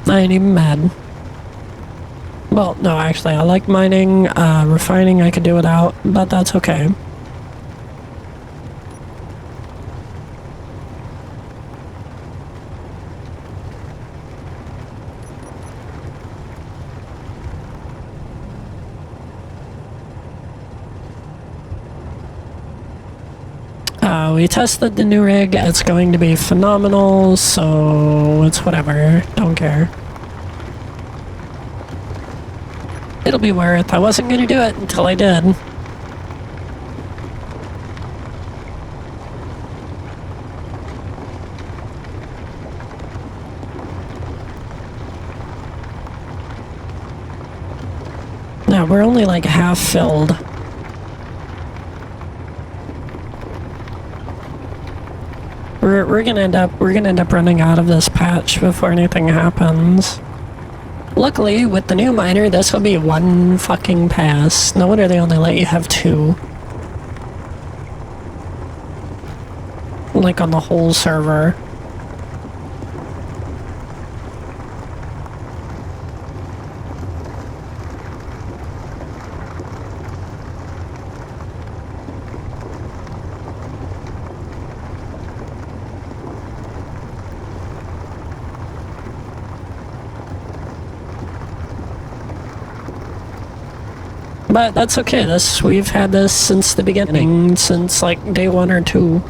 I ain't even mad. Well, no, actually, I like mining. Refining I could do without, but that's okay. We tested the new rig. It's going to be phenomenal, so it's whatever. Don't care. It'll be worth. I wasn't gonna do it until I did. No, we're only like half filled. We're gonna end up running out of this patch before anything happens. Luckily, with the new miner, this will be one fucking pass. No wonder they only let you have two. Like on the whole server. But that's okay. We've had this since the beginning, since like day 1 or 2.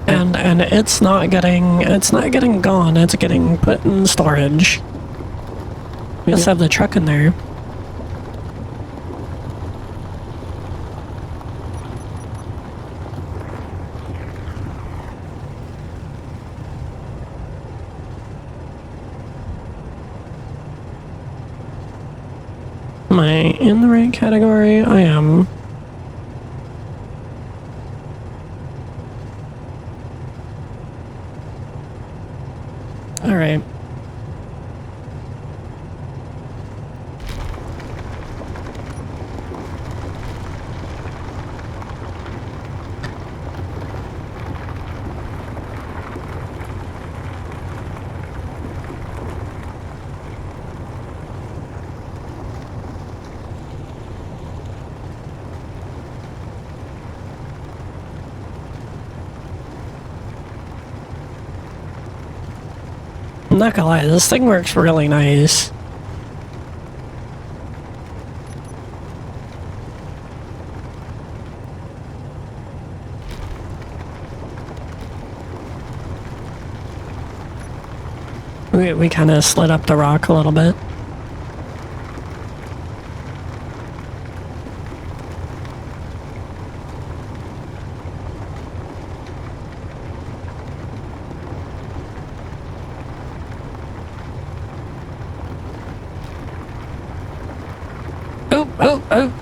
And it's not getting gone, it's getting put in storage. We just have the truck in there. Am I in the right category? I am. Alright. I'm not gonna lie, this thing works really nice. We kind of slid up the rock a little bit.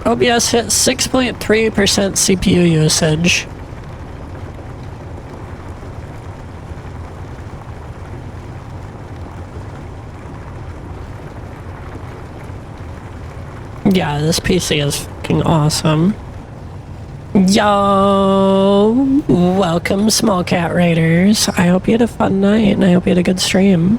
OBS hit 6.3% CPU usage. Yeah, this PC is fucking awesome. Yo! Welcome, Small Cat Raiders. I hope you had a fun night, and I hope you had a good stream.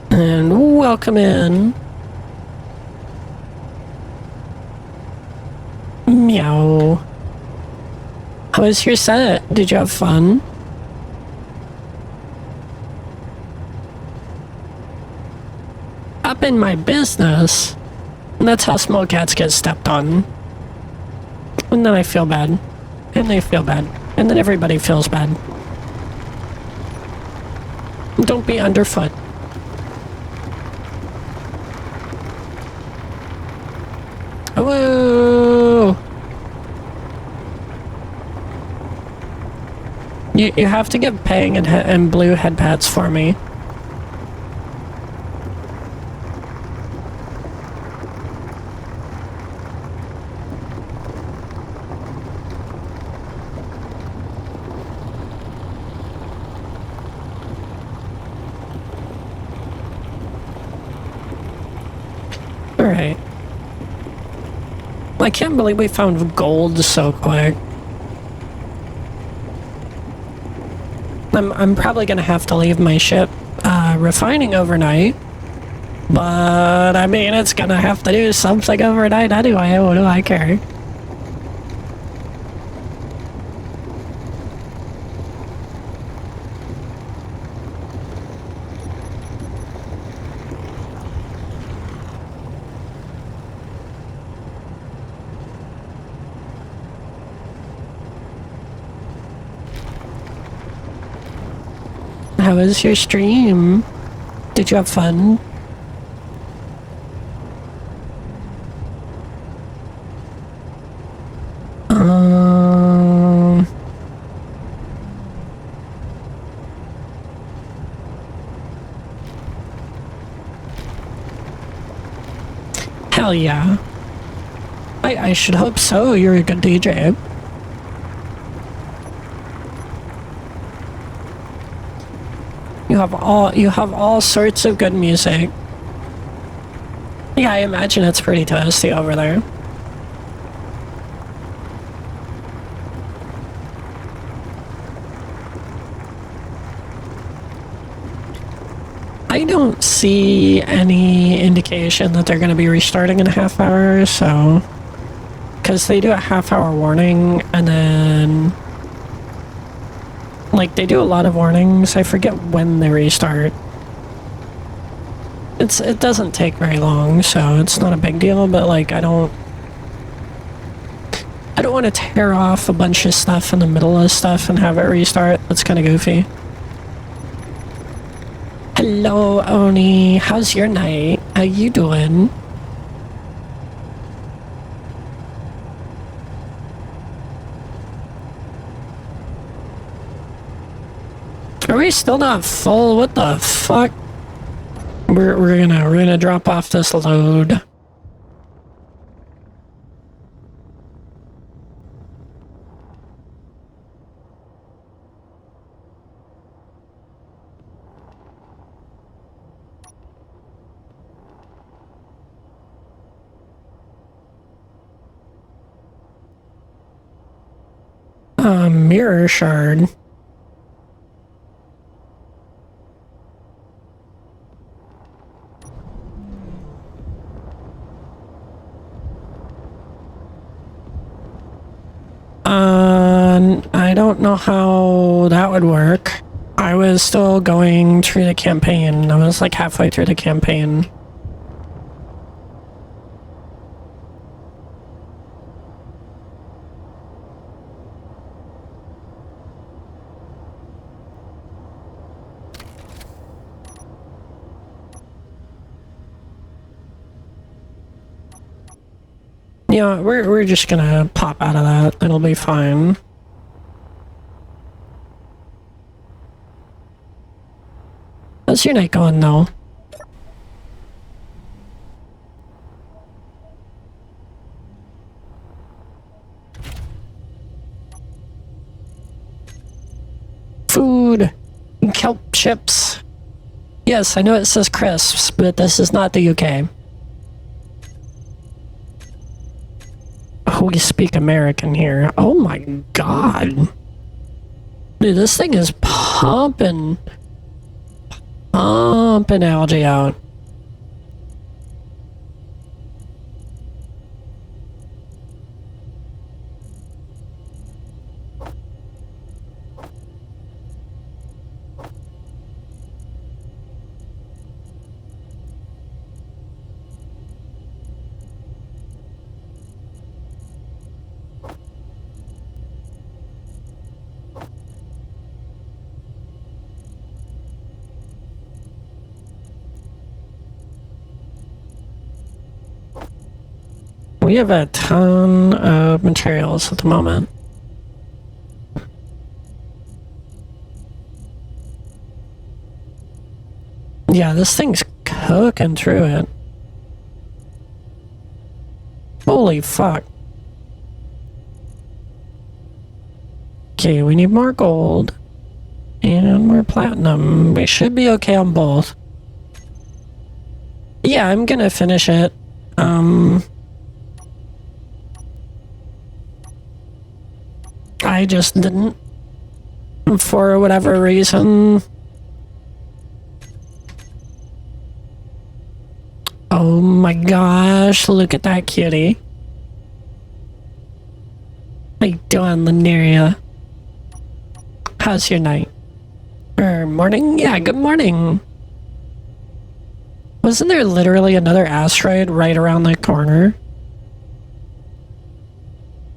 And welcome in. Meow. How was your set? Did you have fun? Up in my business. And that's how small cats get stepped on. And then I feel bad. And they feel bad. And then everybody feels bad. Don't be underfoot. Whoa! You have to give Pang and Blue head pats for me. Alright. I can't believe we found gold so quick. I'm probably gonna have to leave my ship refining overnight. But I mean, it's gonna have to do something overnight anyway. What do I care? How was your stream? Did you have fun? Hell yeah. I should hope so. You're a good DJ. You have all sorts of good music. Yeah, I imagine it's pretty toasty over there. I don't see any indication that they're going to be restarting in a half hour, so... Because they do a half-hour warning, and then... Like, they do a lot of warnings. I forget when they restart. It doesn't take very long, so it's not a big deal, but, like, I don't want to tear off a bunch of stuff in the middle of stuff and have it restart. That's kind of goofy. Hello, Oni. How's your night? How you doing? Are we still not full? What the fuck? We're gonna drop off this load. Mirror shard. I don't know how that would work. I was still going through the campaign. I was like halfway through the campaign. Yeah, we're just gonna pop out of that. It'll be fine. How's your night going, though? Food! Kelp chips! Yes, I know it says crisps, but this is not the UK. We speak American here. Oh my god. Dude, this thing is pumping algae out. We have a ton of materials at the moment. Yeah, this thing's cooking through it. Holy fuck. Okay, we need more gold. And more platinum. We should be okay on both. Yeah, I'm gonna finish it. I just didn't. For whatever reason. Oh my gosh, look at that cutie. How you doing, Lineria? How's your night? Or morning? Yeah, good morning. Wasn't there literally another asteroid right around the corner?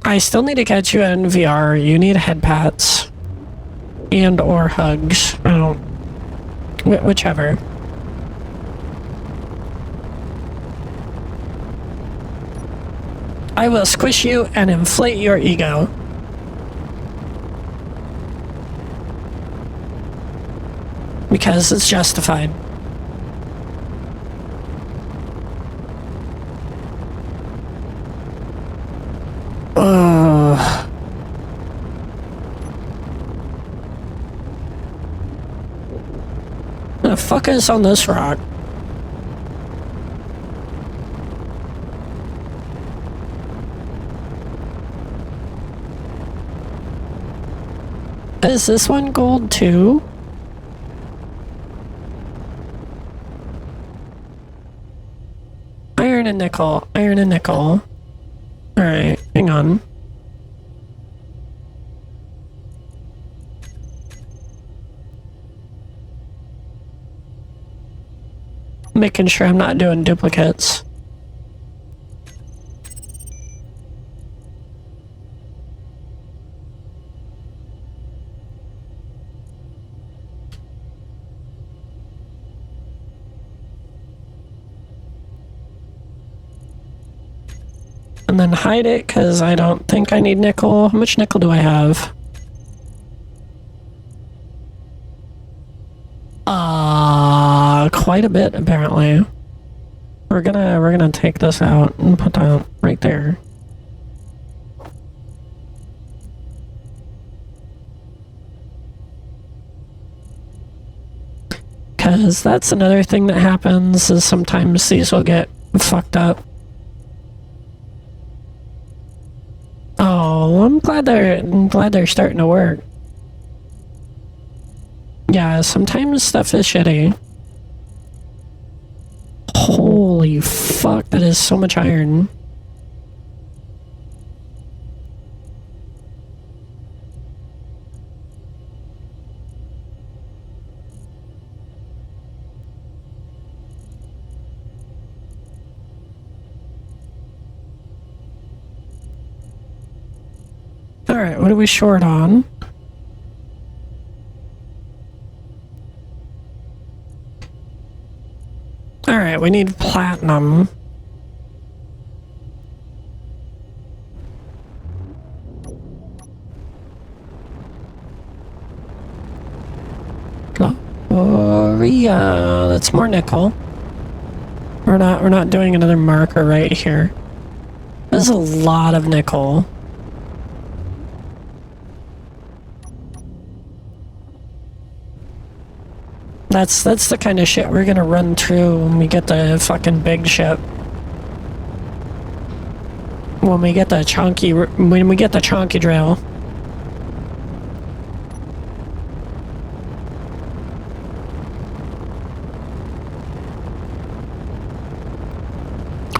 I still need to catch you in VR. You need head pats. And or hugs. I don't... whichever. I will squish you and inflate your ego. Because it's justified. fuck is on this rock? Is this one gold too? Iron and nickel. Iron and nickel. Alright, hang on. Making sure I'm not doing duplicates. And then hide it, because I don't think I need nickel. How much nickel do I have? Quite a bit, apparently. We're gonna take this out and put that right there. Because that's another thing that happens, is sometimes these will get fucked up. Oh, I'm glad they're starting to work. Yeah, sometimes stuff is shitty. Holy fuck, that is so much iron. Alright, what are we short on? Alright, we need platinum. Gloria, that's more nickel. We're not doing another marker right here. There's a lot of nickel. That's the kind of shit we're gonna run through when we get the fucking big ship. When we get the chunky drill.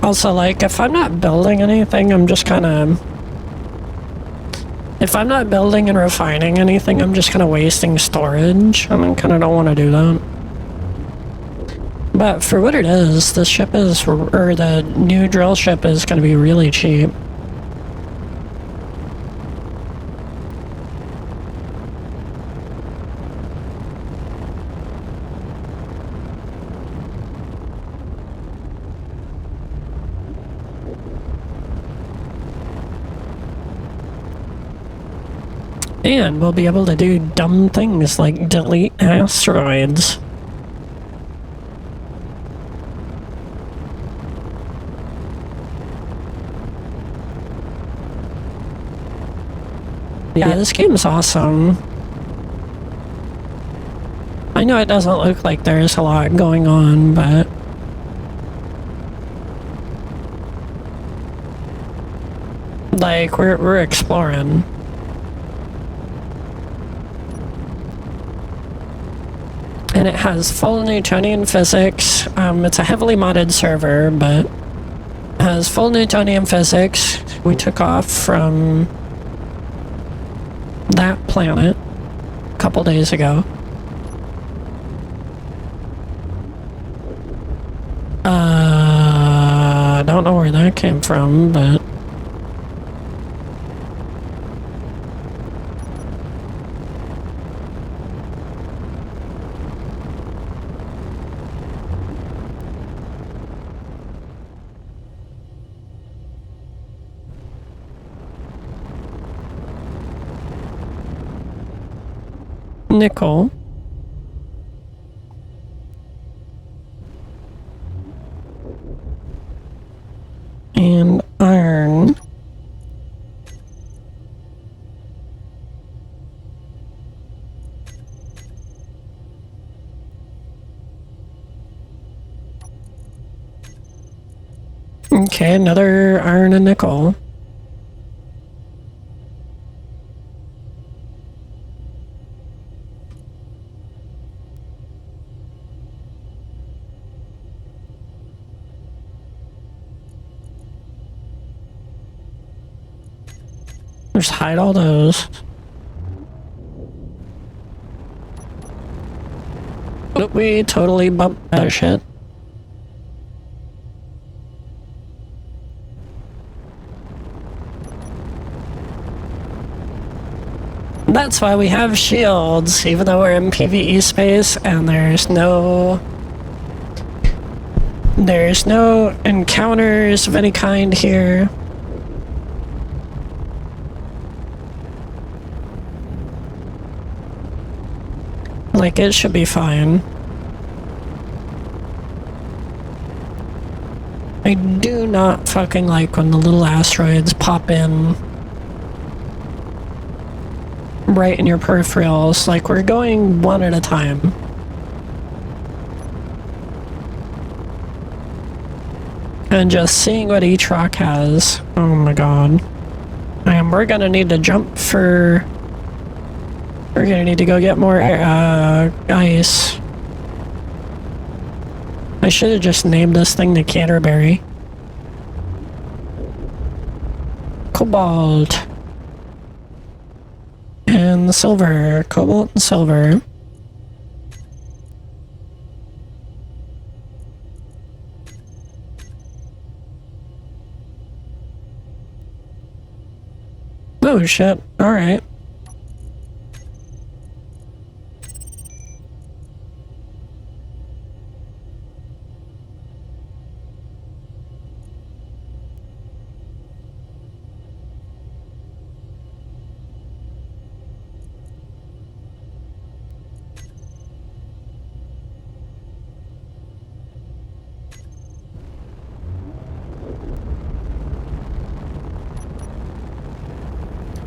Also, like, if I'm not building anything, I'm just kind of... If I'm not building and refining anything, I'm just kind of wasting storage. I mean, kind of don't want to do that. But for what it is, the ship is, or the new drill ship is going to be really cheap. And we'll be able to do dumb things like delete asteroids. Yeah, this game's awesome. I know it doesn't look like there's a lot going on, but... like, we're exploring. And it has full Newtonian physics. It's a heavily modded server, but it has full Newtonian physics. We took off from that planet a couple days ago. I don't know where that came from, but... nickel. And iron. Okay, another iron and nickel. Just hide all those. Nope, we totally bumped that shit. That's why we have shields, even though we're in PvE space and there's no encounters of any kind here. Like, it should be fine. I do not fucking like when the little asteroids pop in right in your peripherals. Like, we're going one at a time. And just seeing what each rock has. Oh my god. And we're gonna need to jump for... We're gonna need to go get more ice. I should have just named this thing the Canterbury. Cobalt. And the silver. Cobalt and silver. Oh shit. Alright.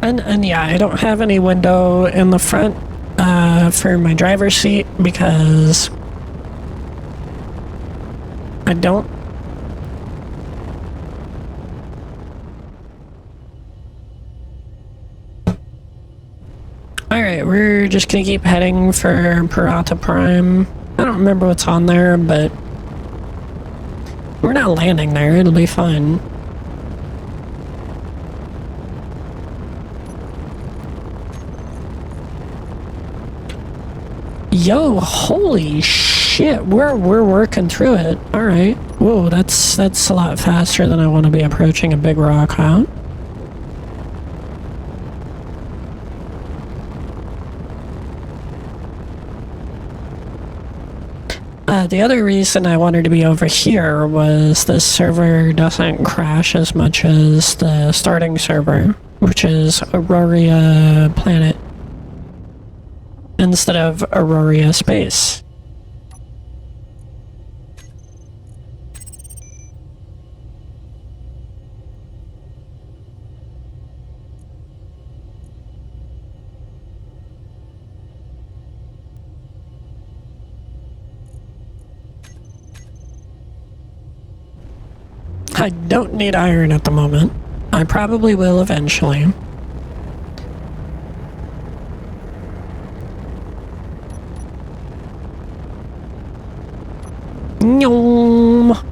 And yeah, I don't have any window in the front for my driver's seat because I don't. Alright, we're just gonna keep heading for Pt4 Prime. I don't remember what's on there, but we're not landing there, it'll be fine. Yo, holy shit, we're working through it. Alright. Whoa, that's a lot faster than I want to be approaching a big rock, huh? The other reason I wanted to be over here was the server doesn't crash as much as the starting server, which is Aurora Planet instead of Aurora Space. I don't need iron at the moment. I probably will eventually. Nyom.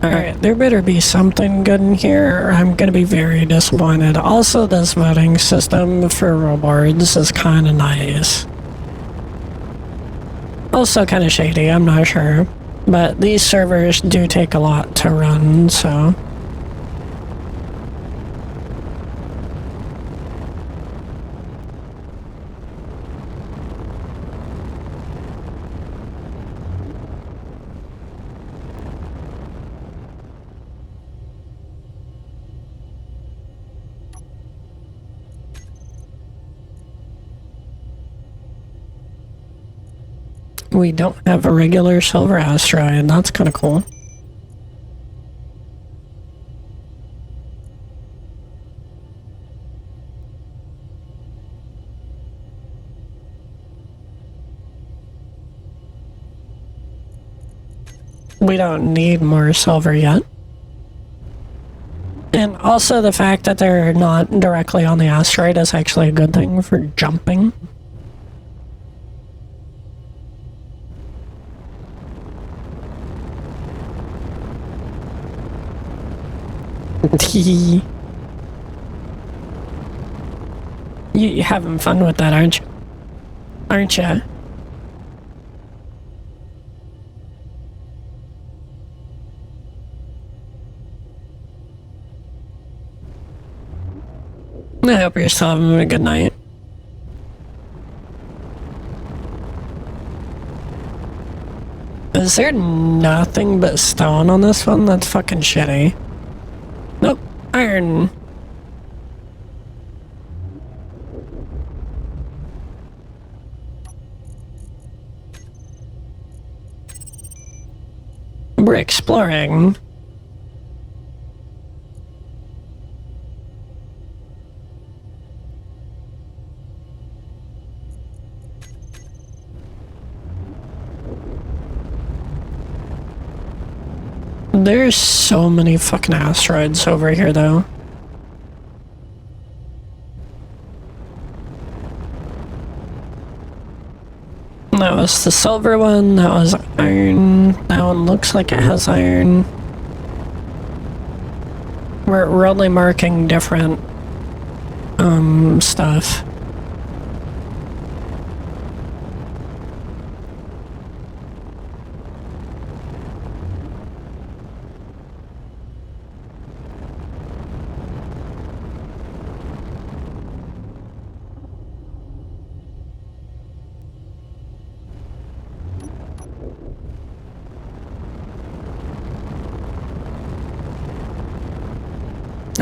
Alright, there better be something good in here, or I'm gonna be very disappointed. Also, this voting system for rewards is kinda nice. Also kinda shady, I'm not sure. But these servers do take a lot to run, so... We don't have a regular silver asteroid. That's kind of cool. We don't need more silver yet. And also the fact that they're not directly on the asteroid is actually a good thing for jumping. You're having fun with that, aren't you? Aren't you? I hope you're still having a good night. Is there nothing but stone on this one? That's fucking shitty. Nope. Iron. We're exploring. There's so many fucking asteroids over here, though. That was the silver one, that was iron. That one looks like it has iron. We're only marking different, stuff.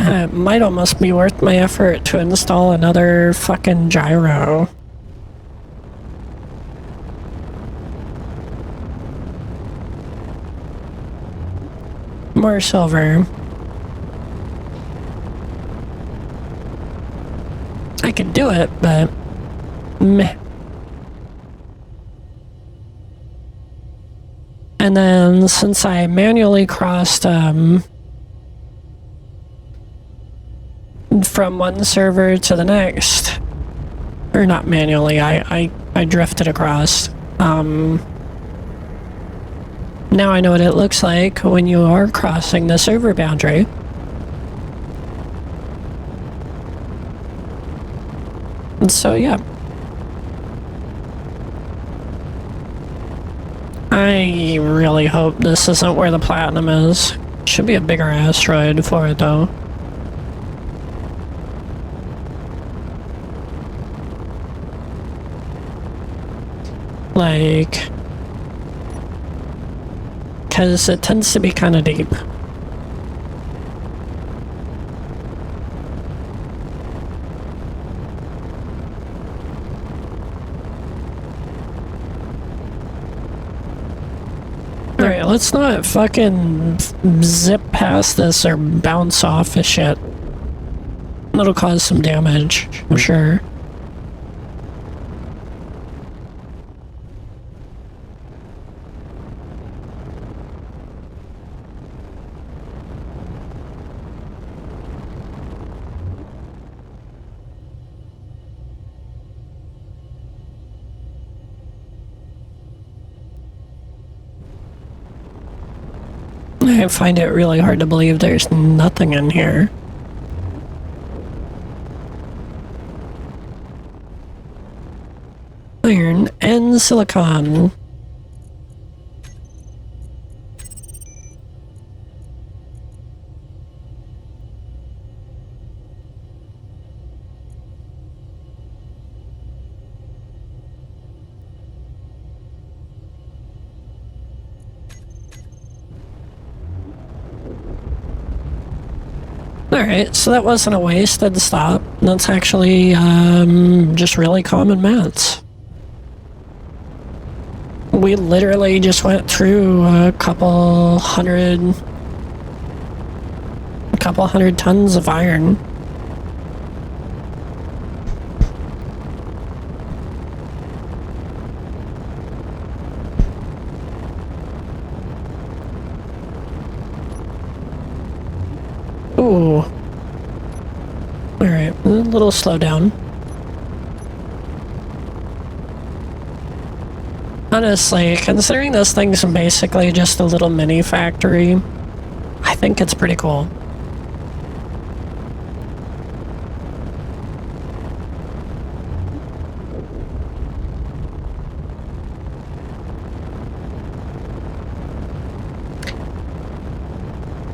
It might almost be worth my effort to install another fucking gyro. More silver. I could do it, but meh. And then since I manually crossed from one server to the next, or not manually, I drifted across. Now I know what it looks like when you are crossing the server boundary. And so yeah. I really hope this isn't where the platinum is. Should be a bigger asteroid for it though. Like, because it tends to be kind of deep. Alright, let's not fucking zip past this or bounce off of shit. It'll cause some damage, I'm sure. I find it really hard to believe there's nothing in here. Iron and silicon. Alright, so that wasn't a wasted stop. That's actually, just really common maths. We literally just went through a couple hundred tons of iron. Ooh. Alright, a little slow down. Honestly, considering this thing's basically just a little mini factory, I think it's pretty cool.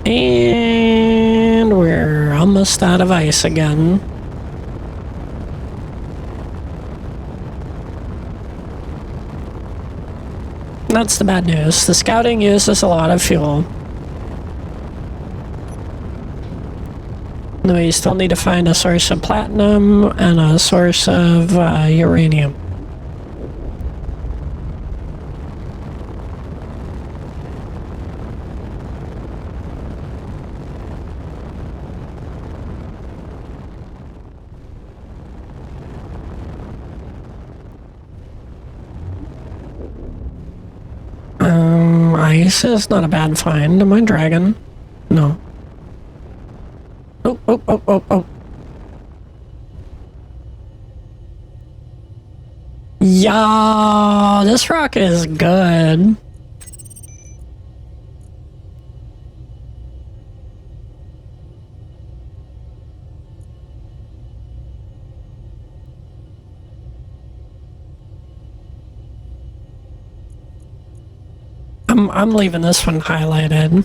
And we're almost out of ice again. That's the bad news. The scouting uses a lot of fuel. We still need to find a source of platinum and a source of uranium. Ice is not a bad find. Am I dragon? No. Oh. Yeah, this rock is good. I'm leaving this one highlighted.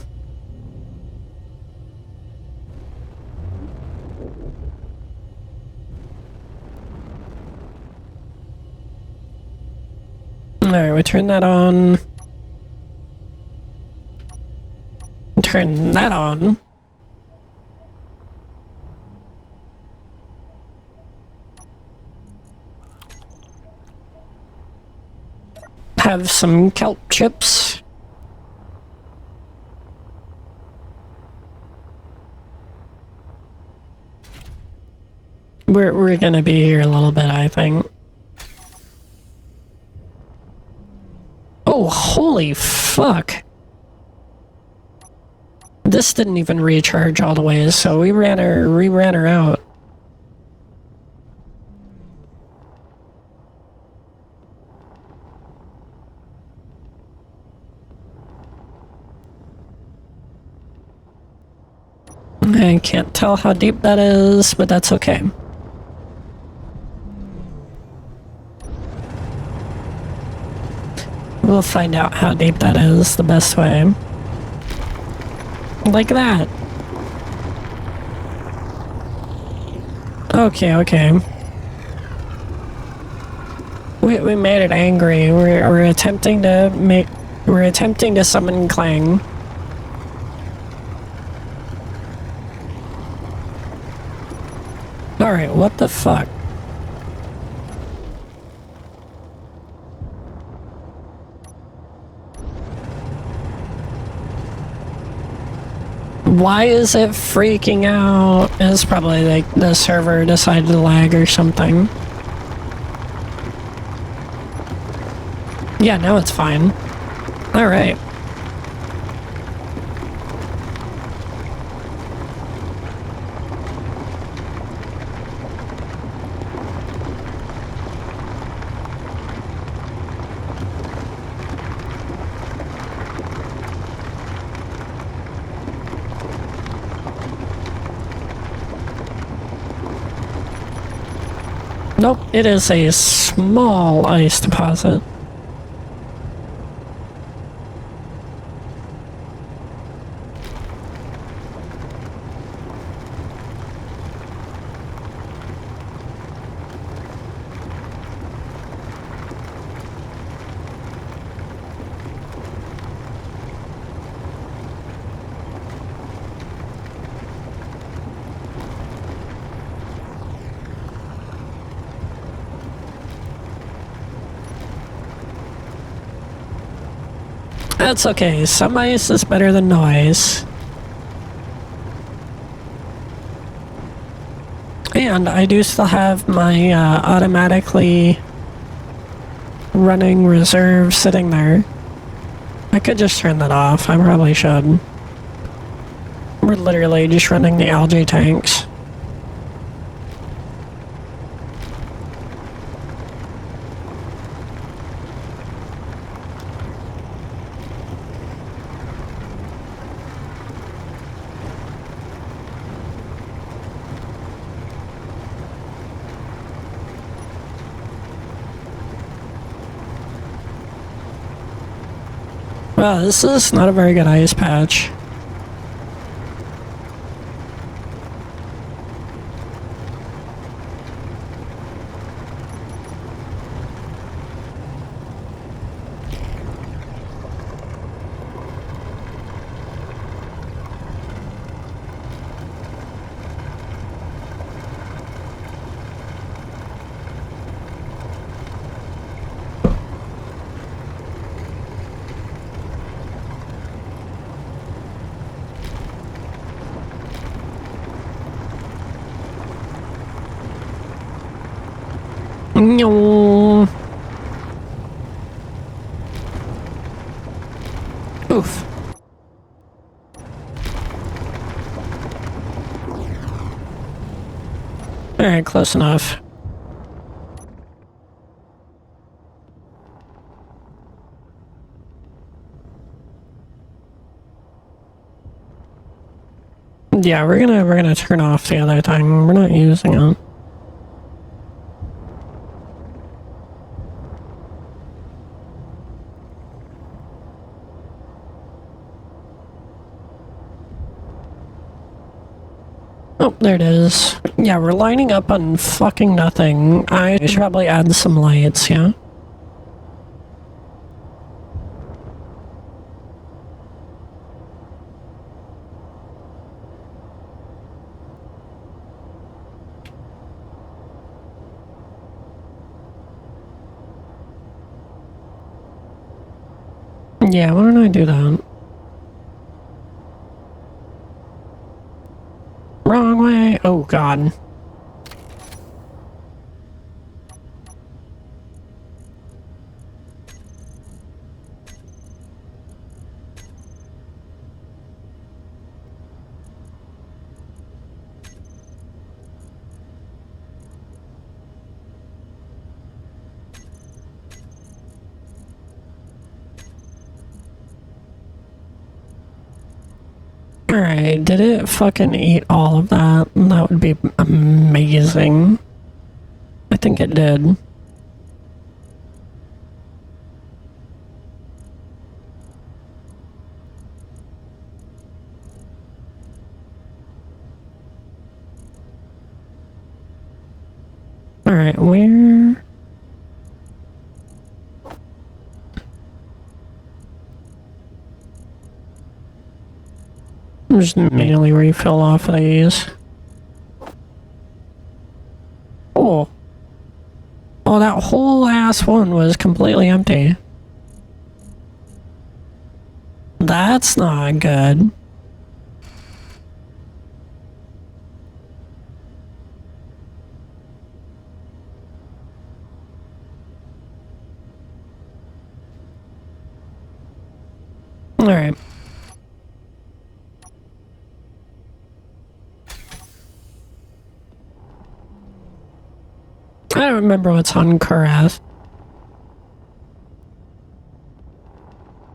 Alright, we turn that on. Turn that on. Have some kelp chips. We're gonna be here a little bit, I think. Oh, holy fuck. This didn't even recharge all the way, so we ran her out. I can't tell how deep that is, but that's okay. We'll find out how deep that is the best way. Like that. Okay. We made it angry. We're attempting to summon Clang. Alright, what the fuck? Why is it freaking out? It's probably like the server decided to lag or something. Yeah, now it's fine. Alright. Nope, it is a small ice deposit. That's okay. Some ice is better than no ice. And I do still have my automatically running reserve sitting there. I could just turn that off. I probably should. We're literally just running the algae tanks. Wow, this is not a very good ice patch. No. Oof. Alright, close enough. Yeah, we're gonna turn off the other thing. We're not using it. Oh, there it is. Yeah, we're lining up on fucking nothing. I should probably add some lights, yeah? Yeah, why don't I do that? Wrong way! Oh, God. Alright, did it fucking eat all of that? That would be amazing. I think it did. Alright, where... Just manually refill off of these. Oh. Oh, that whole ass one was completely empty. That's not good. Alright. I don't remember what's on Karath.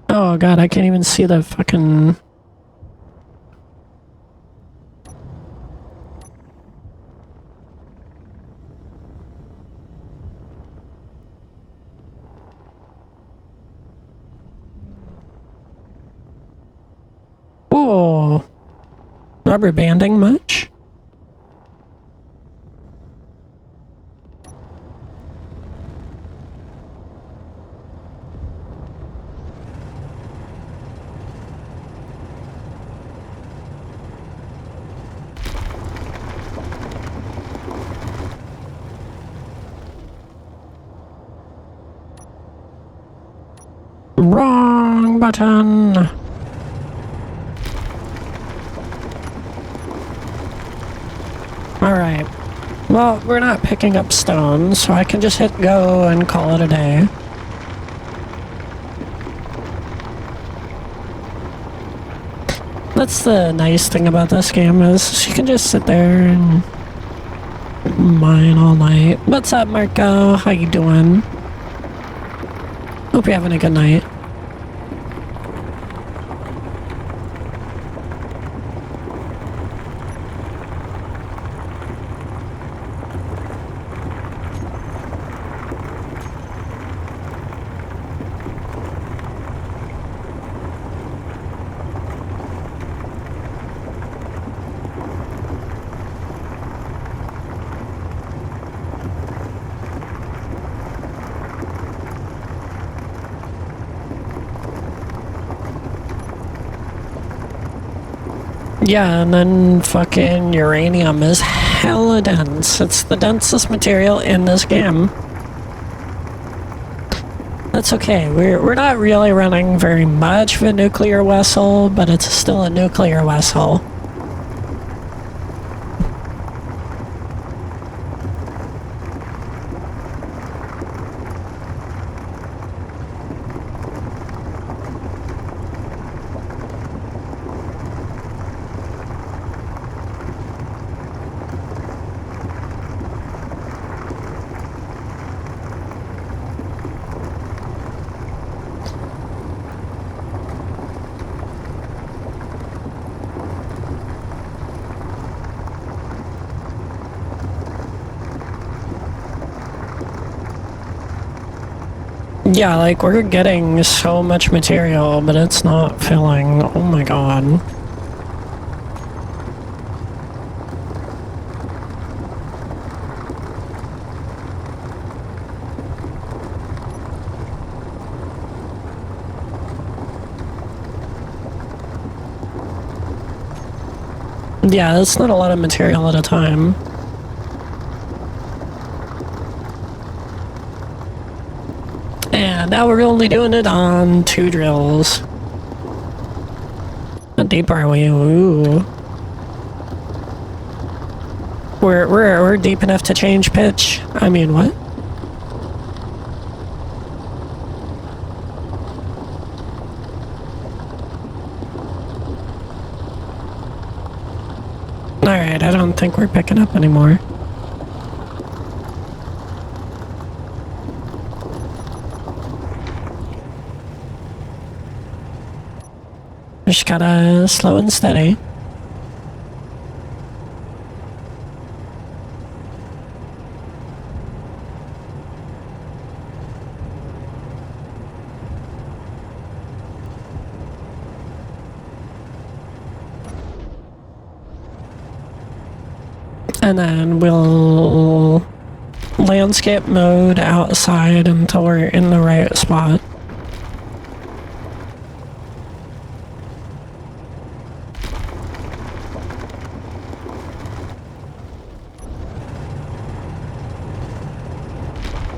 Oh god, I can't even see the fucking... Whoa. Rubber banding much? Wrong button. Alright. Well, we're not picking up stones, so I can just hit go and call it a day. That's the nice thing about this game is you can just sit there and mine all night. What's up, Marco? How you doing? Hope you're having a good night. Yeah, and then fucking uranium is hella dense. It's the densest material in this game. That's okay. We're not really running very much of a nuclear vessel, but it's still a nuclear vessel. Yeah, like, we're getting so much material, but it's not filling. Oh my god. Yeah, that's not a lot of material at a time. And now we're only doing it on 2 drills. How deep are we? Ooh. We're deep enough to change pitch. I mean, what? Alright, I don't think we're picking up anymore. Just gotta slow and steady. And then we'll landscape mode outside until we're in the right spot.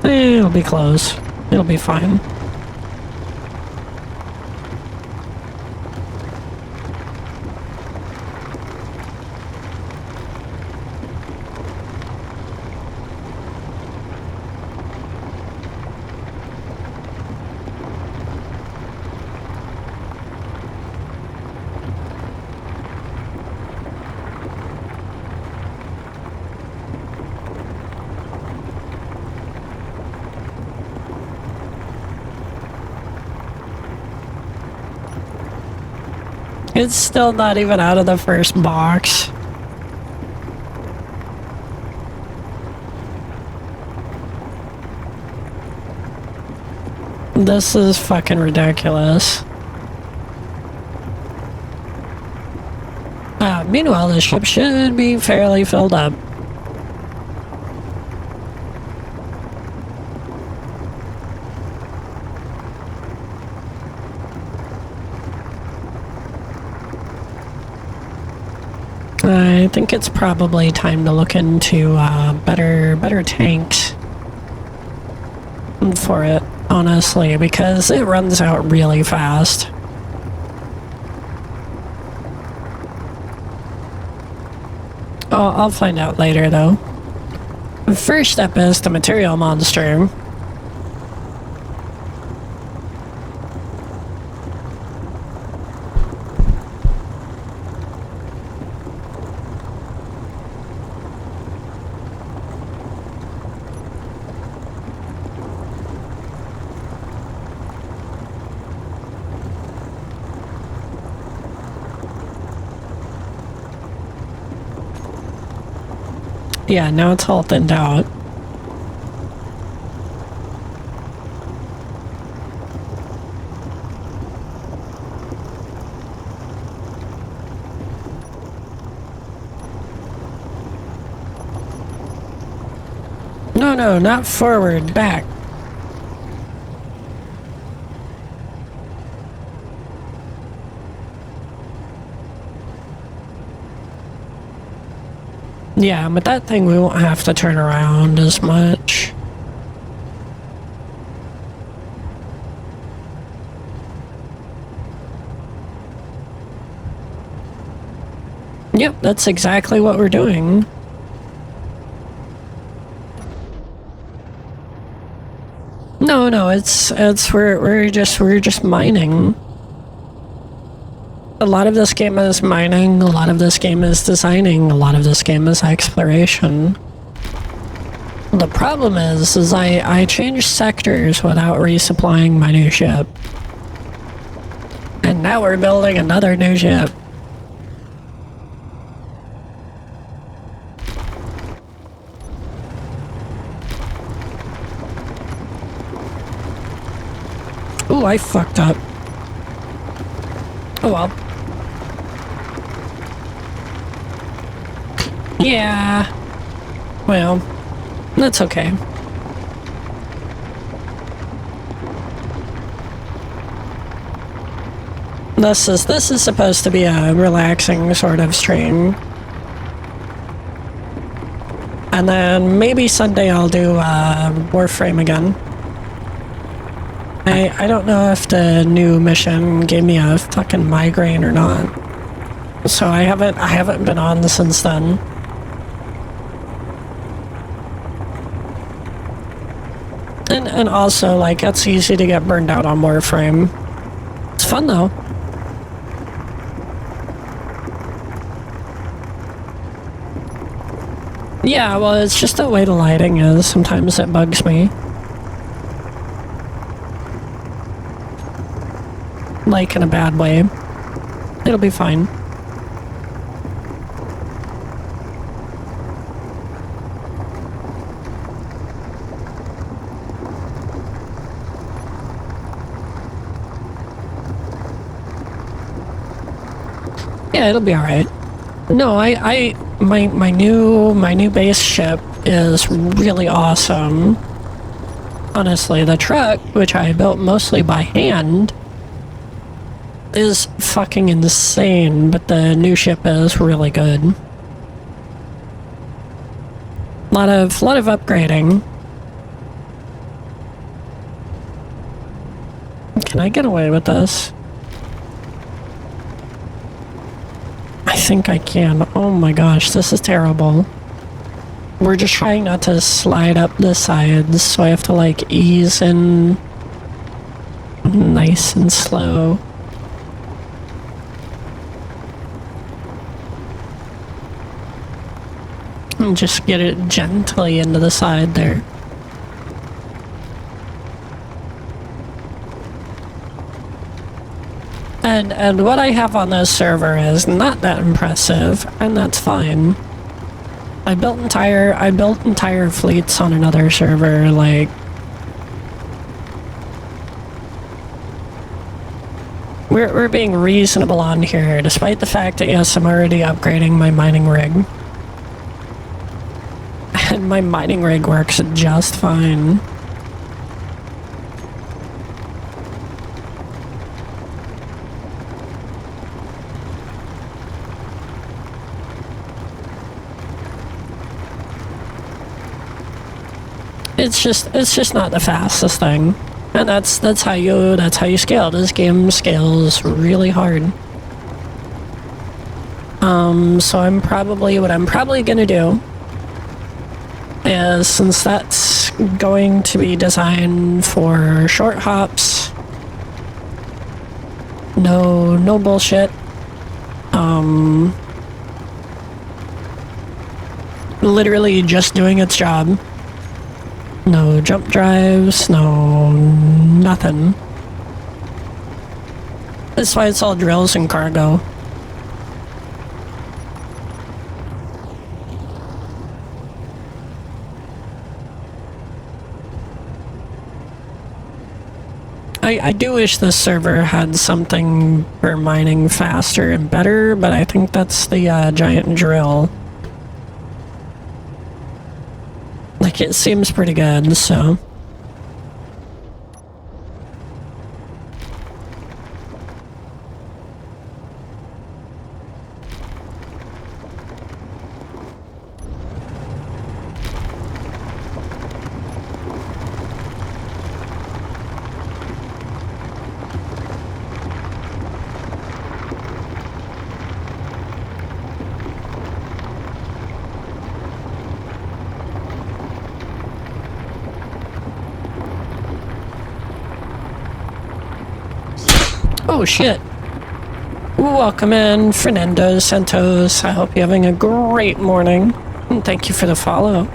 It'll be close. It'll be fine. It's still not even out of the first box. This is fucking ridiculous. Meanwhile, the ship should be fairly filled up. I think it's probably time to look into better tanks for it, honestly, because it runs out really fast. I'll find out later, though. The first step is the material monster. Yeah, now it's all thinned out. No, not forward, back. Yeah, but that thing we won't have to turn around as much. Yep, that's exactly what we're doing. No, it's we're just mining. A lot of this game is mining, a lot of this game is designing, a lot of this game is exploration. The problem is I changed sectors without resupplying my new ship. And now we're building another new ship. Ooh, I fucked up. Oh well. Yeah. Well, that's okay. This is supposed to be a relaxing sort of stream. And then maybe Sunday I'll do Warframe again. I don't know if the new mission gave me a fucking migraine or not. So I haven't been on since then. And also, like, it's easy to get burned out on Warframe. It's fun, though. Yeah, well, it's just the way the lighting is. Sometimes it bugs me. Like, in a bad way. It'll be fine. Yeah, it'll be alright. No, my new base ship is really awesome. Honestly, the truck, which I built mostly by hand, is fucking insane, but the new ship is really good. Lot of upgrading. Can I get away with this? I think I can. Oh my gosh, this is terrible. We're just trying not to slide up the sides, so I have to like ease in nice and slow. And just get it gently into the side there. And what I have on this server is not that impressive, and that's fine. I built entire fleets on another server, like... We're being reasonable on here, despite the fact that, yes, I'm already upgrading my mining rig. And my mining rig works just fine. It's just not the fastest thing. And that's how you scale. This game scales really hard. So what I'm probably gonna do is, since that's going to be designed for short hops, no bullshit, literally just doing its job. No jump drives, no nothing. That's why it's all drills and cargo. I do wish this server had something for mining faster and better, but I think that's the giant drill. Like, it seems pretty good, so... Oh shit. Welcome in, Fernando Santos. I hope you're having a great morning. And thank you for the follow.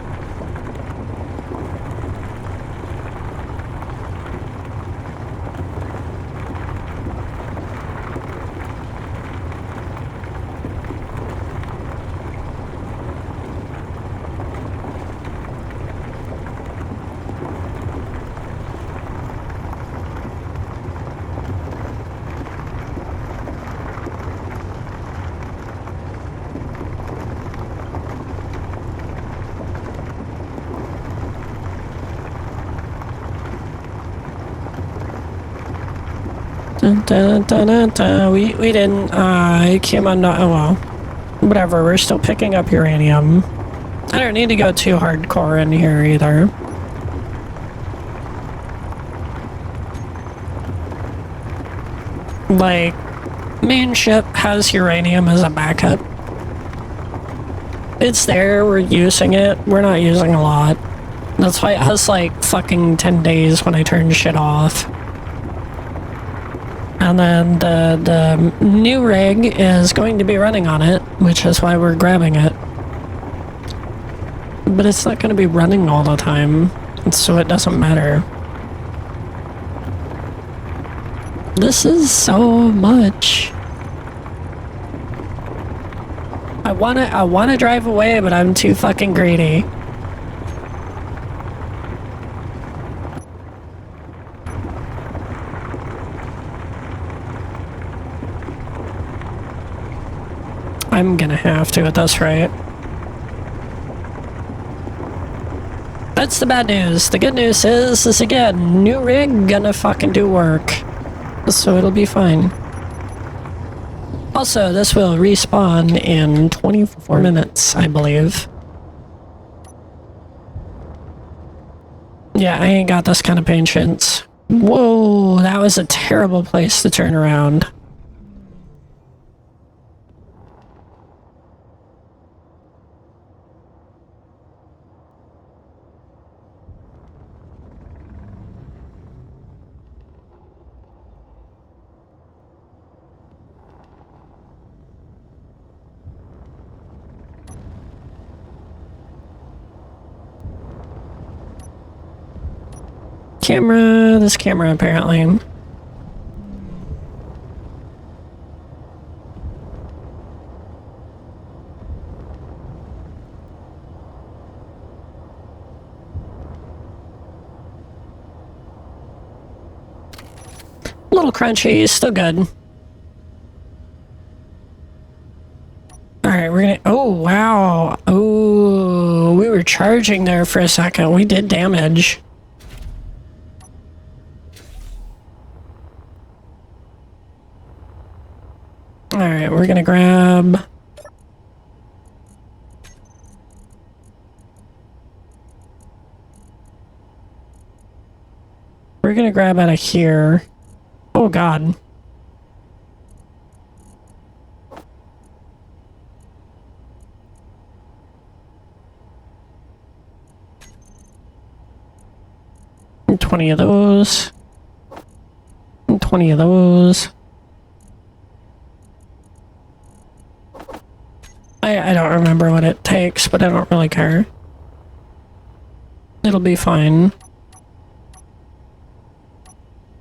Dun, dun, dun, dun, dun. We didn't, it came on, oh well. Whatever, we're still picking up uranium. I don't need to go too hardcore in here either. Like, main ship has uranium as a backup. It's there, we're using it, we're not using a lot. That's why it has like fucking 10 days when I turn shit off. And then the new rig is going to be running on it, which is why we're grabbing it. But it's not going to be running all the time, so it doesn't matter. This is so much. I wanna drive away, but I'm too fucking greedy. I'm gonna have to at this rate. That's the bad news. The good news is again, new rig gonna fucking do work. So it'll be fine. Also, this will respawn in 24 minutes, I believe. Yeah, I ain't got this kind of patience. Whoa, that was a terrible place to turn around. This camera apparently. A little crunchy, still good. Alright, we're gonna... Oh, wow. Oh, we were charging there for a second. We did damage. Alright, we're gonna grab... We're gonna grab out of here. Oh god. 20 of those. And 20 of those. I don't remember what it takes, but I don't really care. It'll be fine.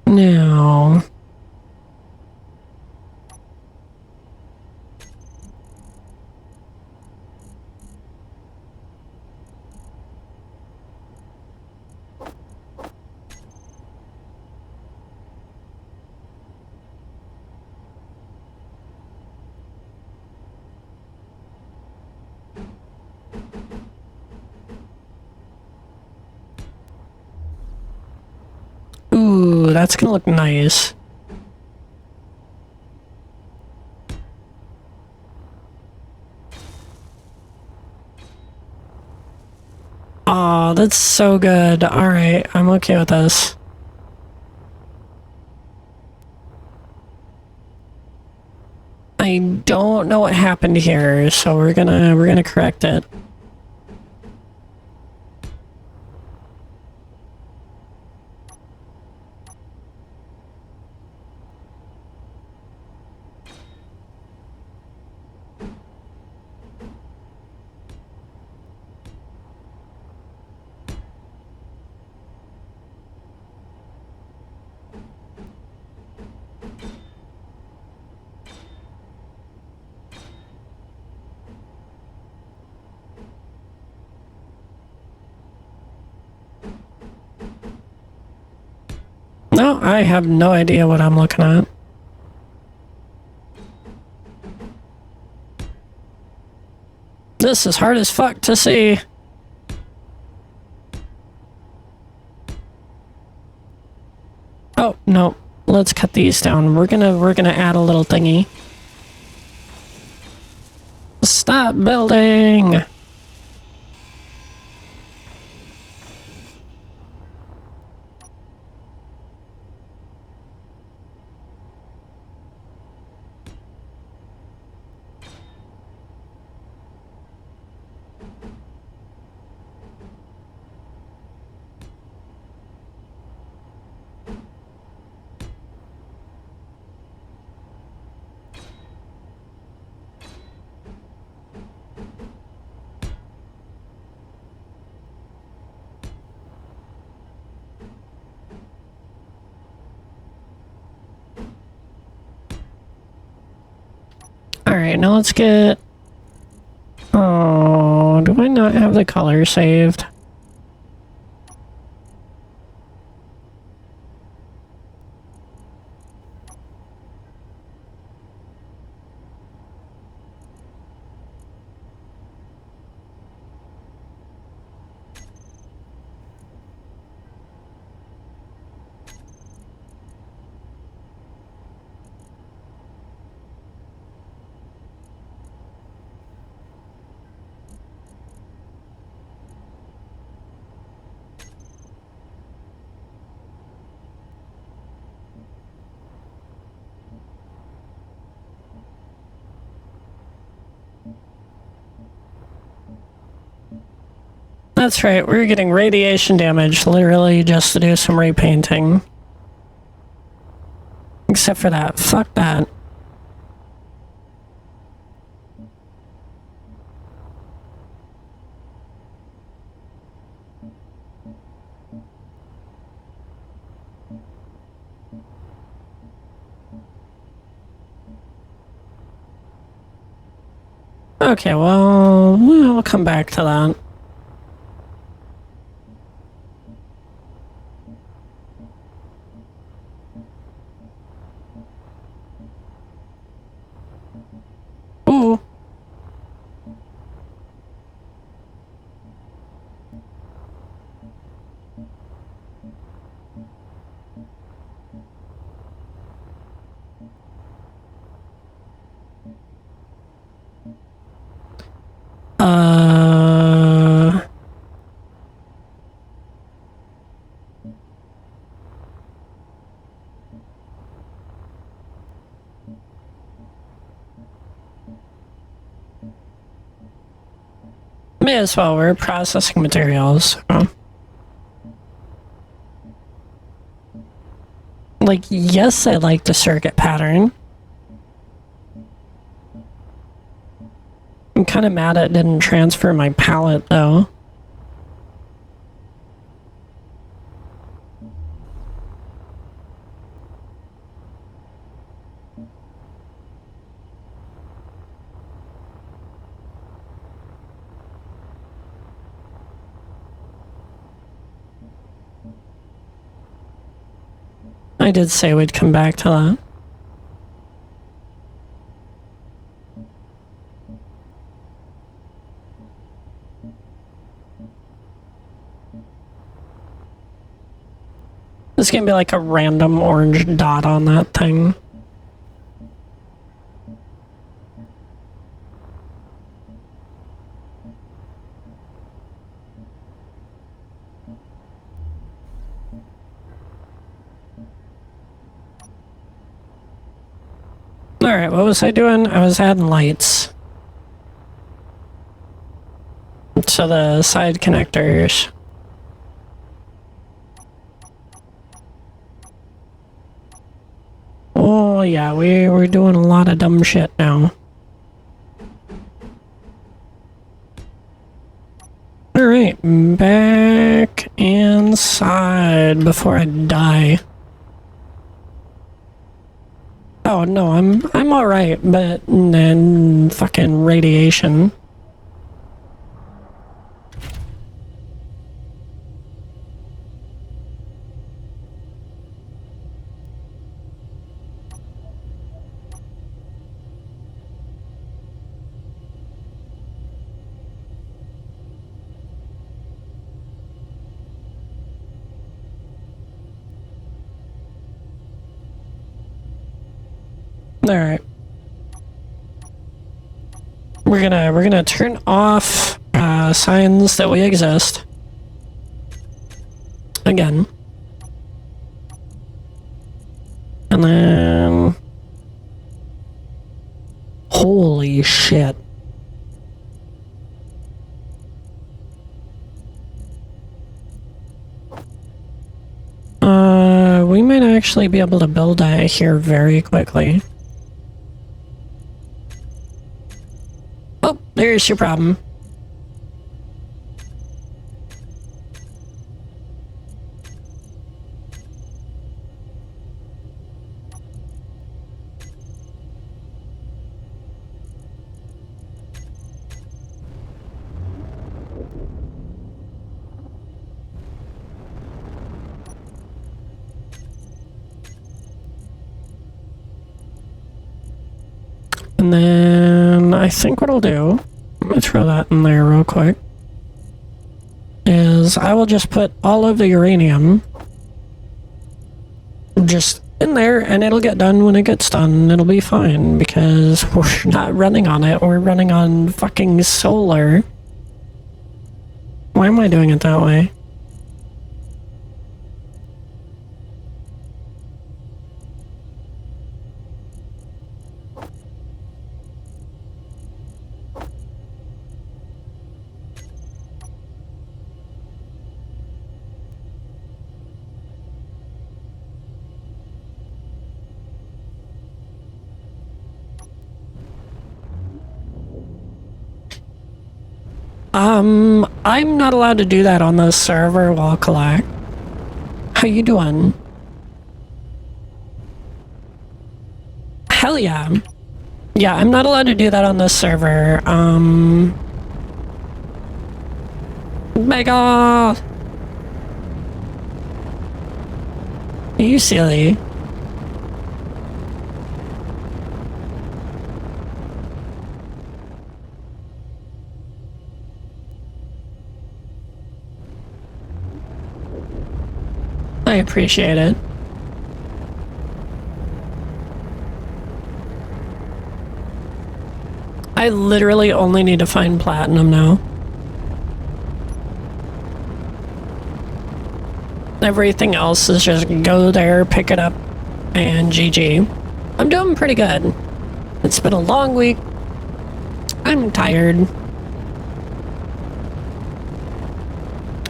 Now... Ooh, that's gonna look nice. Aw, that's so good. Alright, I'm okay with this. I don't know what happened here, so we're gonna correct it. No, I have no idea what I'm looking at. This is hard as fuck to see. Oh, no. Let's cut these down. We're gonna add a little thingy. Stop building! Alright, now let's get... Oh, do I not have the color saved? That's right, we're getting radiation damage, literally just to do some repainting. Except for that. Fuck that. Okay, well, we'll come back to that. Ooh. May as well, we're processing materials. So. Like, yes, I like the circuit pattern. I'm kind of mad it didn't transfer my palette, though. I did say we'd come back to that. There's gonna be like a random orange dot on that thing. Alright, what was I doing? I was adding lights to the side connectors. Oh yeah, we're doing a lot of dumb shit now. Alright, back inside before I die. Oh no, I'm alright, but then fucking radiation. Alright. We're gonna turn off signs that we exist. Again. And then... Holy shit. We might actually be able to build that here very quickly. Oh, there's your problem. And then I think what I'll do, I'm gonna throw that in there real quick, is I will just put all of the uranium just in there and it'll get done when it gets done. It'll be fine because we're not running on it. We're running on fucking solar. Why am I doing it that way? I'm not allowed to do that on the server while collect. How you doing? Hell yeah. Yeah, I'm not allowed to do that on this server. Mega! Are you silly? I appreciate it. I literally only need to find platinum now. Everything else is just go there, pick it up, and GG. I'm doing pretty good. It's been a long week. I'm tired.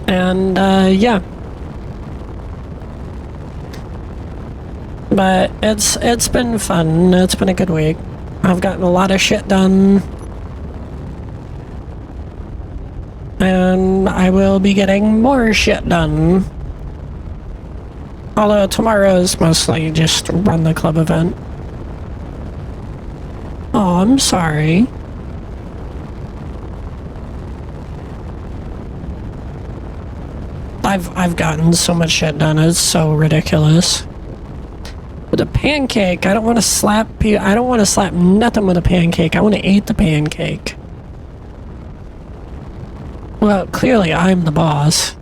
And, yeah. But it's been fun. It's been a good week. I've gotten a lot of shit done. And I will be getting more shit done. Although tomorrow is mostly just run the club event. Oh, I'm sorry. I've gotten so much shit done. It's so ridiculous. With a pancake, I don't want to slap I don't want to slap nothing with a pancake. I want to eat the pancake. Well, clearly I'm the boss.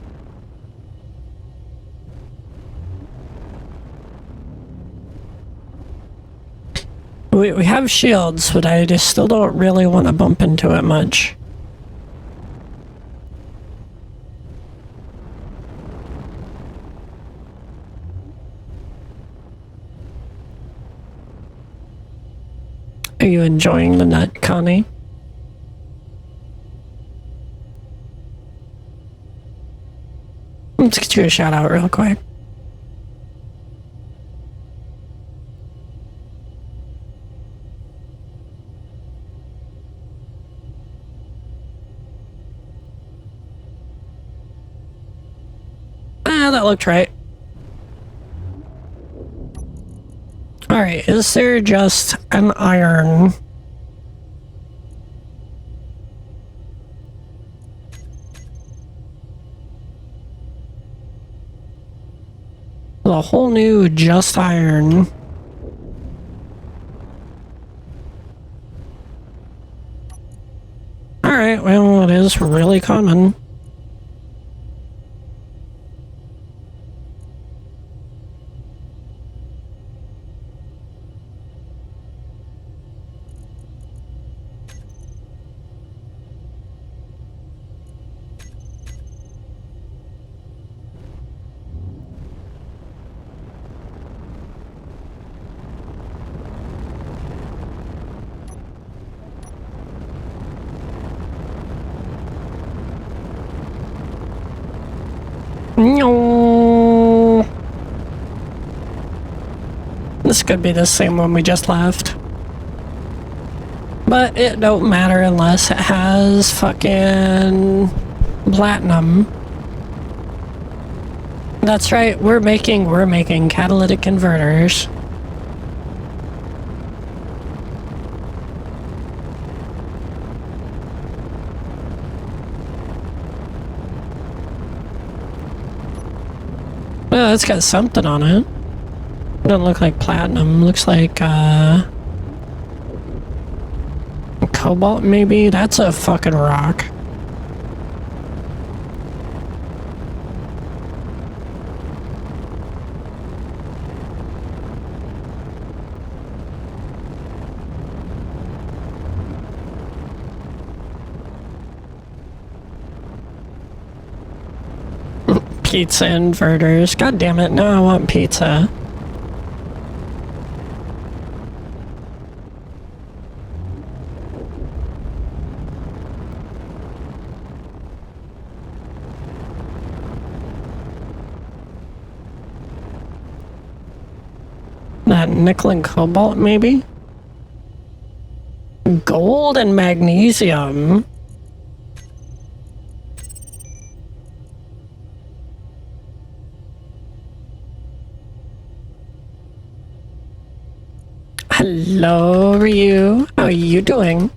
We have shields, but I just still don't really want to bump into it much. Are you enjoying the nut, Connie? Let's get you a shout out real quick. Ah, that looked right. Alright, is there just an iron? A whole new just iron. Alright, well, it is really common. No. This could be the same one we just left. But it don't matter unless it has fucking platinum. That's right, we're making catalytic converters. Well, it's got something on it. Doesn't look like platinum. Looks like, cobalt, maybe? That's a fucking rock. Pizza inverters. God damn it, now I want pizza. That nickel and cobalt, maybe? Gold and magnesium. Hello, Ryu. How are you doing?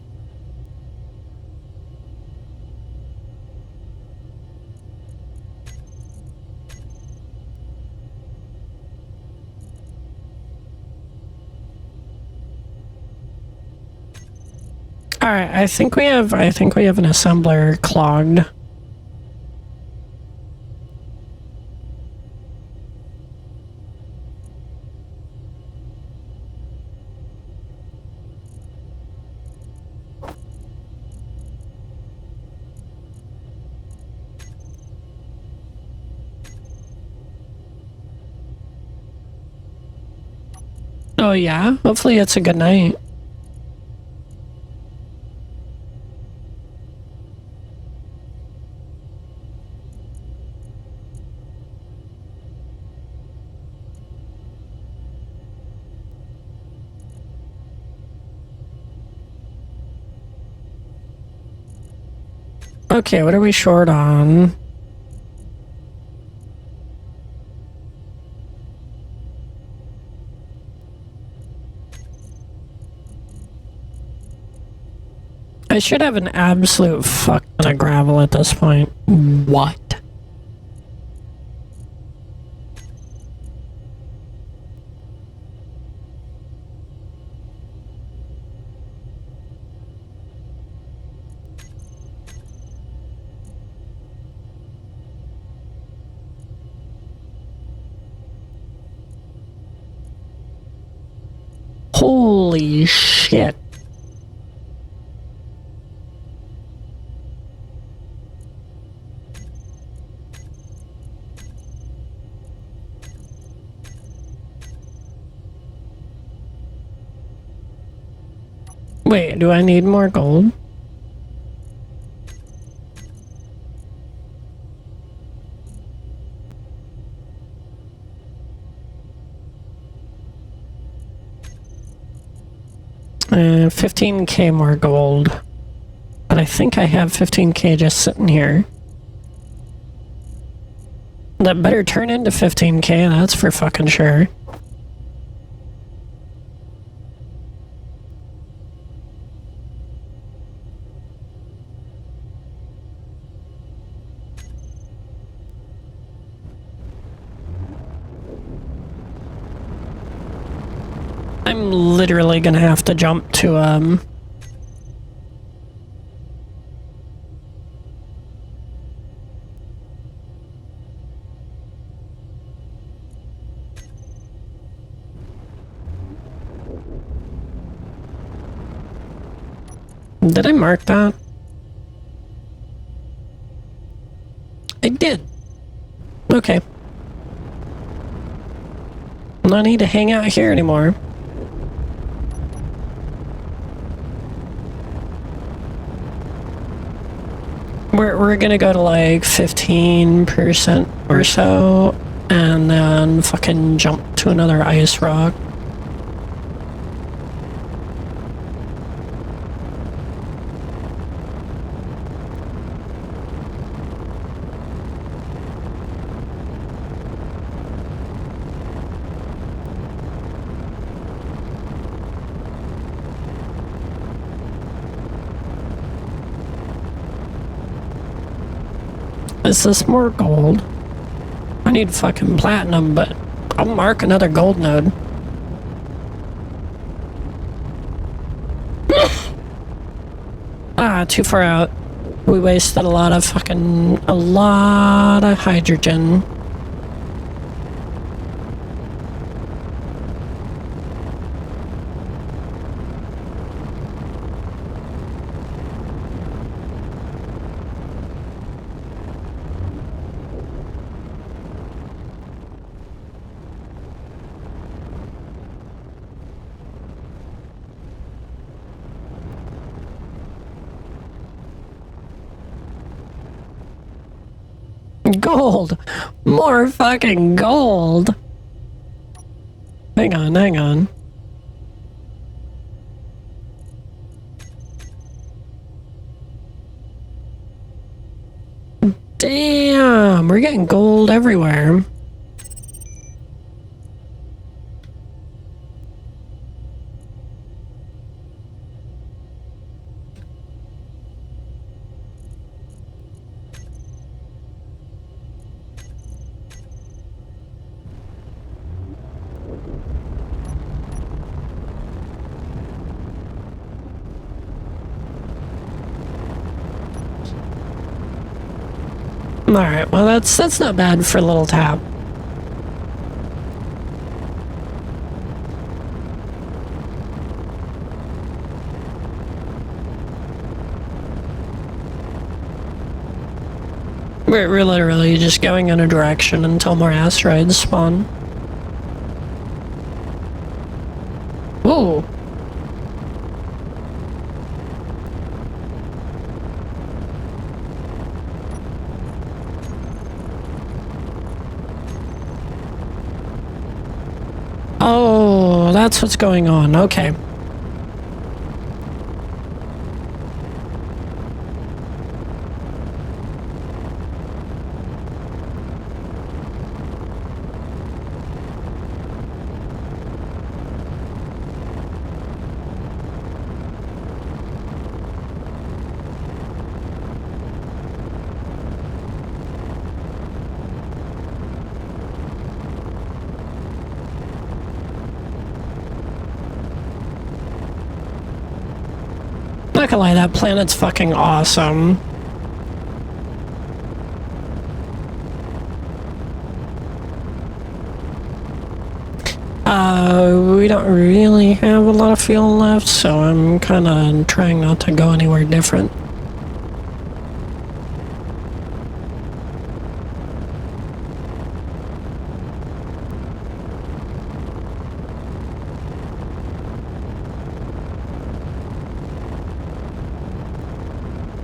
Alright, I think we have an assembler clogged. Oh yeah? Hopefully it's a good night. Okay, what are we short on? I should have an absolute fuck ton of gravel at this point. What? Holy shit. Wait, do I need more gold? Uh, 15k more gold. But I think I have 15k just sitting here. That better turn into 15k, that's for fucking sure. I'm literally gonna have to jump to, Did I mark that? I did. Okay. No need to hang out here anymore. We're gonna go to like 15% or so, and then fucking jump to another ice rock. Is this more gold? I need fucking platinum, but I'll mark another gold node. Ah, too far out. We wasted a lot of hydrogen. Gold! More fucking gold! Hang on, hang on. Damn, we're getting gold everywhere. Alright, well that's not bad for a little tap. We're literally just going in a direction until more asteroids spawn. Whoa! Oh, that's what's going on. Okay. gonna lie, that planet's fucking awesome. We don't really have a lot of fuel left, so I'm kinda trying not to go anywhere different.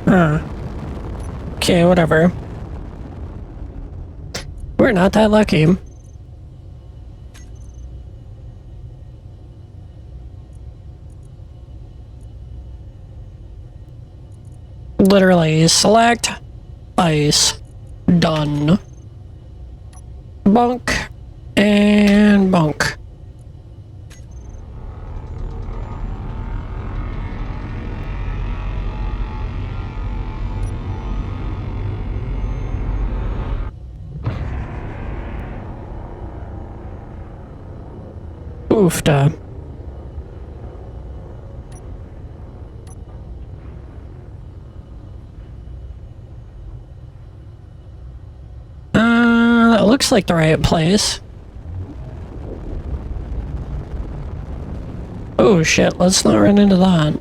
Huh. Okay, whatever. We're not that lucky. Literally, select ice. Done. Bunk. And bunk. Oofda. That looks like the right place. Oh shit, let's not run into that.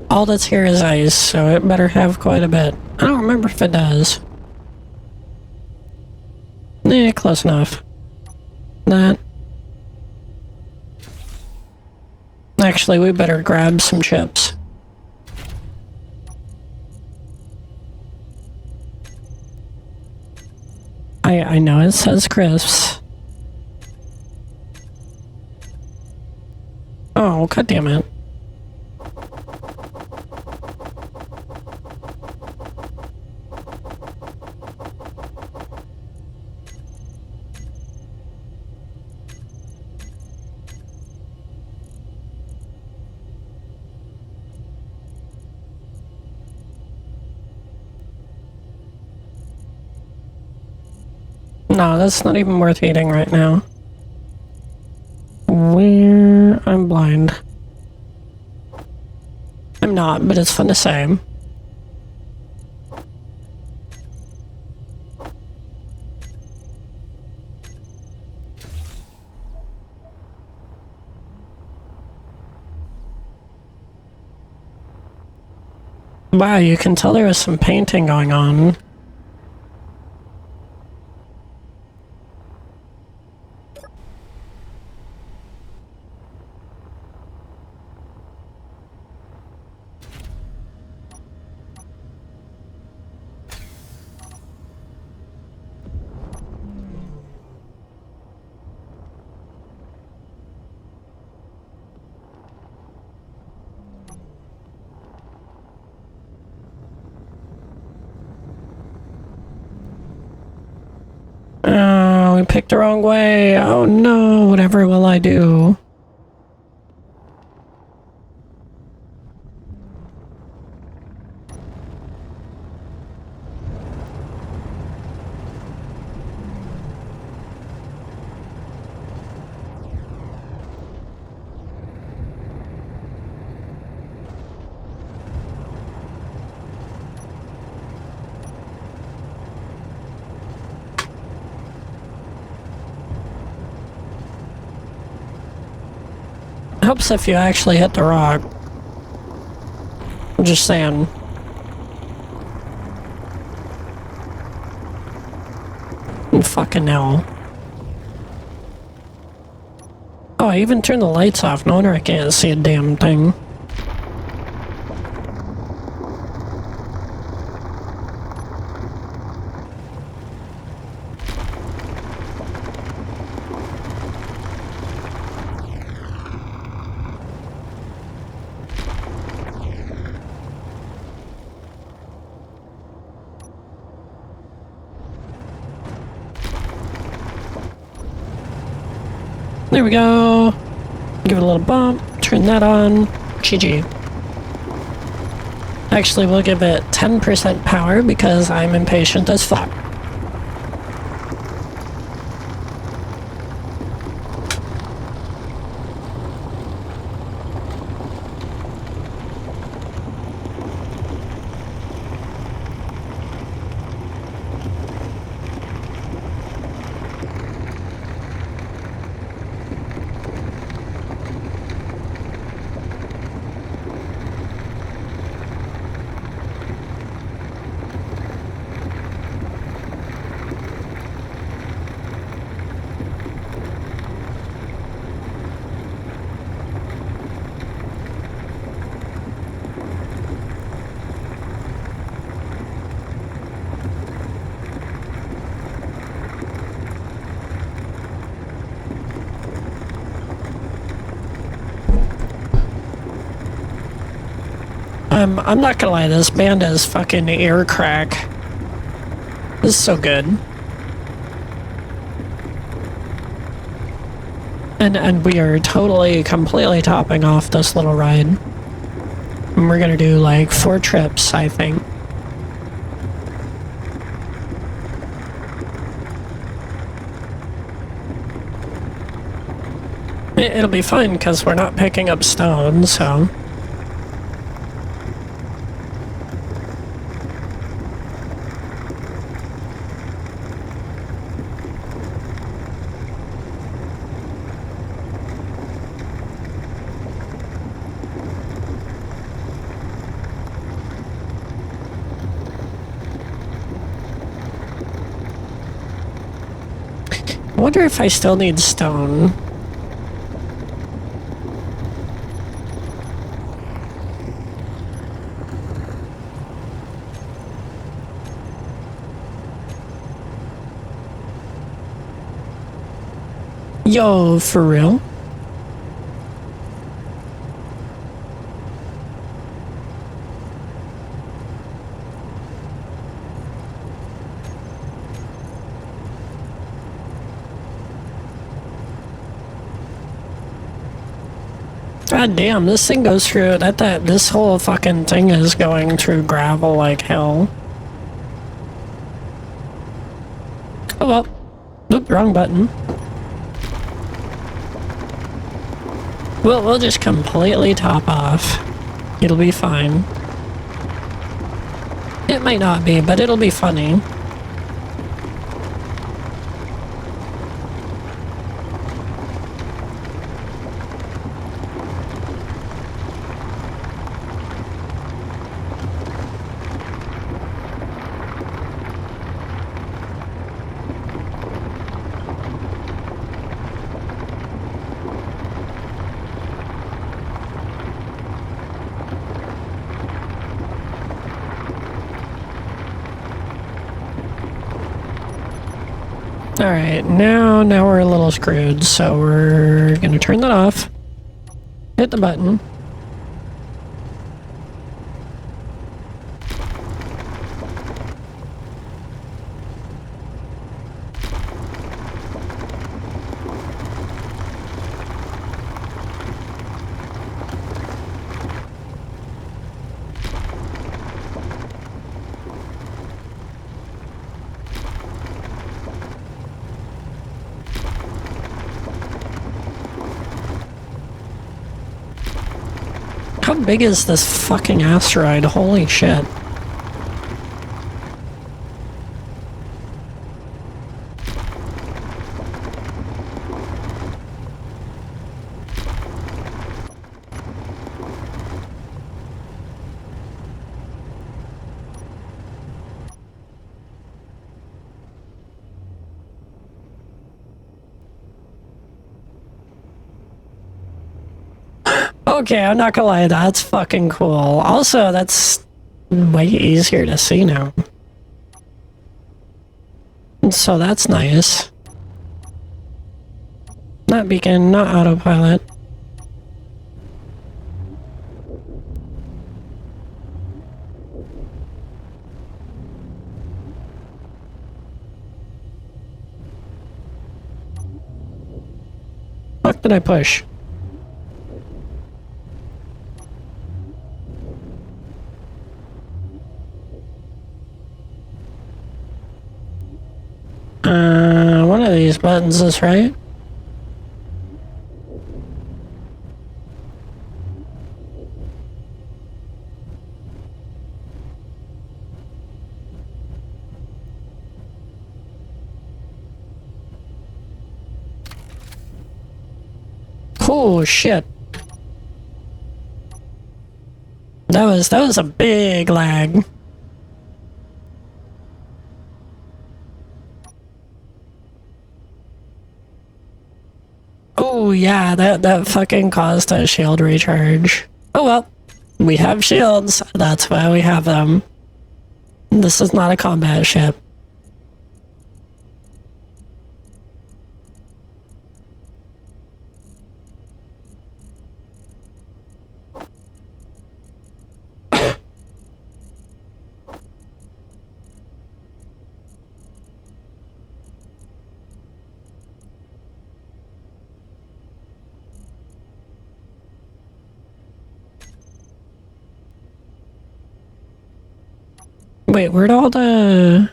All that's here is ice, so it better have quite a bit. I don't remember if it does. Eh, close enough. That. Actually, we better grab some chips. I know it says crisps. Oh, god damn it. No, that's not even worth eating right now. Where? I'm blind. I'm not, but it's fun to say. Wow, you can tell there was some painting going on. Oh, we picked the wrong way. Oh no, whatever will I do? Helps if you actually hit the rock. I'm just saying. Fucking hell. Oh, I even turned the lights off. No wonder I can't see a damn thing. There we go. Give it a little bump. Turn that on. GG. Actually, we'll give it 10% power because I'm impatient as fuck. I'm not gonna lie, this band is fucking air crack. This is so good. And we are totally, completely topping off this little ride. And we're gonna do like 4 trips, I think. It'll be fun because we're not picking up stones, so... I wonder if I still need stone. Yo, for real? God damn, this thing goes through this whole fucking thing is going through gravel like hell. Oh well. Oop, wrong button. We'll just completely top off. It'll be fine. It might not be, but it'll be funny. Alright, now we're a little screwed, so we're gonna turn that off. Hit the button. How big is this fucking asteroid? Holy shit. Okay, I'm not gonna lie, that's fucking cool. Also, that's way easier to see now. So that's nice. Not beacon, not autopilot. What did I push? One of these buttons is right. Oh shit. That was a big lag. Oh yeah, that fucking caused a shield recharge. Oh well, we have shields. That's why we have them. This is not a combat ship. Wait, where'd all the...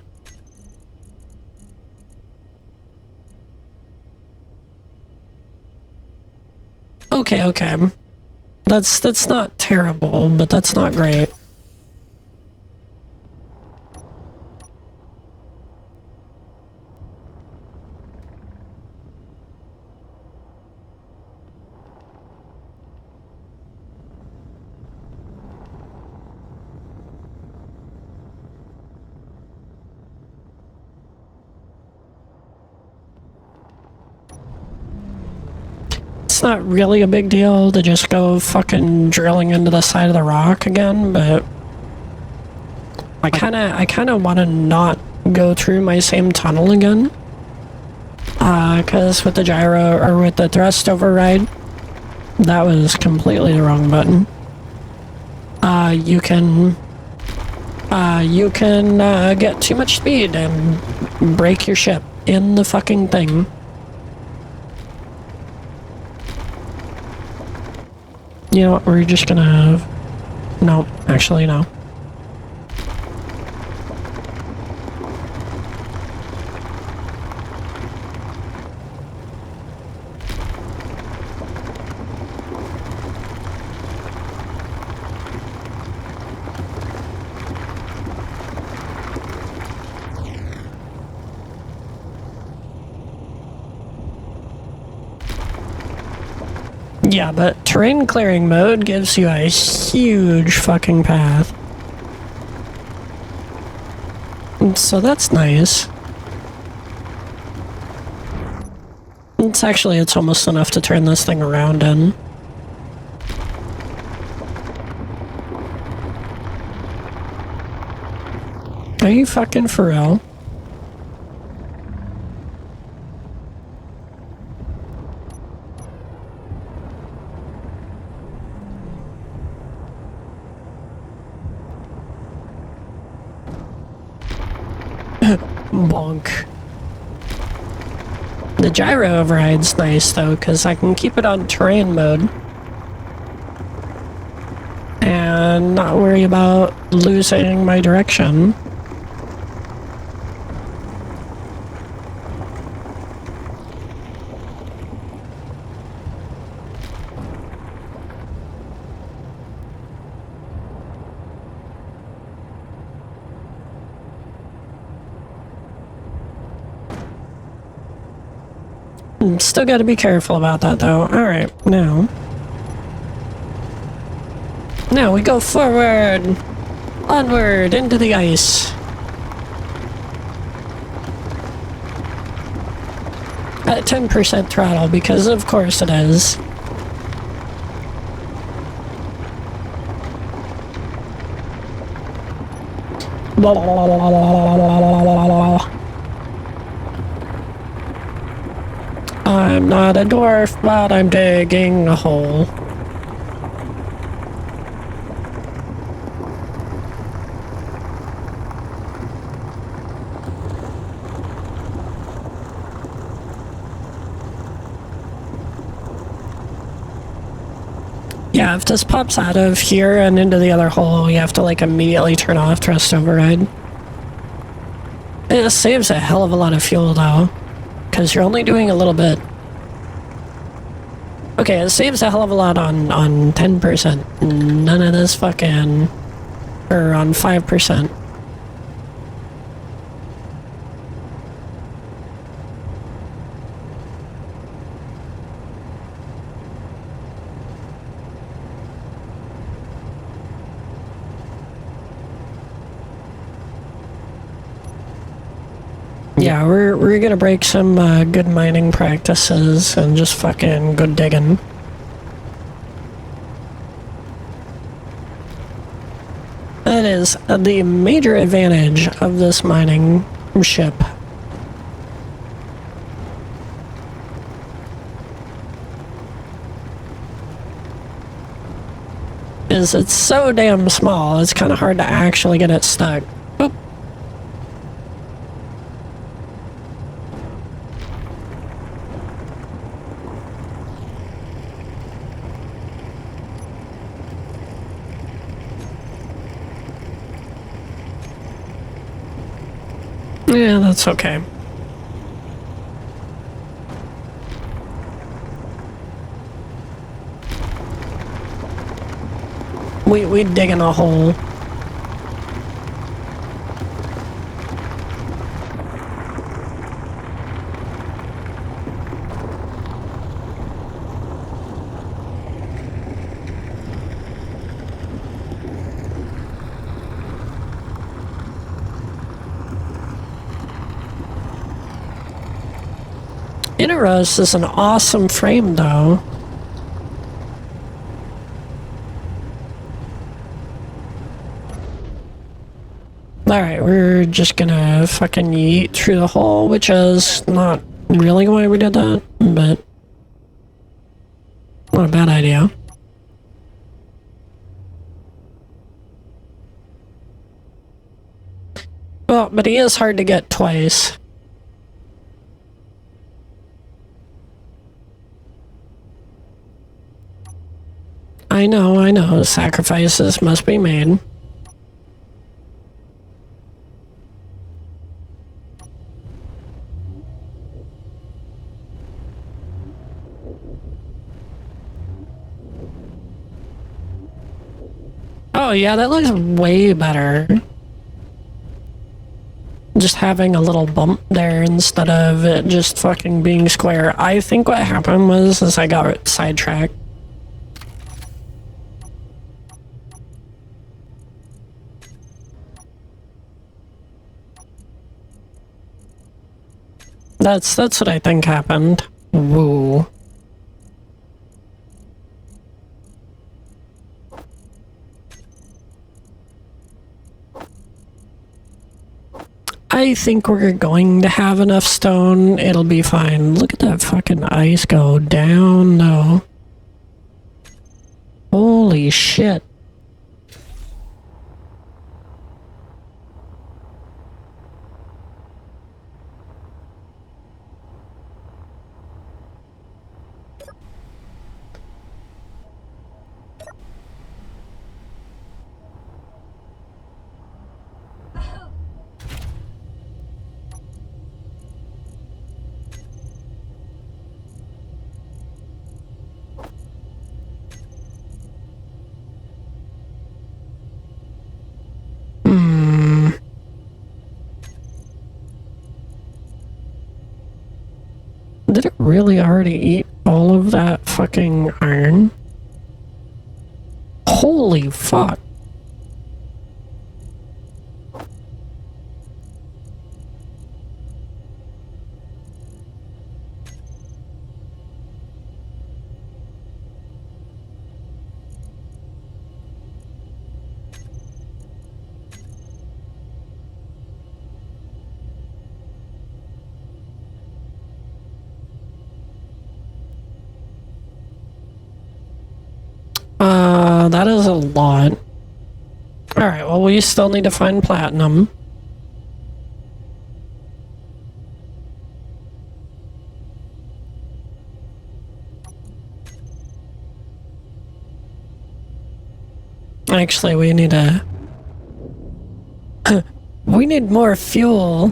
Okay, okay. That's not terrible, but that's not great. It's not really a big deal to just go fucking drilling into the side of the rock again, but I kinda wanna not go through my same tunnel again. Cause with the gyro, or with the thrust override, that was completely the wrong button. You can get too much speed and break your ship in the fucking thing. You know what, we're just gonna... No, actually, no. Yeah, but terrain clearing mode gives you a huge fucking path. So that's nice. It's almost enough to turn this thing around in. Are you fucking for real? Bonk. The gyro override's nice though, because I can keep it on terrain mode and not worry about losing my direction. Still gotta be careful about that though. Alright, now we go forward! Onward, into the ice! At 10% throttle, because of course it is. I'm not a dwarf, but I'm digging a hole. Yeah, if this pops out of here and into the other hole, you have to like immediately turn off thrust override. It saves a hell of a lot of fuel though, because you're only doing a little bit. Okay, it saves a hell of a lot on 10%. None of this fucking... or on 5%. Yeah, we're gonna break some good mining practices and just fucking good digging. That is the major advantage of this mining ship. Is it's so damn small, it's kind of hard to actually get it stuck. Oop. Yeah, that's okay. We digging a hole. Interos is an awesome frame, though. Alright, we're just gonna fucking yeet through the hole, which is not really why we did that, but not a bad idea. Well, but he is hard to get twice. I know, sacrifices must be made. Oh yeah, that looks way better. Just having a little bump there instead of it just fucking being square. I think what happened was I got sidetracked. That's what I think happened. Woo. I think we're going to have enough stone. It'll be fine. Look at that fucking ice go down, though. Holy shit. Did it really already eat all of that fucking iron? Holy fuck. That is a lot. Alright, well, we still need to find platinum. Actually, we need to... we need more fuel.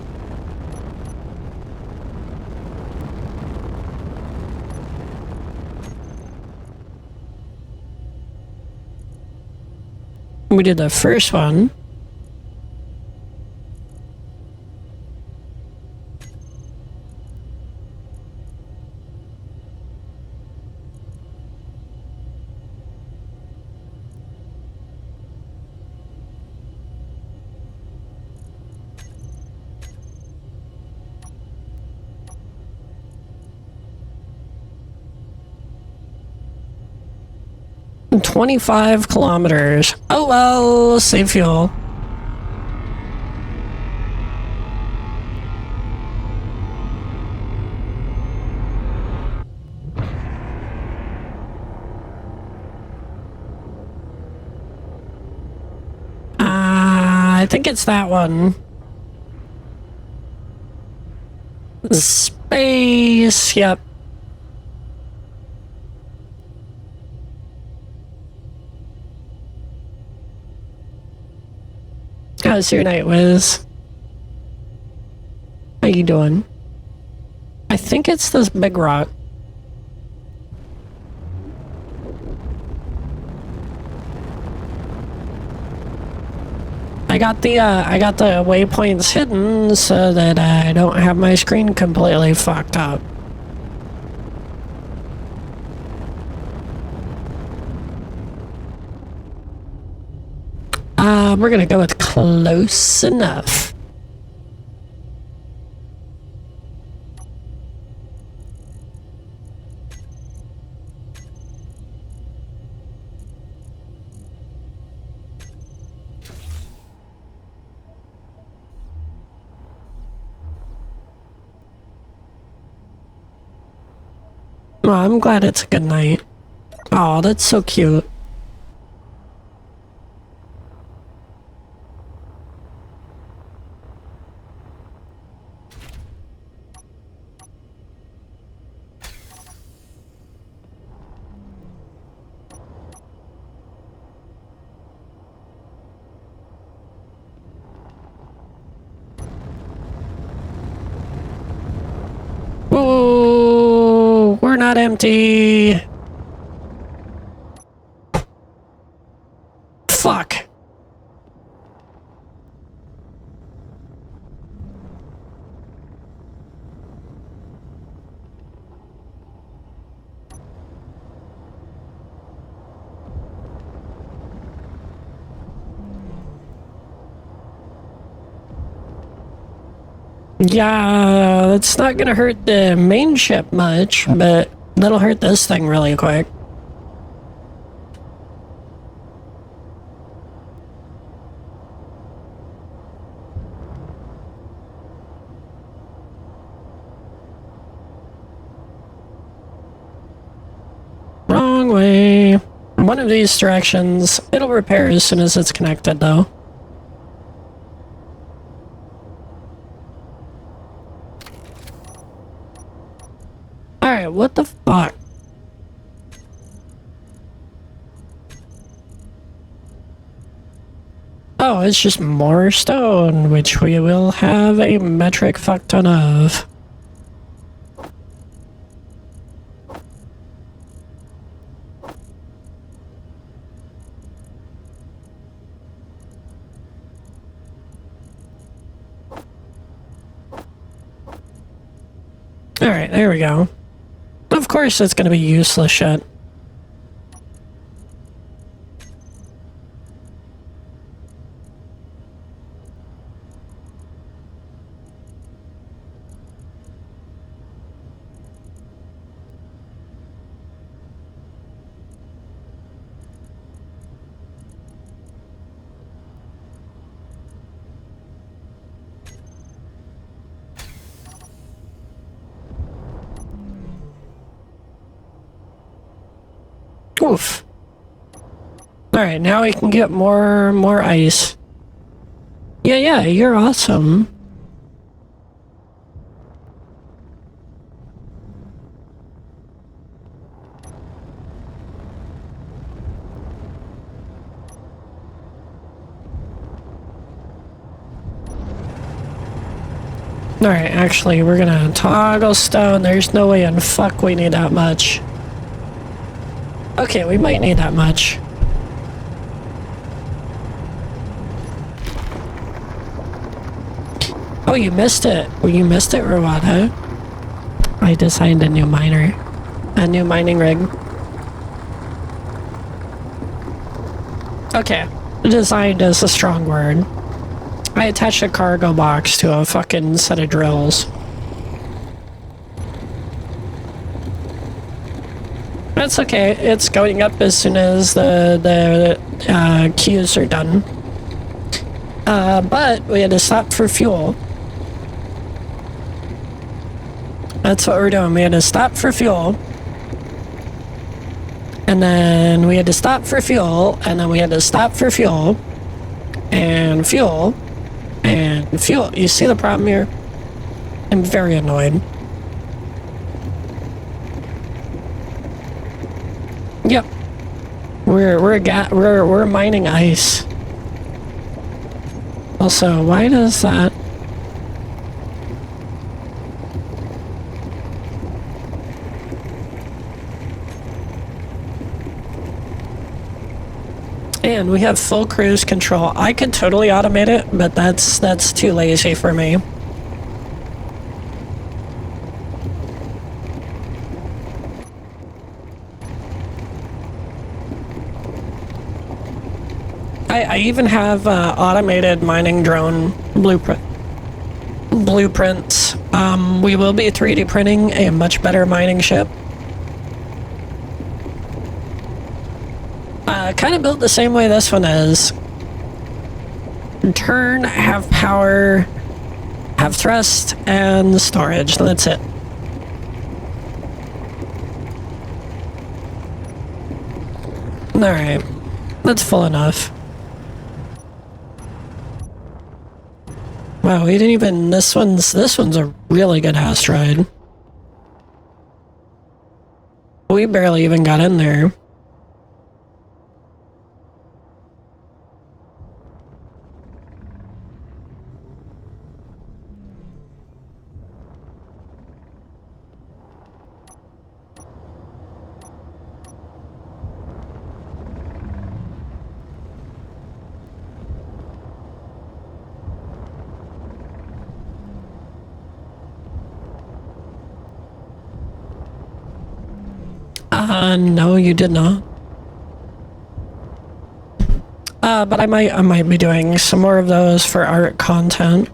We did the first one. And 25 kilometers. Oh well, save fuel. I think it's that one. Space, yep. How's your night, Wiz? you doing? I think it's this big rock. I got the waypoints hidden so that I don't have my screen completely fucked up. We're gonna go with close enough. Oh, I'm glad it's a good night. Oh, that's so cute. Oh, we're not empty. Fuck. Yeah, that's not gonna hurt the main ship much, but that'll hurt this thing really quick. Wrong way. One of these directions. It'll repair as soon as it's connected, though. Alright, what the fuck? Oh, it's just more stone, which we will have a metric fuck ton of. Alright, there we go. Of course it's gonna be useless shit. Oof. Alright, now we can get more ice. Yeah, you're awesome. Alright, actually, we're gonna toggle stone. There's no way in fuck we need that much. Okay, we might need that much. Oh, you missed it. Well, you missed it, or what, huh? I designed a new miner. A new mining rig. Okay. Designed is a strong word. I attached a cargo box to a fucking set of drills. That's okay. It's going up as soon as the queues are done. But we had to stop for fuel. That's what we're doing. We had to stop for fuel. And then we had to stop for fuel. And then we had to stop for fuel. And fuel. And fuel. You see the problem here? I'm very annoyed. Yep. We're mining ice. Also, why does that? And we have full cruise control. I could totally automate it, but that's too lazy for me. I even have automated mining drone blueprints. We will be 3D printing a much better mining ship. Kind of built the same way this one is. Turn, have power, have thrust, and storage. That's it. Alright. That's full enough. Wow, we didn't even... This one's a really good asteroid. We barely even got in there. No, you did not. But I might be doing some more of those for art content.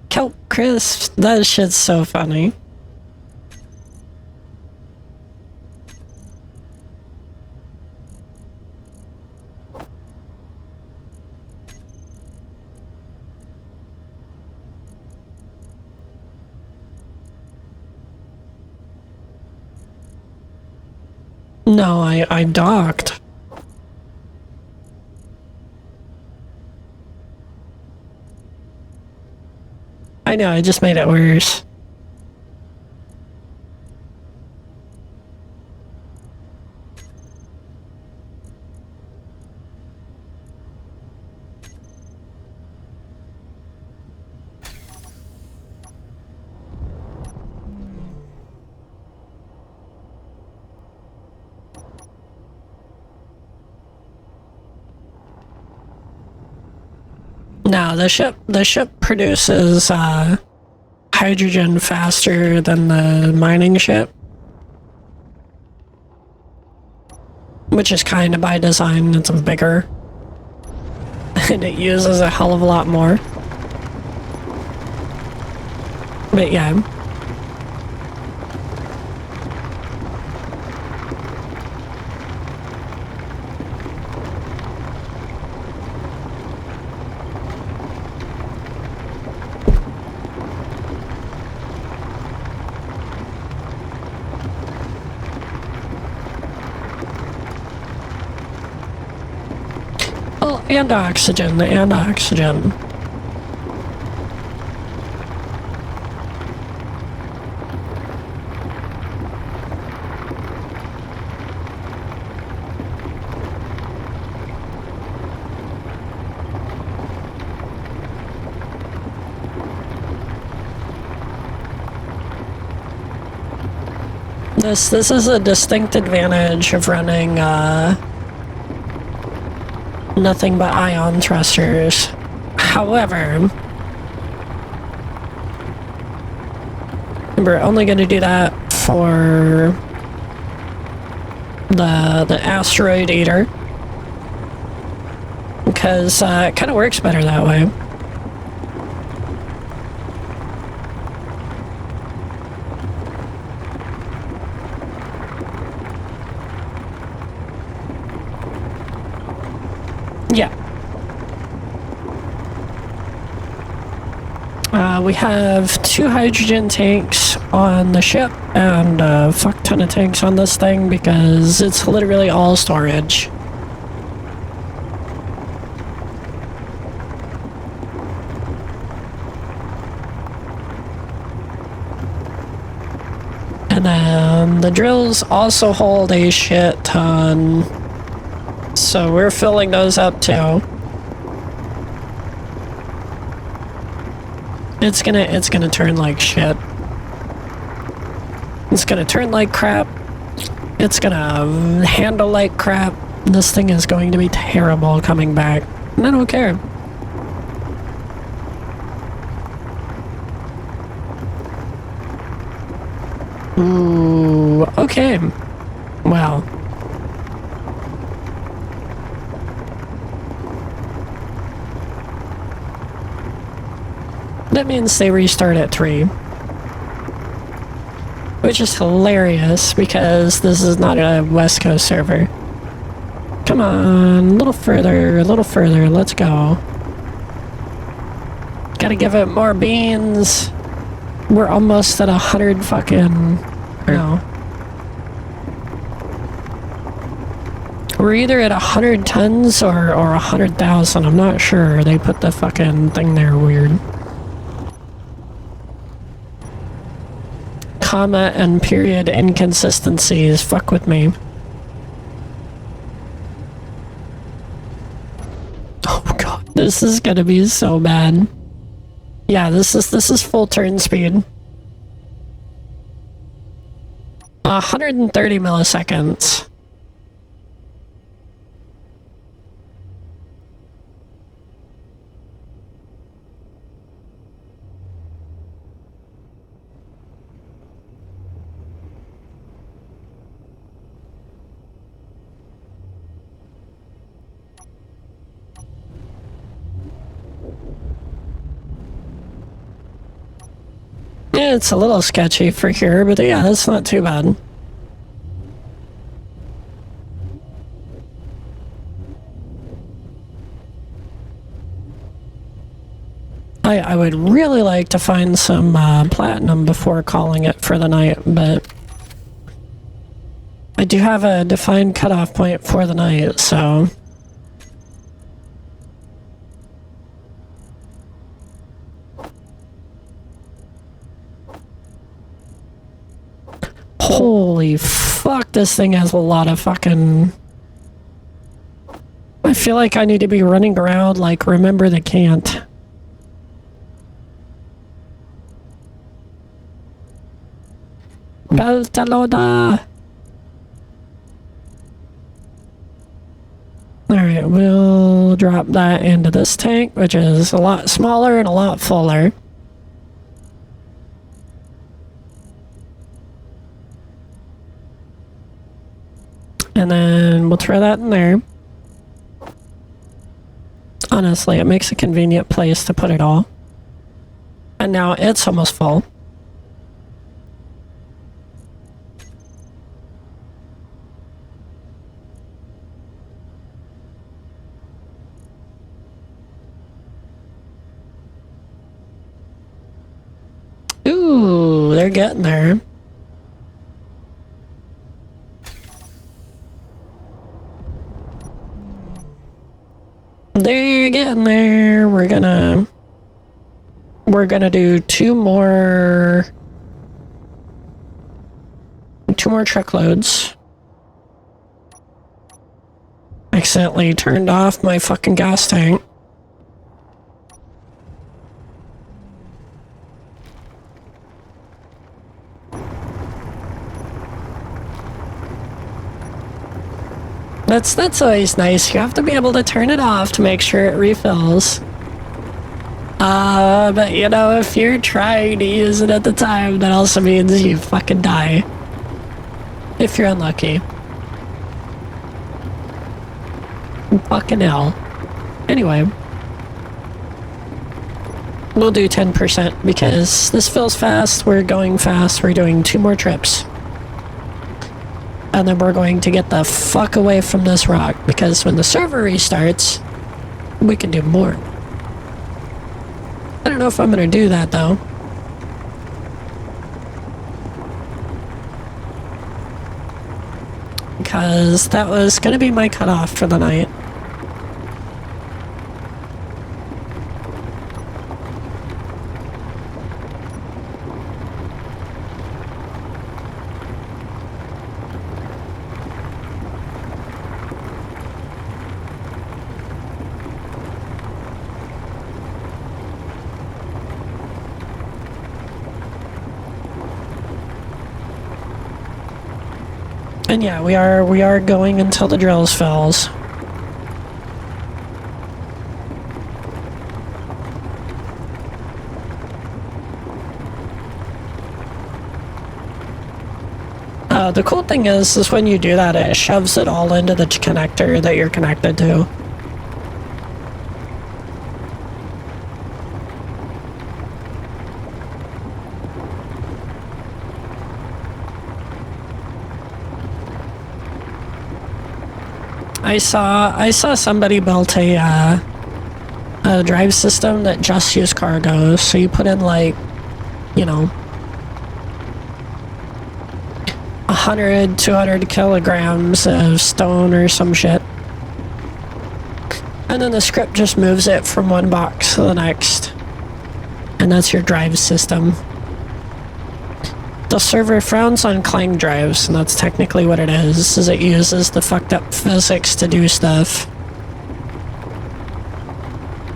Kelp Crisp, that shit's so funny. No, I docked. I know, I just made it worse. No, the ship produces hydrogen faster than the mining ship, which is kind of by design. It's bigger and it uses a hell of a lot more. But yeah. And oxygen, and oxygen. This is a distinct advantage of running nothing but ion thrusters. However, we're only going to do that for the asteroid eater, because it kind of works better that way. Yeah. We have 2 hydrogen tanks on the ship and a fuck ton of tanks on this thing because it's literally all storage. And then the drills also hold a shit ton. So we're filling those up too. It's gonna turn like shit. It's gonna turn like crap. It's gonna handle like crap. This thing is going to be terrible coming back. And I don't care. Ooh, okay. Well. That means they restart at 3. Which is hilarious because this is not a West Coast server. Come on, a little further, let's go. Gotta give it more beans. We're almost at 100 fucking... No. We're either at 100 tons or 100,000, I'm not sure. They put the fucking thing there weird. Comma and period inconsistencies fuck with me. Oh god, this is gonna be so bad. Yeah, this is full turn speed. 130 milliseconds. Yeah, it's a little sketchy for here, but yeah, that's not too bad. I would really like to find some platinum before calling it for the night, but I do have a defined cutoff point for the night, so... Holy fuck, this thing has a lot of fucking... I feel like I need to be running around like Remember the Can't. Barcelona! Alright, we'll drop that into this tank, which is a lot smaller and a lot fuller. And then we'll throw that in there. Honestly, it makes a convenient place to put it all. And now it's almost full. Ooh, they're getting there. They're getting there. We're gonna do two more truckloads. Accidentally turned off my fucking gas tank. That's always nice. You have to be able to turn it off to make sure it refills. But you know, if you're trying to use it at the time, that also means you fucking die. If you're unlucky. Fucking hell. Anyway. We'll do 10% because this fills fast, we're going fast, we're doing 2 more trips. And then we're going to get the fuck away from this rock, because when the server restarts, we can do more. I don't know if I'm gonna do that though. Because that was gonna be my cutoff for the night. And yeah, we are going until the drills fills. The cool thing is when you do that, it shoves it all into the connector that you're connected to. I saw somebody built a drive system that just used cargo. So you put in like, you know, 100, 200 kilograms of stone or some shit. And then the script just moves it from one box to the next. And that's your drive system. The server frowns on clang drives, and that's technically what it is it uses the fucked up physics to do stuff.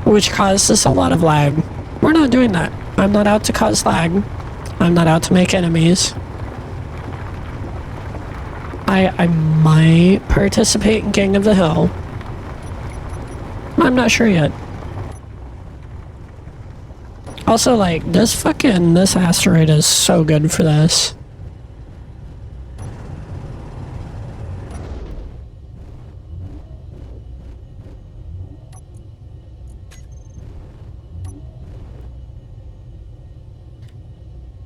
Which causes a lot of lag. We're not doing that. I'm not out to cause lag. I'm not out to make enemies. I might participate in King of the Hill. I'm not sure yet. Also, like, this asteroid is so good for this.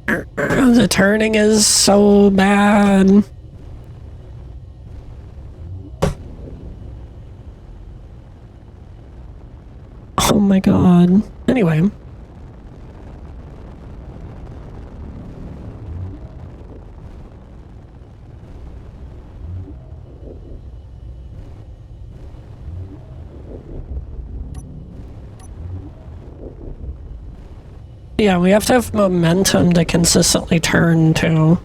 The turning is so bad. Oh my god. Anyway. Yeah, we have to have momentum to consistently turn too.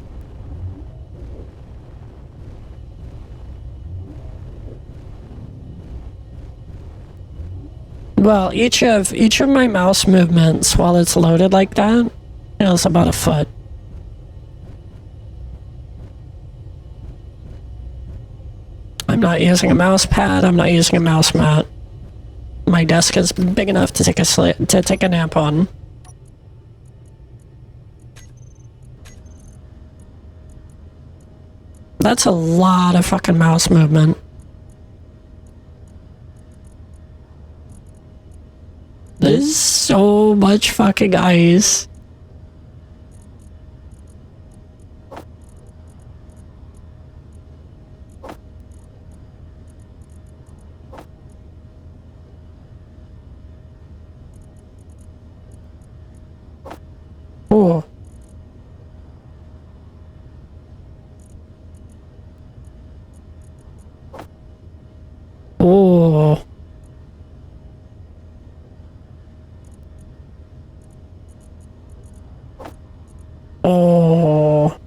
Well, each of my mouse movements while it's loaded like that is about a foot. I'm not using a mouse pad, I'm not using a mouse mat. My desk is big enough to take a nap on. That's a lot of fucking mouse movement. There's so much fucking ice. Oh. Oh. Oh.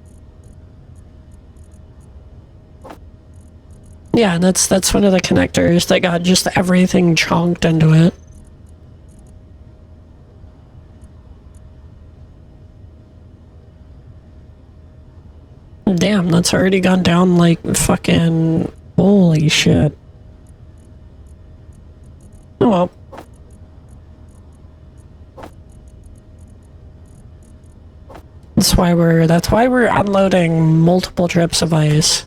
Yeah, that's one of the connectors that got just everything chunked into it. Damn, that's already gone down like fucking... Holy shit. Oh well. That's why we're unloading multiple trips of ice.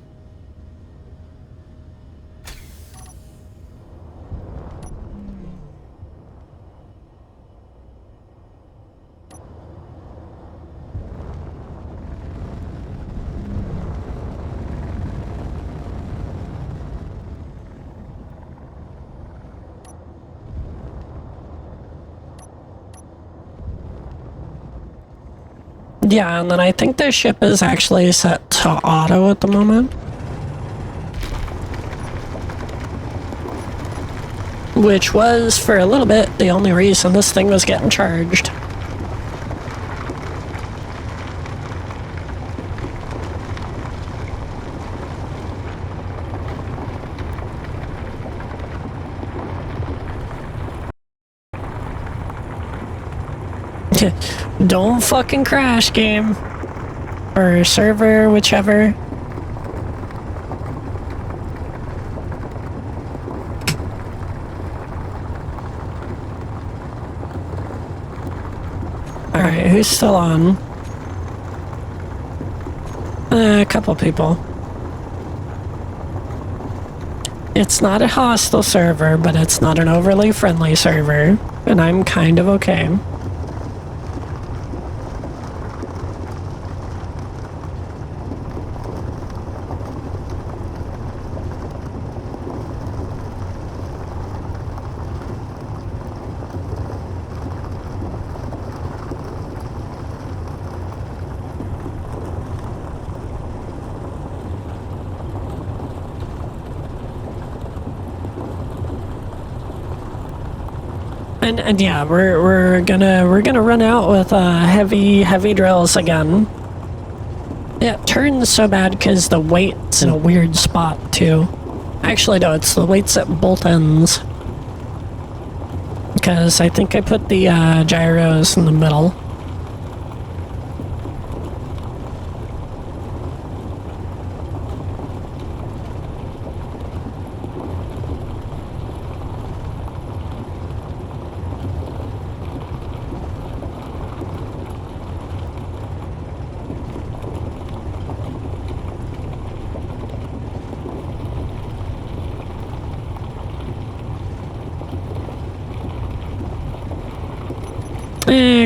Yeah, and then I think the ship is actually set to auto at the moment. Which was, for a little bit, the only reason this thing was getting charged. Don't fucking crash, game. Or server, whichever. Alright, who's still on? A couple people. It's not a hostile server, but it's not an overly friendly server, and I'm kind of okay. And yeah, we're gonna run out with heavy drills again. Yeah, it turns so bad because the weight's in a weird spot too. Actually, no, it's the weight's at both ends. Because I think I put the gyros in the middle.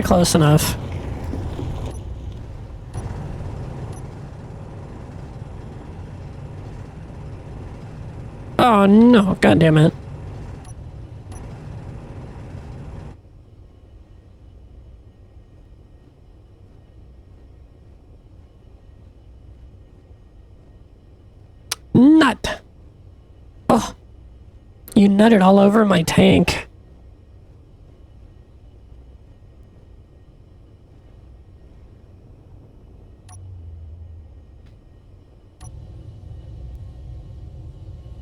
Close enough. Oh no, god damn it. Nut! Oh, you nutted all over my tank.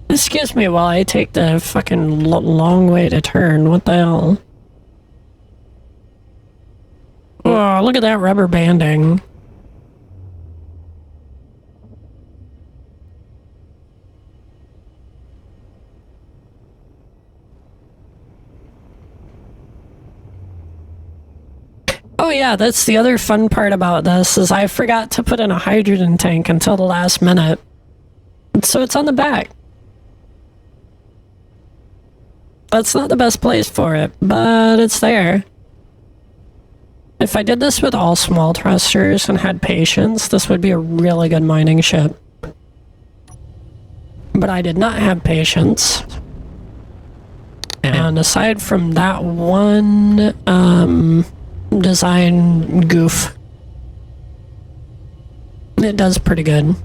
Excuse me while I take the fucking long way to turn. What the hell? Oh, look at that rubber banding. Oh yeah, that's the other fun part about this is I forgot to put in a hydrogen tank until the last minute. So it's on the back. That's not the best place for it, but it's there. If I did this with all small thrusters and had patience, this would be a really good mining ship. But I did not have patience. And aside from that one, design goof, it does pretty good.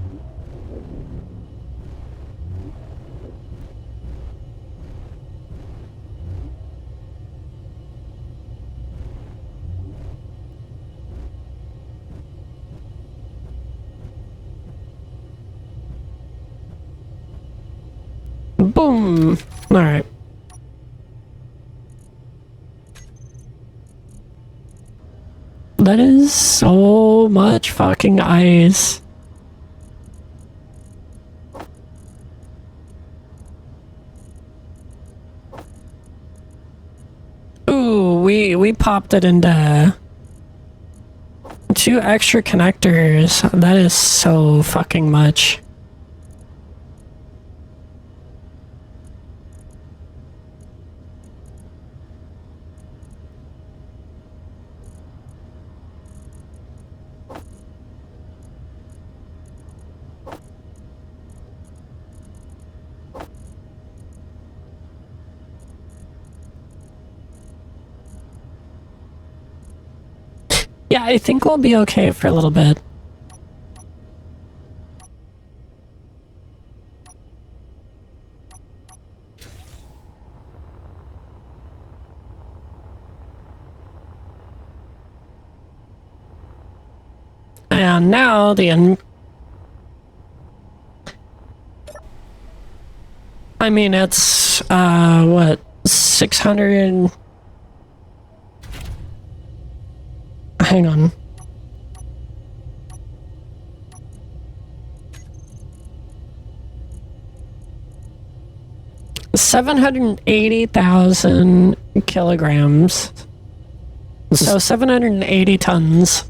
Boom! Alright. That is so much fucking ice. Ooh, we popped it into 2 extra connectors. That is so fucking much. Yeah, I think we'll be okay for a little bit. And now I mean, it's, what, 600... Hang on. $780,000 kilograms. So 780 tons.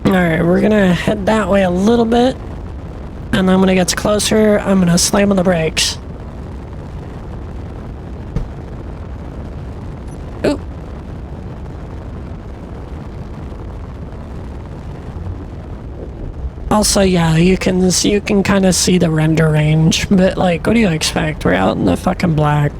Alright, we're gonna head that way a little bit. And then when it gets closer, I'm gonna slam on the brakes. Oop. Also, yeah, you can kind of see the render range, but like, what do you expect? We're out in the fucking black.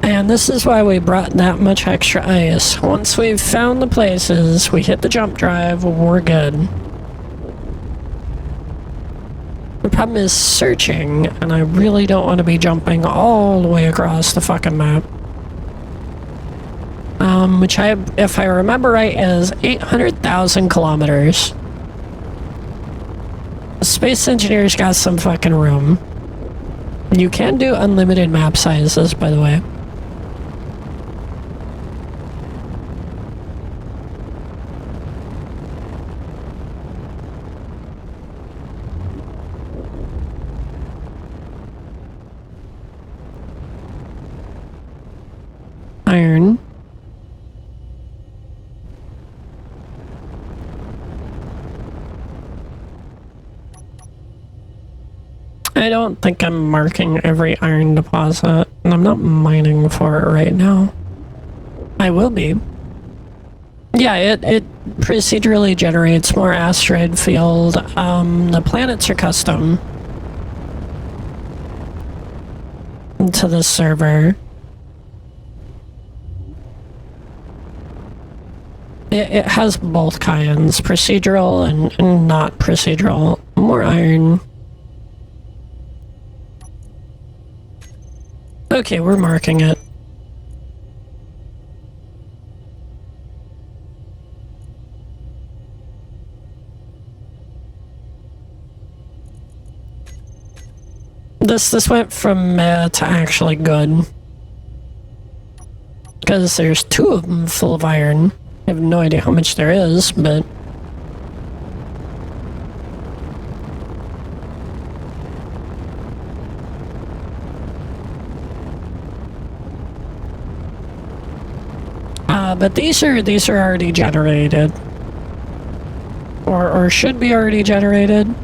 And this is why we brought that much extra ice. Once we've found the places, we hit the jump drive, we're good. The problem is searching, and I really don't want to be jumping all the way across the fucking map. Which if I remember right, is 800,000 kilometers. The Space Engineers got some fucking room. You can do unlimited map sizes, by the way. Iron. I don't think I'm marking every iron deposit, and I'm not mining for it right now. I will be. Yeah, it procedurally generates more asteroid field. The planets are custom to the server. It has both kinds, procedural and not procedural. More iron. Okay, we're marking it. This went from meh to actually good. Because there's 2 of them full of iron. I have no idea how much there is, but... but these are already generated. Or should be already generated.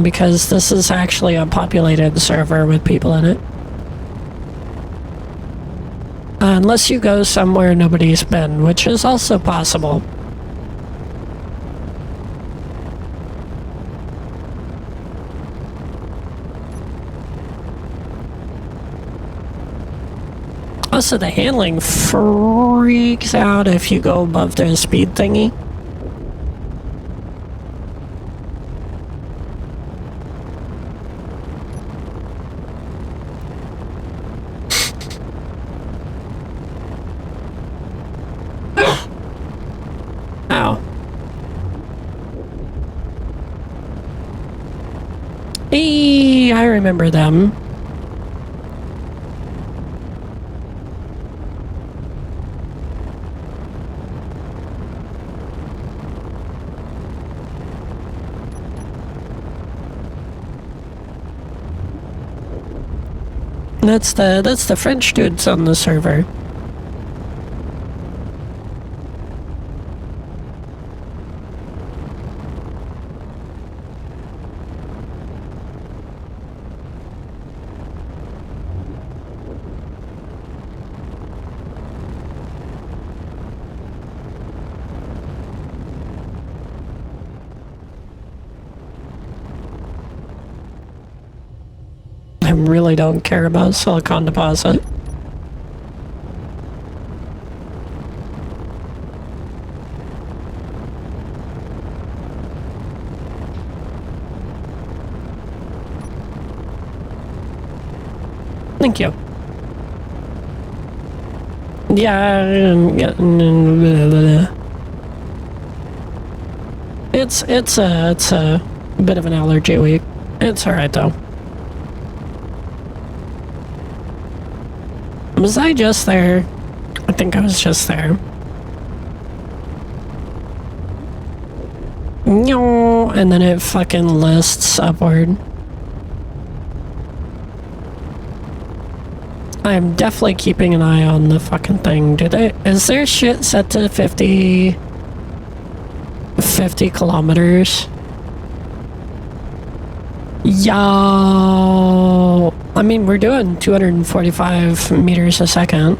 Because this is actually a populated server with people in it. Unless you go somewhere nobody's been, which is also possible. Also, the handling freaks out if you go above the speed thingy. Ow. Hey, I remember them. That's the French dudes on the server. I really don't care about silicon deposit. Thank you. Yeah, it's a bit of an allergy week. It's all right though. Was I just there? I think I was just there. No, and then it fucking lists upward. I'm definitely keeping an eye on the fucking thing. Is their shit set to 50 kilometers? Yo! I mean, we're doing 245 meters a second.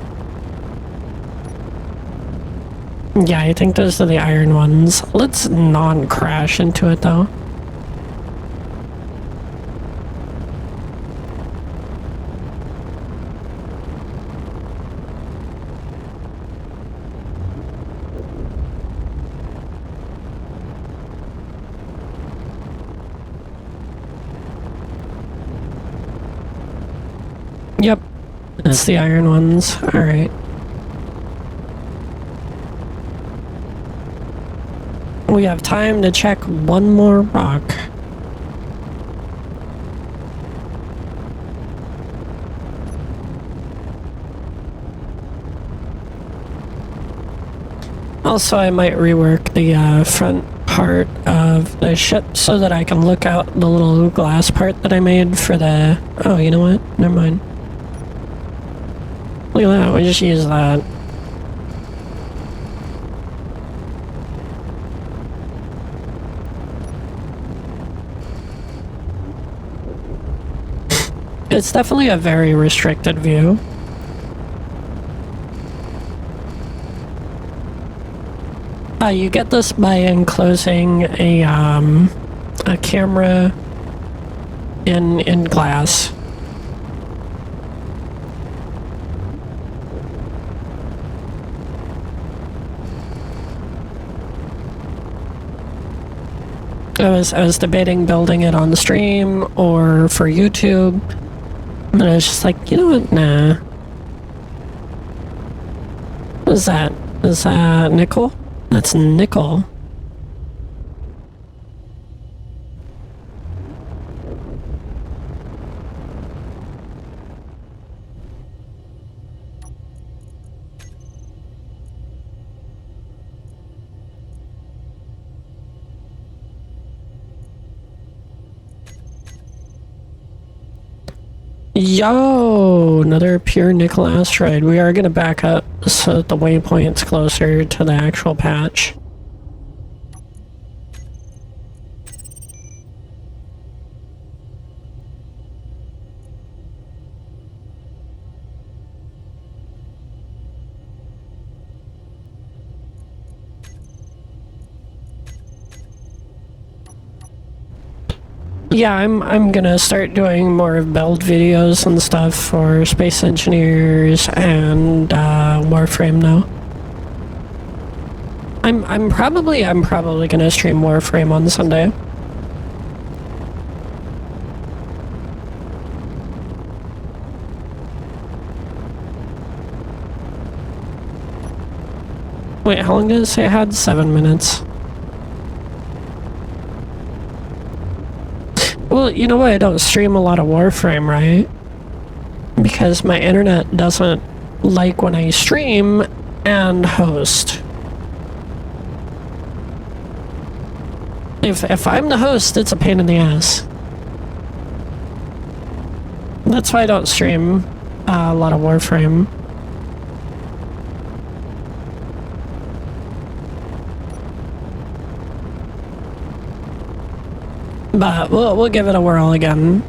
Yeah, I think those are the iron ones. Let's non-crash into it, though. Yep, it's the iron ones. Alright. We have time to check one more rock. Also, I might rework the front part of the ship so that I can look out the little glass part that I made for the... Oh, you know what? Never mind. Look at that, we just used that. It's definitely a very restricted view. You get this by enclosing a camera in glass. I was debating building it on stream or for YouTube, and I was just like, you know what? Nah. What is that? Is that nickel? That's nickel. Yo, another pure nickel asteroid. We are gonna back up so that the waypoint's closer to the actual patch. Yeah, I'm gonna start doing more of build videos and stuff for space engineers and Warframe now. I'm probably gonna stream Warframe on Sunday. Wait, how long did it say I had? 7 minutes. Well, you know what? I don't stream a lot of Warframe, right? Because my internet doesn't like when I stream and host. If I'm the host, it's a pain in the ass. That's why I don't stream a lot of Warframe. But we'll give it a whirl again.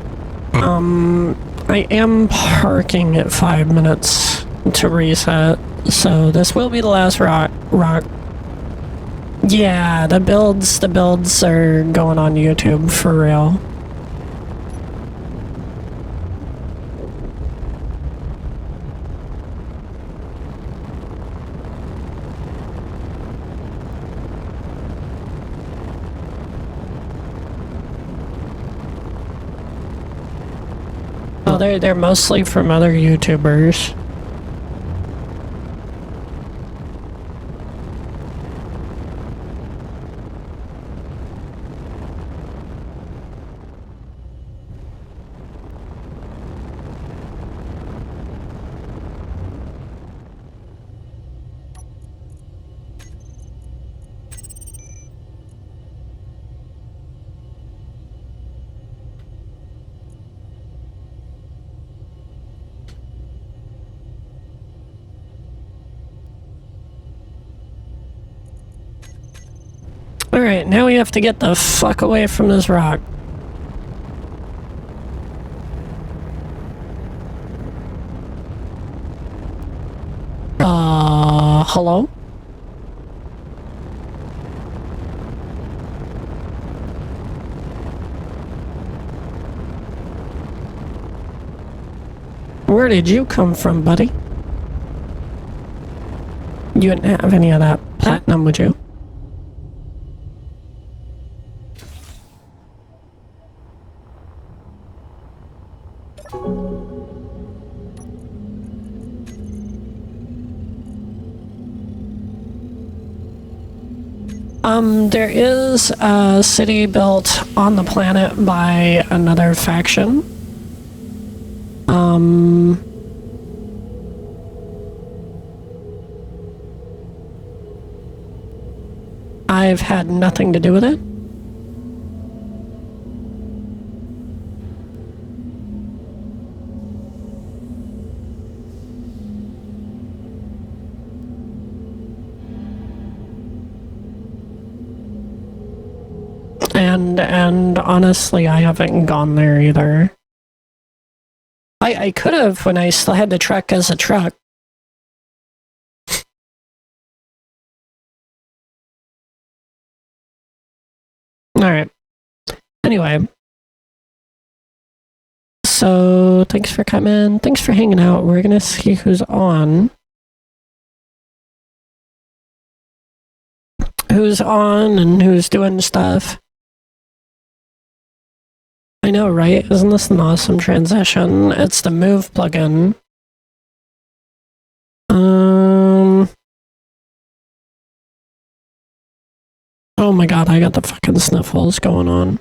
I am parking at 5 minutes to reset, so this will be the last rock. Yeah, the builds are going on YouTube for real. they're mostly from other YouTubers. Alright, now we have to get the fuck away from this rock. Hello? Where did you come from, buddy? You didn't have any of that platinum, would you? There is a city built on the planet by another faction. I've had nothing to do with it. And honestly, I haven't gone there either. I could have when I still had the truck as a truck. Alright. Anyway. So, thanks for coming. Thanks for hanging out. We're gonna see who's on. Who's on and who's doing stuff. I know, right? Isn't this an awesome transition? It's the move plugin. Oh my god, I got the fucking sniffles going on.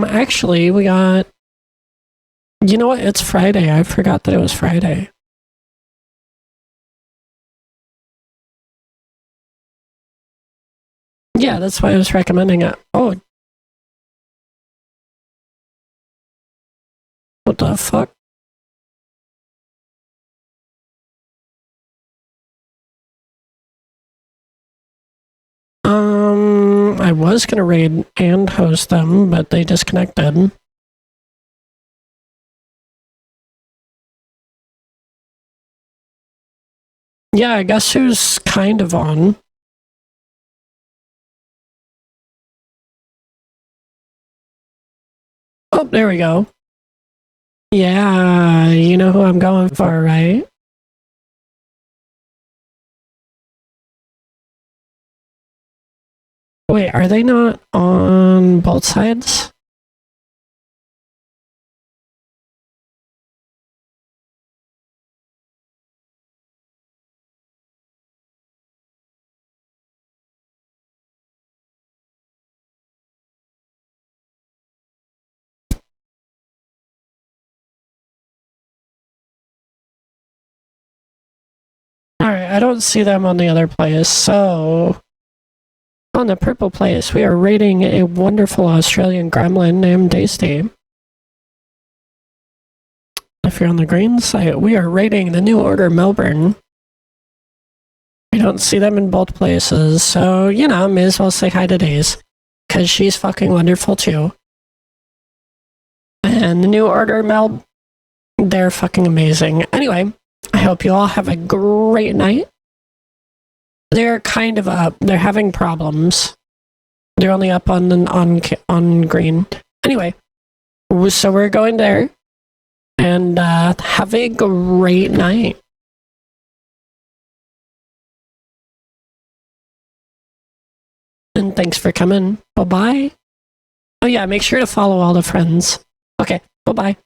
Actually, we got... You know what? It's Friday. I forgot that it was Friday. Yeah, that's why I was recommending it. Oh. What the fuck? I was gonna raid and host them, but they disconnected. Yeah, I guess who's kind of on. Oh, there we go. Yeah, you know who I'm going for, right? Wait, are they not on both sides? Alright, I don't see them on the other place, so... On the purple place, we are raiding a wonderful Australian gremlin named Tasty. If you're on the green site, we are raiding the New Order Melbourne. We don't see them in both places, so, you know, may as well say hi to Days. Because she's fucking wonderful too. And the New Order Mel, they're fucking amazing. Anyway, I hope you all have a great night. They're kind of up. They're having problems. They're only up on green. Anyway, so we're going there. And have a great night. thanks for coming. Bye-bye. Oh yeah, make sure to follow all the friends. Okay, bye-bye.